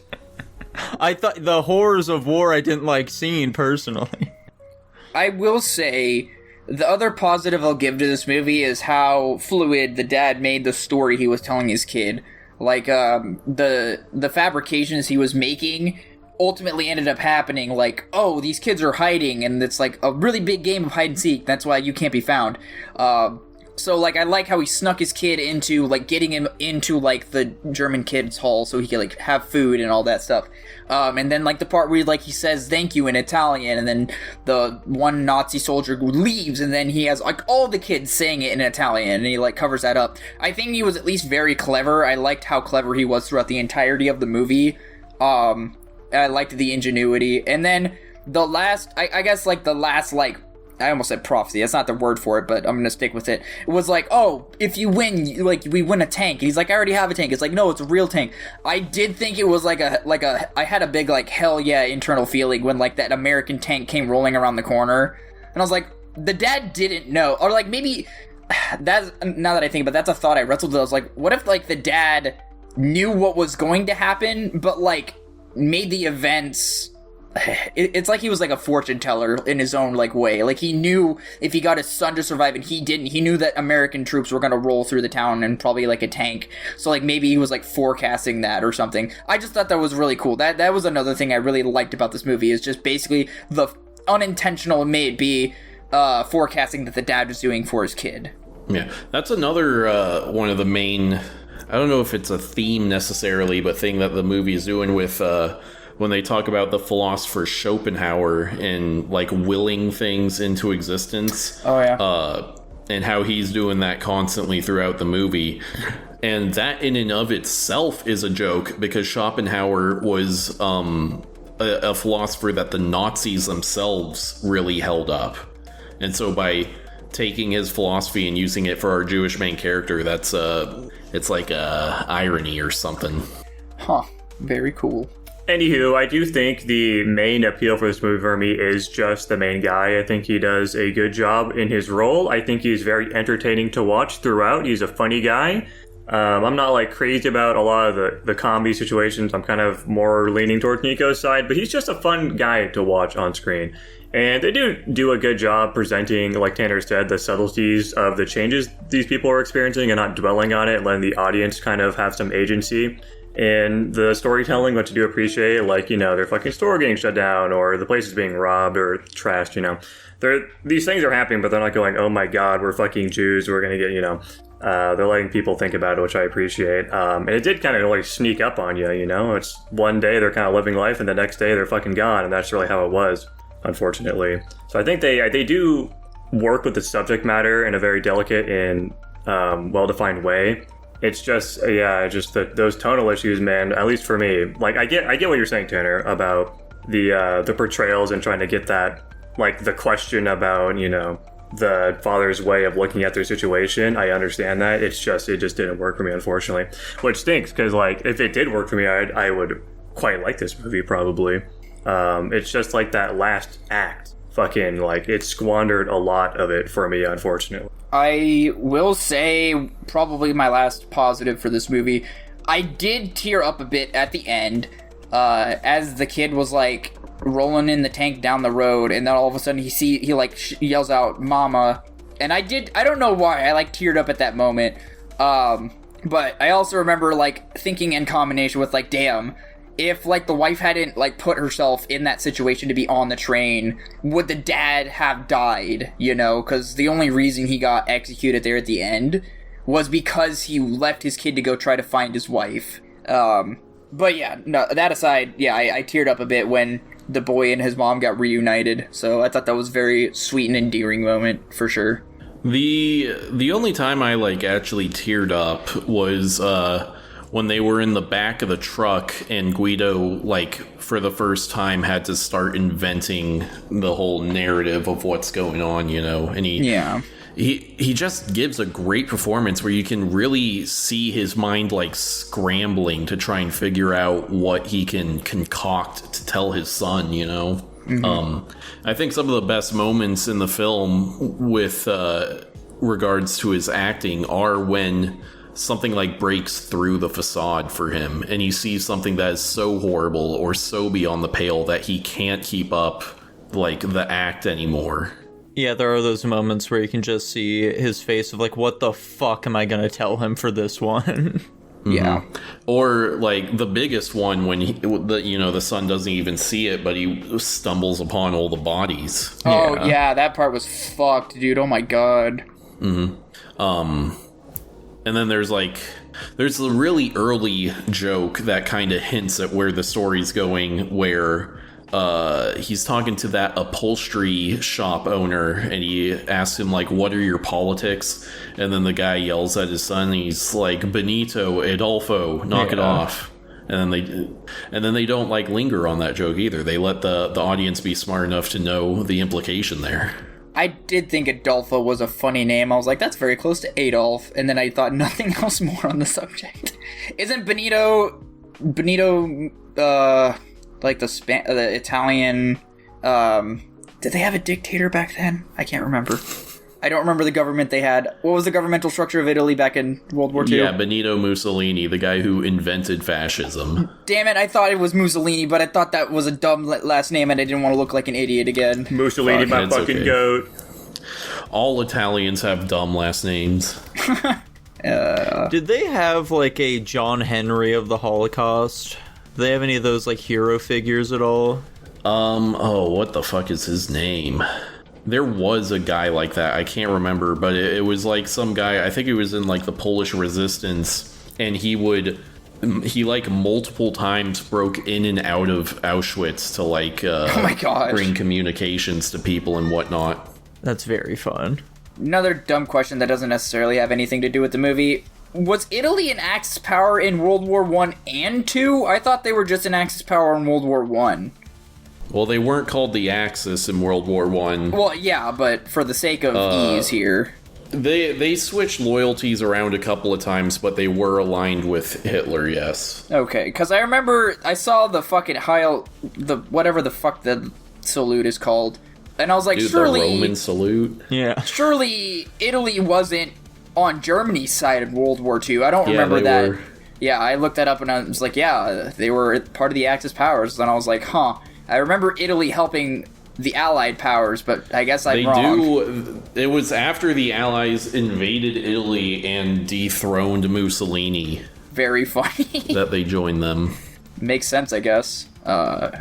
I thought the horrors of war I didn't like seeing personally. I will say, the other positive I'll give to this movie is how fluid the dad made the story he was telling his kid. Like, the fabrications he was making ultimately ended up happening. Like, oh, these kids are hiding, and it's like a really big game of hide and seek. That's why you can't be found. So, like, I like how he snuck his kid into, like, getting him into, like, the German kids' hall so he could, like, have food and all that stuff. And then, like, the part where, like, he says thank you in Italian, and then the one Nazi soldier leaves, and then he has, like, all the kids saying it in Italian, and he, like, covers that up. I think he was at least very clever. I liked how clever he was throughout the entirety of the movie. I liked the ingenuity. And then the last, I guess, like, the last, like, I almost said prophecy. That's not the word for it, but I'm gonna stick with it. It was like, oh, if you win, like, we win a tank. And he's like, I already have a tank. It's like, no, it's a real tank. I did think it was like I had a big, like, hell yeah internal feeling when, like, that American tank came rolling around the corner. And I was like, the dad didn't know. Or, like, maybe, that's, now that I think about it, that's a thought I wrestled with. I was like, what if, like, the dad knew what was going to happen, but, like, made the events it's like he was like a fortune teller in his own like way. Like he knew if he got his son to survive and he didn't, he knew that American troops were gonna roll through the town and probably like a tank. So like maybe he was like forecasting that or something. I just thought that was really cool. That was another thing I really liked about this movie, is just basically the unintentional, may it be, forecasting that the dad was doing for his kid. Yeah, that's another one of the main, I don't know if it's a theme necessarily, but thing that the movie is doing with when they talk about the philosopher Schopenhauer and like willing things into existence. Oh yeah. And how he's doing that constantly throughout the movie. And that in and of itself is a joke, because Schopenhauer was a philosopher that the Nazis themselves really held up. And so by taking his philosophy and using it for our Jewish main character, that's it's like a irony or something. Huh. Very cool. Anywho, I do think the main appeal for this movie for me is just the main guy. I think he does a good job in his role. I think he's very entertaining to watch throughout. He's a funny guy. I'm not like crazy about a lot of the comedy situations. I'm kind of more leaning towards Nico's side, but he's just a fun guy to watch on screen. And they do a good job presenting, like Tanner said, the subtleties of the changes these people are experiencing and not dwelling on it, and letting the audience kind of have some agency. And the storytelling, which I do appreciate, like, their fucking store getting shut down, or the place is being robbed or trashed, These things are happening, but they're not going, oh my god, we're fucking Jews, we're gonna get, they're letting people think about it, which I appreciate. And it did kind of like sneak up on you, It's one day they're kind of living life, and the next day they're fucking gone, and that's really how it was, unfortunately. So I think they do work with the subject matter in a very delicate and well-defined way. It's just, those tonal issues, man, at least for me. Like, I get what you're saying, Tanner, about the portrayals and trying to get that, like, the question about, the father's way of looking at their situation. I understand that. It just didn't work for me, unfortunately. Which stinks, because, like, if it did work for me, I would quite like this movie, probably. It's just, like, that last act. Fucking, like, it squandered a lot of it for me, unfortunately. I will say, probably my last positive for this movie, I did tear up a bit at the end, as the kid was, like, rolling in the tank down the road, and then all of a sudden he yells out, "Mama," and I don't know why, I, like, teared up at that moment, but I also remember, like, thinking in combination with, like, damn, if, like, the wife hadn't, like, put herself in that situation to be on the train, would the dad have died, Because the only reason he got executed there at the end was because he left his kid to go try to find his wife. But yeah, no, that aside, yeah, I teared up a bit when the boy and his mom got reunited, so I thought that was a very sweet and endearing moment, for sure. The only time I, like, actually teared up was, when they were in the back of the truck and Guido, like, for the first time had to start inventing the whole narrative of what's going on, and he just gives a great performance where you can really see his mind, like, scrambling to try and figure out what he can concoct to tell his son, Mm-hmm. I think some of the best moments in the film with regards to his acting are when something, like, breaks through the facade for him, and he sees something that is so horrible or so beyond the pale that he can't keep up, like, the act anymore. Yeah, there are those moments where you can just see his face of, like, what the fuck am I gonna tell him for this one? Yeah. Or, like, the biggest one when the son doesn't even see it, but he stumbles upon all the bodies. Oh, yeah, that part was fucked, dude. Oh my god. Mm-hmm. And then there's a really early joke that kind of hints at where the story's going, where he's talking to that upholstery shop owner, and he asks him, like, what are your politics? And then the guy yells at his son, and he's like, Benito, Adolfo, knock it off. And then they don't, like, linger on that joke either. They let the audience be smart enough to know the implication there. I did think Adolfo was a funny name. I was like, that's very close to Adolf. And then I thought nothing else more on the subject. Isn't Benito, like the Italian, did they have a dictator back then? I can't remember. I don't remember the government they had. What was the governmental structure of Italy back in World War II? Yeah, Benito Mussolini, the guy who invented fascism. Damn it, I thought it was Mussolini, but I thought that was a dumb last name and I didn't want to look like an idiot again. Mussolini, my It's fucking okay. goat. All Italians have dumb last names. Did they have, like, a John Henry of the Holocaust? Do they have any of those, like, hero figures at all? Oh, what the fuck is his name? There was a guy like that. I can't remember, but it was like some guy, I think he was in like the Polish resistance, and he like multiple times broke in and out of Auschwitz to like Oh my gosh. bring communications to people and whatnot. That's very fun. Another dumb question that doesn't necessarily have anything to do with the movie. Was Italy an Axis power in World War I and II? I thought they were just an Axis power in World War I. Well, they weren't called the Axis in World War One. Well, yeah, but for the sake of ease here. They switched loyalties around a couple of times, but they were aligned with Hitler, yes. Okay, because I remember I saw the fucking whatever the fuck the salute is called, and I was like, Dude, surely, the Roman salute. Yeah. surely Italy wasn't on Germany's side in World War II. I don't Yeah, remember they that. were. Yeah, I looked that up and I was like, yeah, they were part of the Axis powers, and I was like, huh. I remember Italy helping the Allied powers, but I guess I'm wrong. It was after the Allies invaded Italy and dethroned Mussolini Very funny. that they joined them. Makes sense, I guess.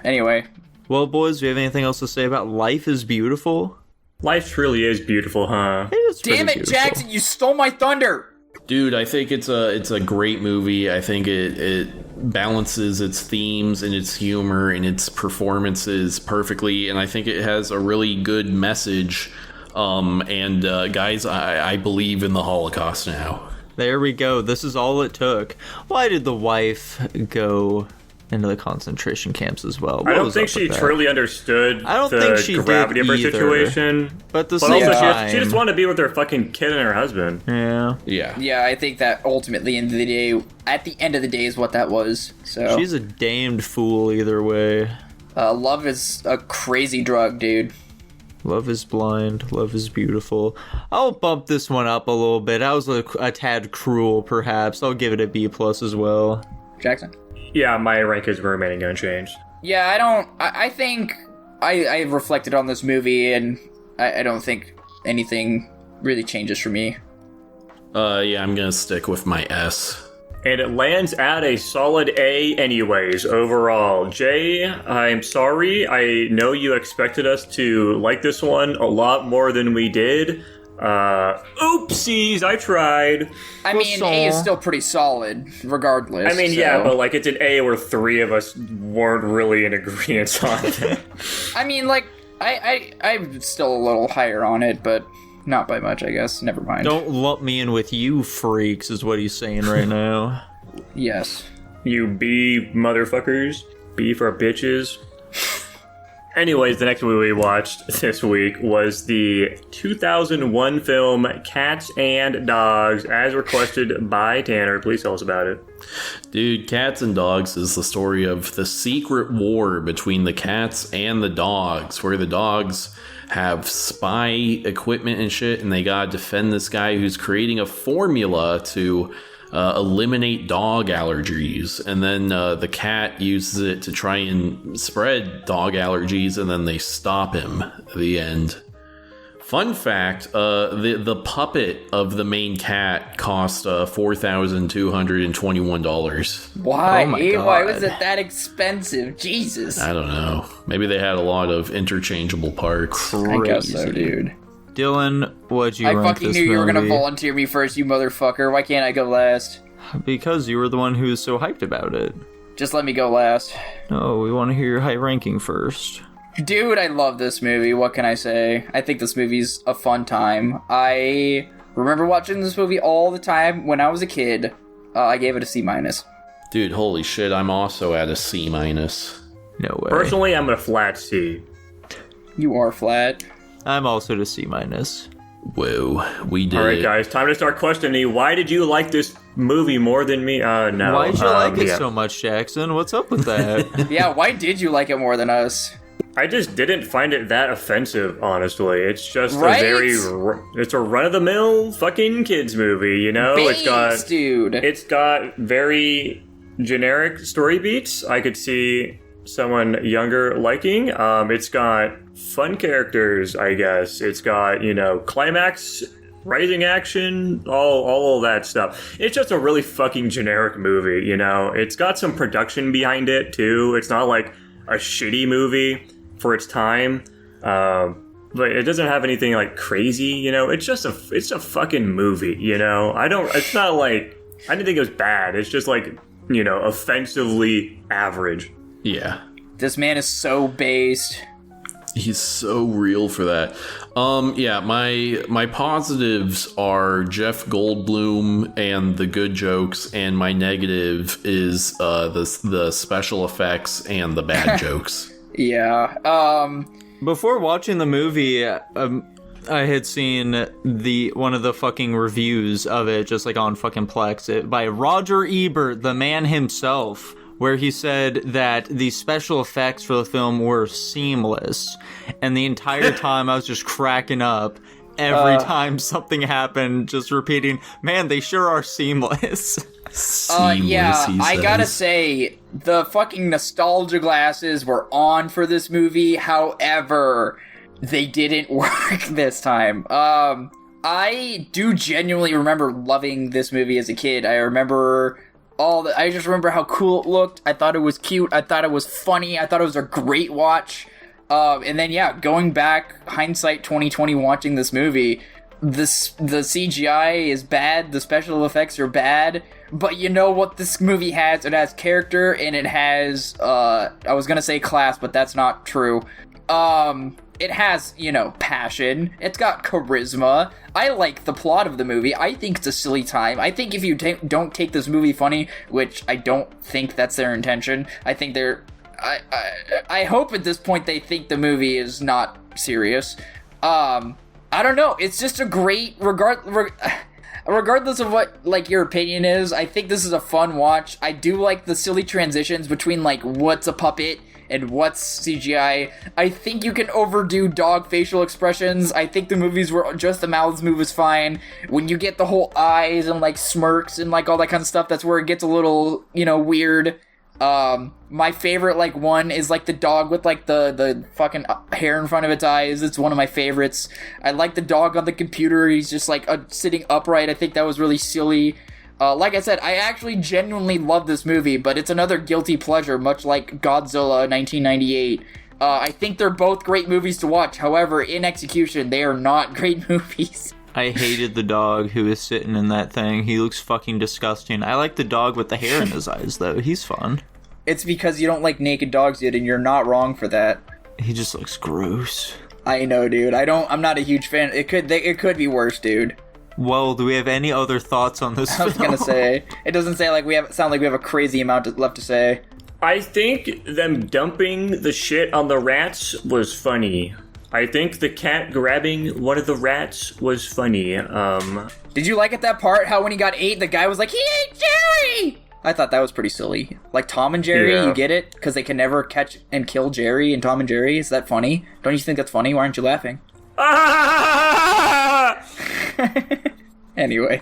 Anyway. Well, boys, do you have anything else to say about Life is Beautiful? Life truly is beautiful, huh? It is Damn pretty it, beautiful. Jackson, you stole my thunder! Dude, I think it's a great movie. I think it balances its themes and its humor and its performances perfectly, and I think it has a really good message. Guys, I believe in the Holocaust now. There we go. This is all it took. Why did the wife go into the concentration camps as well? I What don't was think up she with that? truly understood I don't the think she gravity did of her either. situation. But at the But same also, time, she just wanted to be with her fucking kid and her husband. yeah. Yeah. Yeah, I think that ultimately, at the end of the day, is what that was. So She's a damned fool either way. love is a crazy drug, dude. Love is blind. Love is beautiful. I'll bump this one up a little bit. I was a tad cruel, perhaps. I'll give it a B+ as well. Jackson. Yeah, my rank is remaining unchanged. Yeah, I think I've reflected on this movie, and I don't think anything really changes for me. Yeah, I'm gonna stick with my S. And it lands at a solid A anyways, overall. Jay, I'm sorry. I know you expected us to like this one a lot more than we did. Oopsies, I tried. I mean, A is still pretty solid, regardless. I mean, so. yeah, but like it's an A where three of us weren't really in agreement on it. I mean, like, I'm still a little higher on it, but not by much, I guess. Never mind. Don't lump me in with you freaks, is what he's saying right now. Yes. You B motherfuckers. B for bitches. Anyways, the next movie we watched this week was the 2001 film Cats and Dogs, as requested by Tanner. Please tell us about it. Dude, Cats and Dogs is the story of the secret war between the cats and the dogs, where the dogs have spy equipment and shit, and they gotta defend this guy who's creating a formula to eliminate dog allergies, and then the cat uses it to try and spread dog allergies, and then they stop him at the end. Fun fact, the puppet of the main cat cost $4,221. Why? Oh my God. Why was it that expensive? Jesus. I don't know. Maybe they had a lot of interchangeable parts. I guess so, dude. Dylan, what'd you I rank fucking this knew you were gonna movie? volunteer me first, you motherfucker. Why can't I go last? Because you were the one who was so hyped about it. Just let me go last. No, we want to hear your high ranking first. Dude, I love this movie. What can I say? I think this movie's a fun time. I remember watching this movie all the time when I was a kid. I gave it a C-. Dude, holy shit, I'm also at a C-. No way. Personally, I'm a flat C. You are flat. I'm also to C-. Whoa, we did Alright, it. guys, time to start questioning. Why did you like this movie more than me? No. Why'd you like it yeah. so much, Jackson? What's up with that? Yeah, why did you like it more than us? I just didn't find it that offensive, honestly. It's just Right? it's a run-of-the-mill fucking kids movie, you know? Dude. It's got very generic story beats. I could see someone younger liking. It's got fun characters, I guess. It's got, climax, rising action, all of that stuff. It's just a really fucking generic movie, you know? It's got some production behind it, too. It's not like a shitty movie for its time. But it doesn't have anything like crazy, you know? It's a fucking movie, you know? It's not like, I didn't think it was bad. It's just like, offensively average. Yeah. This man is so based. He's so real for that. Yeah, my positives are Jeff Goldblum and the good jokes, and my negative is the special effects and the bad jokes. Yeah. Before watching the movie, I had seen one of the fucking reviews of it, just like on fucking Plex, by Roger Ebert, the man himself, where he said that the special effects for the film were seamless, and the entire time I was just cracking up every time something happened, just repeating, man, they sure are seamless. Yeah, he I says. gotta say, the fucking nostalgia glasses were on for this movie, however, they didn't work this time. I do genuinely remember loving this movie as a kid. I just remember how cool it looked. I thought it was cute. I thought it was funny. I thought it was a great watch. And then, yeah, going back, hindsight 2020, watching this movie, the CGI is bad. The special effects are bad. But you know what this movie has? It has character, and it has, I was gonna say class, but that's not true. It has, passion. It's got charisma. I like the plot of the movie. I think it's a silly time. I think if you don't take this movie funny, which I don't think that's their intention, I think I hope at this point they think the movie is not serious. I don't know. It's just a great, regardless of what, your opinion is, I think this is a fun watch. I do like the silly transitions between, what's a puppet and what's CGI. I think you can overdo dog facial expressions. I think the movies where just the mouths move is fine. When you get the whole eyes and, smirks and, all that kind of stuff, that's where it gets a little, weird. My favorite, one is, the dog with, the fucking hair in front of its eyes. It's one of my favorites. I like the dog on the computer. He's just, sitting upright. I think that was really silly. Like I said, I actually genuinely love this movie, but it's another guilty pleasure, much like Godzilla 1998. I think they're both great movies to watch. However, in execution, they are not great movies. I hated the dog who is sitting in that thing. He looks fucking disgusting. I like the dog with the hair in his eyes, though. He's fun. It's because you don't like naked dogs yet, and you're not wrong for that. He just looks gross. I know, dude. I'm not a huge fan. It could be worse, dude. Well, do we have any other thoughts on this I was film? gonna say, it doesn't sound like we have a crazy amount left to say. I think them dumping the shit on the rats was funny. I think the cat grabbing one of the rats was funny. Did you like at that part how when he got ate, the guy was like, he ate Jerry! I thought that was pretty silly. Like Tom and Jerry, Yeah. You get it? Because they can never catch and kill Jerry and Tom and Jerry. Is that funny? Don't you think that's funny? Why aren't you laughing? Anyway.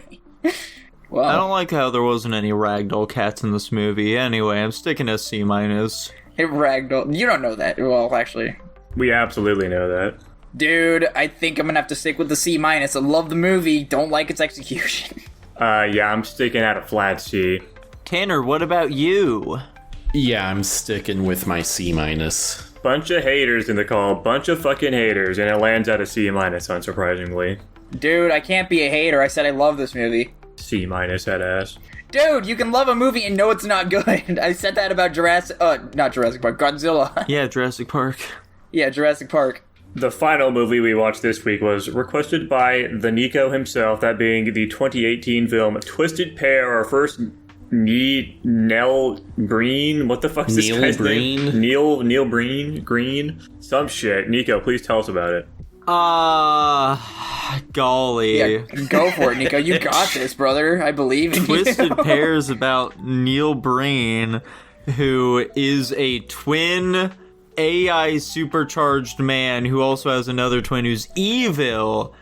Well, I don't like how there wasn't any ragdoll cats in this movie. Anyway, I'm sticking to C-. it ragdoll. You don't know that. Well, actually. We absolutely know that. Dude, I think I'm gonna have to stick with the C-. I love the movie, don't like its execution. Yeah, I'm sticking at a flat C. Tanner, what about you? Yeah, I'm sticking with my C-. Bunch of haters in the call, bunch of fucking haters, and it lands at a C-, unsurprisingly. Dude, I can't be a hater. I said I love this movie. C- that ass. Dude, you can love a movie and know it's not good. I said that about not Jurassic Park, Godzilla. Yeah, Jurassic Park. Yeah, Jurassic Park. The final movie we watched this week was requested by the Nico himself, that being the 2018 film Twisted Pair, our first Nell Green. What the fuck is this Neil guy's Breen? name? Neil Green? Some shit. Nico, please tell us about it. Golly. Yeah, go for it, Nico. You got this, brother. I believe in you. Twisted Pair is about Neil Breen, who is a twin AI supercharged man who also has another twin who's evil,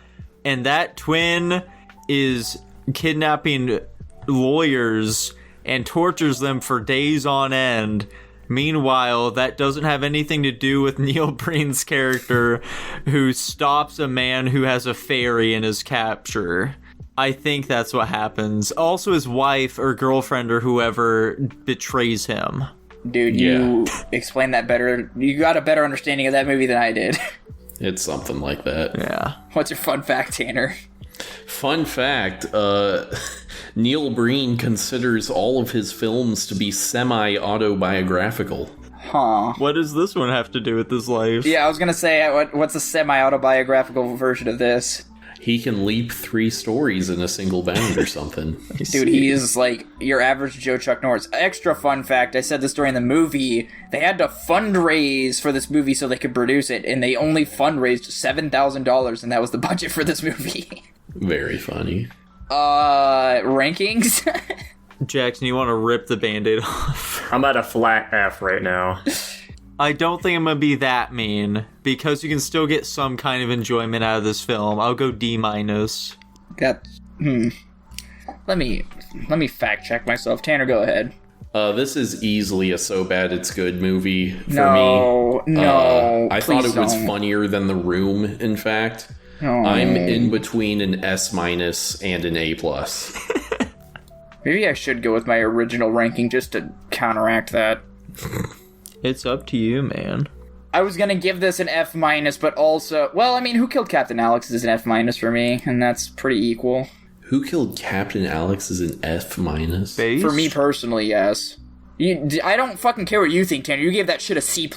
and that twin is kidnapping lawyers and tortures them for days on end. Meanwhile, that doesn't have anything to do with Neil Breen's character, who stops a man who has a fairy in his capture. I think that's what happens. Also, his wife or girlfriend or whoever betrays him. Dude, you explained that better. You got a better understanding of that movie than I did. It's something like that. Yeah. What's your fun fact, Tanner? Fun fact, Neil Breen considers all of his films to be semi-autobiographical. Huh. What does this one have to do with his life? Yeah, I was gonna say, what's a semi-autobiographical version of this? He can leap 3 stories in a single bound or something. Dude, he is like your average Joe Chuck Norris. Extra fun fact, I said this during the movie, they had to fundraise for this movie so they could produce it, and they only fundraised $7,000, and that was the budget for this movie. Very funny. Rankings? Jackson, you want to rip the Band-Aid off? I'm at a flat F right now. I don't think I'm going to be that mean, because you can still get some kind of enjoyment out of this film. I'll go D-. Let me fact check myself. Tanner, go ahead. This is easily a so bad it's good movie for me. No, I thought it was don't. funnier than The Room, in fact. Oh. I'm in between an S- and an A+. Maybe I should go with my original ranking just to counteract that. It's up to you, man. I was gonna give this an F-, but also... Well, I mean, Who Killed Captain Alex is an F- for me, and that's pretty equal. Who Killed Captain Alex is an F-? Based? For me personally, yes. I don't fucking care what you think, Tanner. You gave that shit a C+.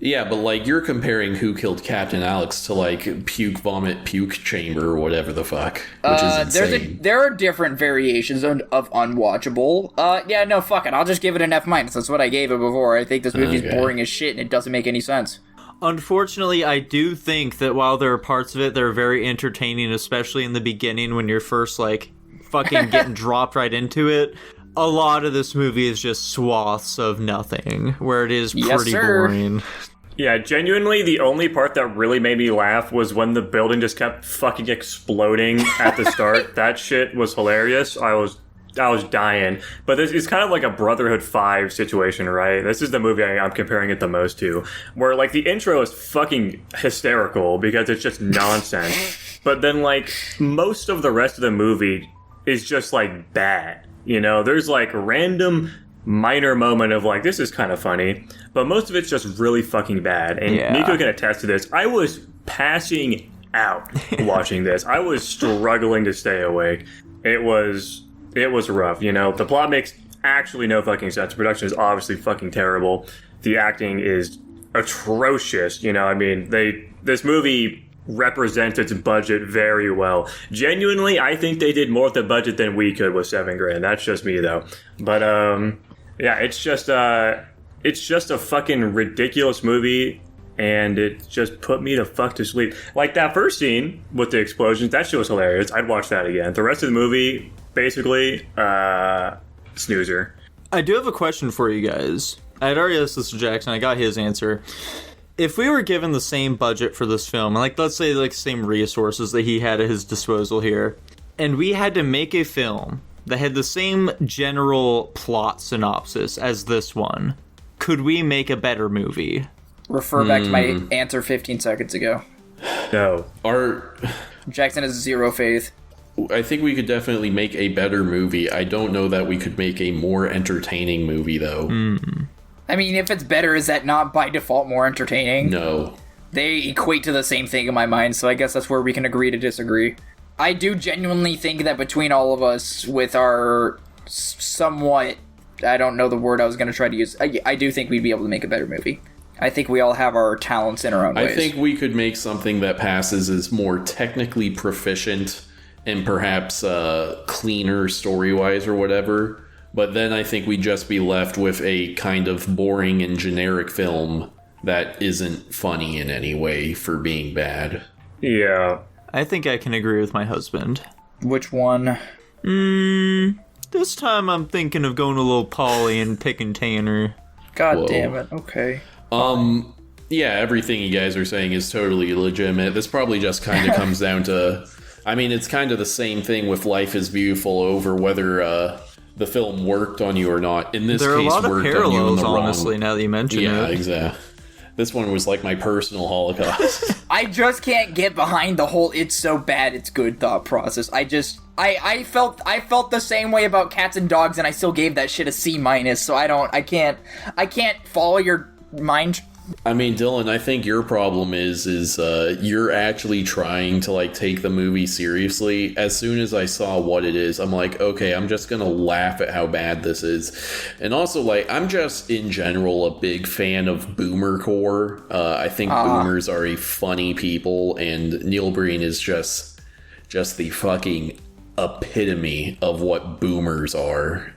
Yeah, but, like, you're comparing Who Killed Captain Alex to, like, Puke Vomit Puke Chamber or whatever the fuck, which is insane. There are different variations of unwatchable. Yeah, no, fuck it. I'll just give it an F-. That's what I gave it before. I think this movie's boring as shit and it doesn't make any sense. Unfortunately, I do think that while there are parts of it that are very entertaining, especially in the beginning when you're first, like, fucking getting dropped right into it, a lot of this movie is just swaths of nothing, where it is pretty boring. Yeah, genuinely, the only part that really made me laugh was when the building just kept fucking exploding at the start. That shit was hilarious. I was dying. But it's kind of like a Brotherhood 5 situation, right? This is the movie I'm comparing it the most to, where, like, the intro is fucking hysterical because it's just nonsense. But then, like, most of the rest of the movie is just, like, bad. You know, there's, like, random minor moment of, like, this is kind of funny, but most of it's just really fucking bad. And Nico can attest to this. I was passing out watching this. I was struggling to stay awake. It was rough, you know. The plot makes actually no fucking sense. The production is obviously fucking terrible. The acting is atrocious, you know. I mean, this movie represents its budget very well. Genuinely, I think they did more with the budget than we could with $7,000. That's just me, though. But yeah, it's just a fucking ridiculous movie, and it just put me the fuck to sleep. Like that first scene with the explosions, that shit was hilarious. I'd watch that again. The rest of the movie, basically, snoozer. I do have a question for you guys. I had already asked this to Jackson. I got his answer. If we were given the same budget for this film, like let's say like same resources that he had at his disposal here, and we had to make a film that had the same general plot synopsis as this one, could we make a better movie? Refer back to my answer 15 seconds ago. No. Jackson has zero faith. I think we could definitely make a better movie. I don't know that we could make a more entertaining movie, though. I mean, if it's better, is that not by default more entertaining? No. They equate to the same thing in my mind, so I guess that's where we can agree to disagree. I do genuinely think that between all of us, with our somewhat... I don't know the word I was going to try to use. I do think we'd be able to make a better movie. I think we all have our talents in our own ways. I think we could make something that passes as more technically proficient and perhaps cleaner story-wise or whatever. But then I think we'd just be left with a kind of boring and generic film that isn't funny in any way for being bad. Yeah. I think I can agree with my husband. Which one? This time I'm thinking of going a little Polly and picking Tanner. God Whoa. damn it. Okay. Yeah, everything you guys are saying is totally legitimate. This probably just kind of comes down to, I mean, it's kind of the same thing with Life is Beautiful over whether the film worked on you or not. In this There are case, a lot of worked on you in parallels, the wrong. honestly, now that you mention Yeah, it. exactly. This one was like my personal Holocaust. I just can't get behind the whole "it's so bad it's good" thought process. I felt the same way about Cats and Dogs, and I still gave that shit a C-. So I can't follow your mind. I mean, Dylan, I think your problem is you're actually trying to like take the movie seriously. As soon as I saw what it is, I'm like, okay, I'm just gonna laugh at how bad this is. And also, like, I'm just in general a big fan of boomercore. I think boomers are a funny people, and Neil Breen is just the fucking epitome of what boomers are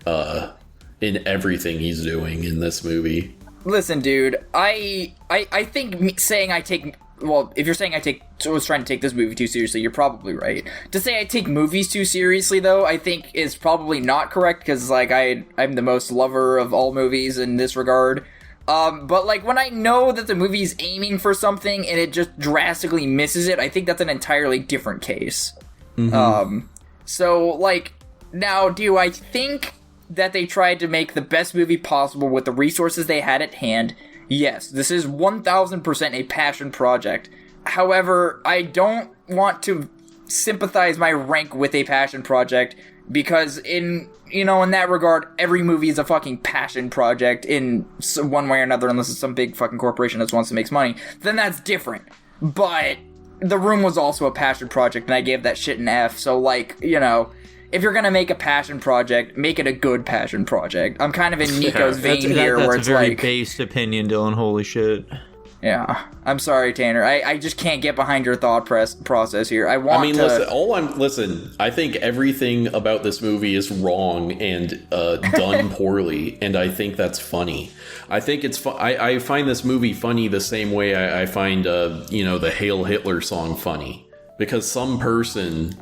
in everything he's doing in this movie. Listen, dude, I think saying I take... Well, if you're saying I was trying to take this movie too seriously, you're probably right. To say I take movies too seriously, though, I think is probably not correct, because, like, I'm the most lover of all movies in this regard. But, like, when I know that the movie's aiming for something and it just drastically misses it, I think that's an entirely different case. So, like, now, do I think that they tried to make the best movie possible with the resources they had at hand? Yes, this is 1000% a passion project. However, I don't want to sympathize my rank with a passion project, because in that regard, every movie is a fucking passion project in one way or another, unless it's some big fucking corporation that wants to make money. Then that's different. But The Room was also a passion project, and I gave that shit an F, so, like, if you're gonna make a passion project, make it a good passion project. I'm kind of in Nico's vein here, where it's a very like... based opinion, Dylan. Holy shit. Yeah. I'm sorry, Tanner. I just can't get behind your thought process here. Listen, I think everything about this movie is wrong and done poorly, and I think that's funny. I think it's I find this movie funny the same way I find the Hail Hitler song funny, because some person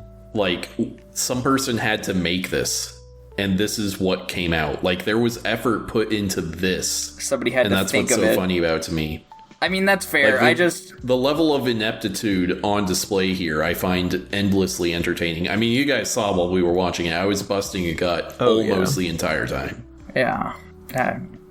had to make this, and this is what came out. Like, there was effort put into this. Somebody had to think of it. And that's what's so funny about to me. I mean, that's fair. The level of ineptitude on display here, I find endlessly entertaining. I mean, you guys saw while we were watching it, I was busting a gut almost the entire time. Yeah.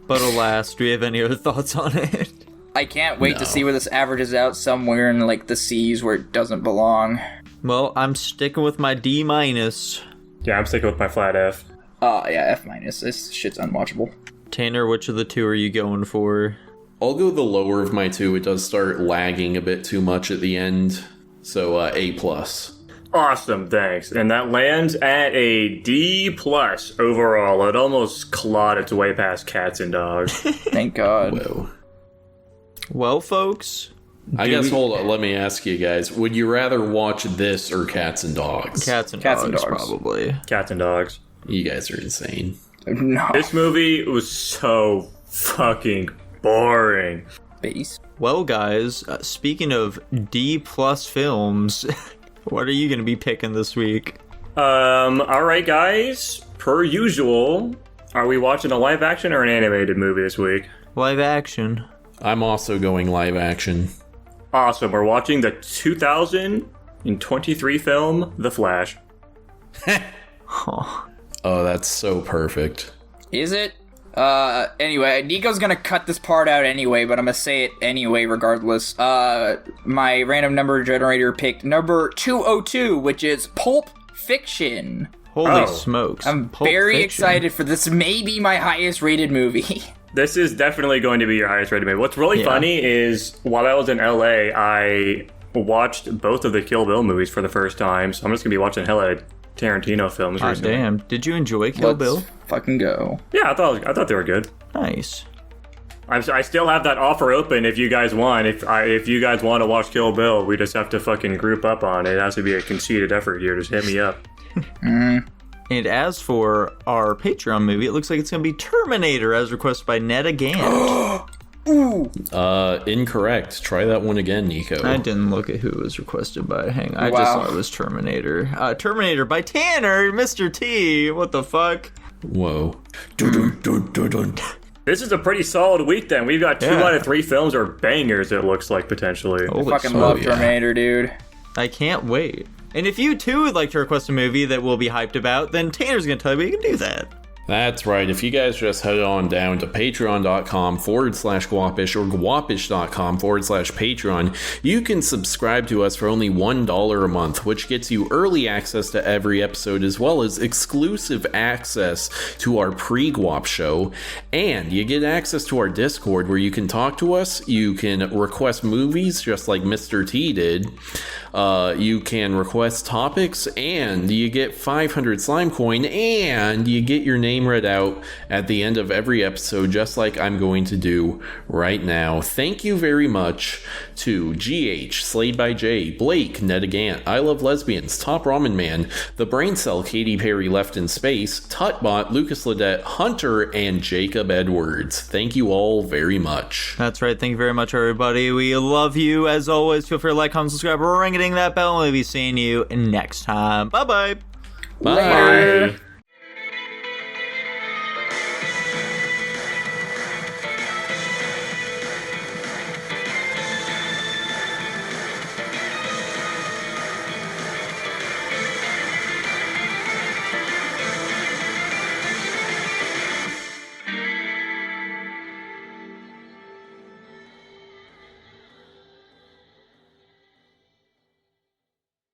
But alas, do we have any other thoughts on it? I can't wait to see where this averages out somewhere in, like, the C's where it doesn't belong. Well, I'm sticking with my D-. Yeah, I'm sticking with my flat F. Yeah, F-. This shit's unwatchable. Tanner, which of the two are you going for? I'll go the lower of my two. It does start lagging a bit too much at the end. So, A+. Awesome, thanks. And that lands at a D+ overall. It almost clawed its way past Cats and Dogs. Thank God. Whoa. Well, folks... hold on, let me ask you guys. Would you rather watch this or Cats and Dogs? Cats and Dogs, probably. Cats and Dogs. You guys are insane. No. This movie was so fucking boring. Base. Well, guys, speaking of D+ films, what are you going to be picking this week? Alright, guys. Per usual, are we watching a live action or an animated movie this week? Live action. I'm also going live action. Awesome. We're watching the 2023 film, The Flash. Huh. Oh, that's so perfect. Is it? Anyway, Nico's gonna cut this part out anyway, but I'm gonna say it anyway regardless. My random number generator picked number 202, which is Pulp Fiction. Holy smokes. I'm Pulp very Fiction. excited for this. May be my highest rated movie. This is definitely going to be your highest rated movie. What's really funny is, while I was in LA, I watched both of the Kill Bill movies for the first time, so I'm just gonna be watching hella Tarantino films recently. Damn. Did you enjoy Kill Bill? Let's fucking go. Yeah, I thought they were good. Nice. I still have that offer open if you guys want. If you guys want to watch Kill Bill, we just have to fucking group up on it. It has to be a conceited effort here. Just hit me up. And as for our Patreon movie, it looks like it's going to be Terminator, as requested by Netta Gant. Ooh. Incorrect. Try that one again, Nico. I didn't look at who it was requested by. I just saw it was Terminator. Terminator by Tanner, Mr. T. What the fuck? Whoa. This is a pretty solid week then. We've got 2 out of 3 films are bangers, it looks like, potentially. Holy Fucking smokes. love Terminator, dude. I can't wait. And if you too would like to request a movie that we'll be hyped about, then Tanner's gonna tell you you can do that. That's right. If you guys just head on down to patreon.com/Guapish or guapish.com/Patreon, you can subscribe to us for only $1 a month, which gets you early access to every episode as well as exclusive access to our pre-Guap show. And you get access to our Discord where you can talk to us. You can request movies just like Mr. T did. You can request topics, and you get 500 slime coin, and you get your name read out at the end of every episode, just like I'm going to do right now. Thank you very much to GH, Slayed by J, Blake, Nedagant, I Love Lesbians, Top Ramen Man, The Brain Cell, Katy Perry Left in Space, Tutbot, Lucas Ledette, Hunter, and Jacob Edwards. Thank you all very much. That's right. Thank you very much, everybody. We love you. As always, feel free to like, comment, subscribe, ring-a-ding that bell, and we'll be seeing you next time. Bye-bye. Bye. Later.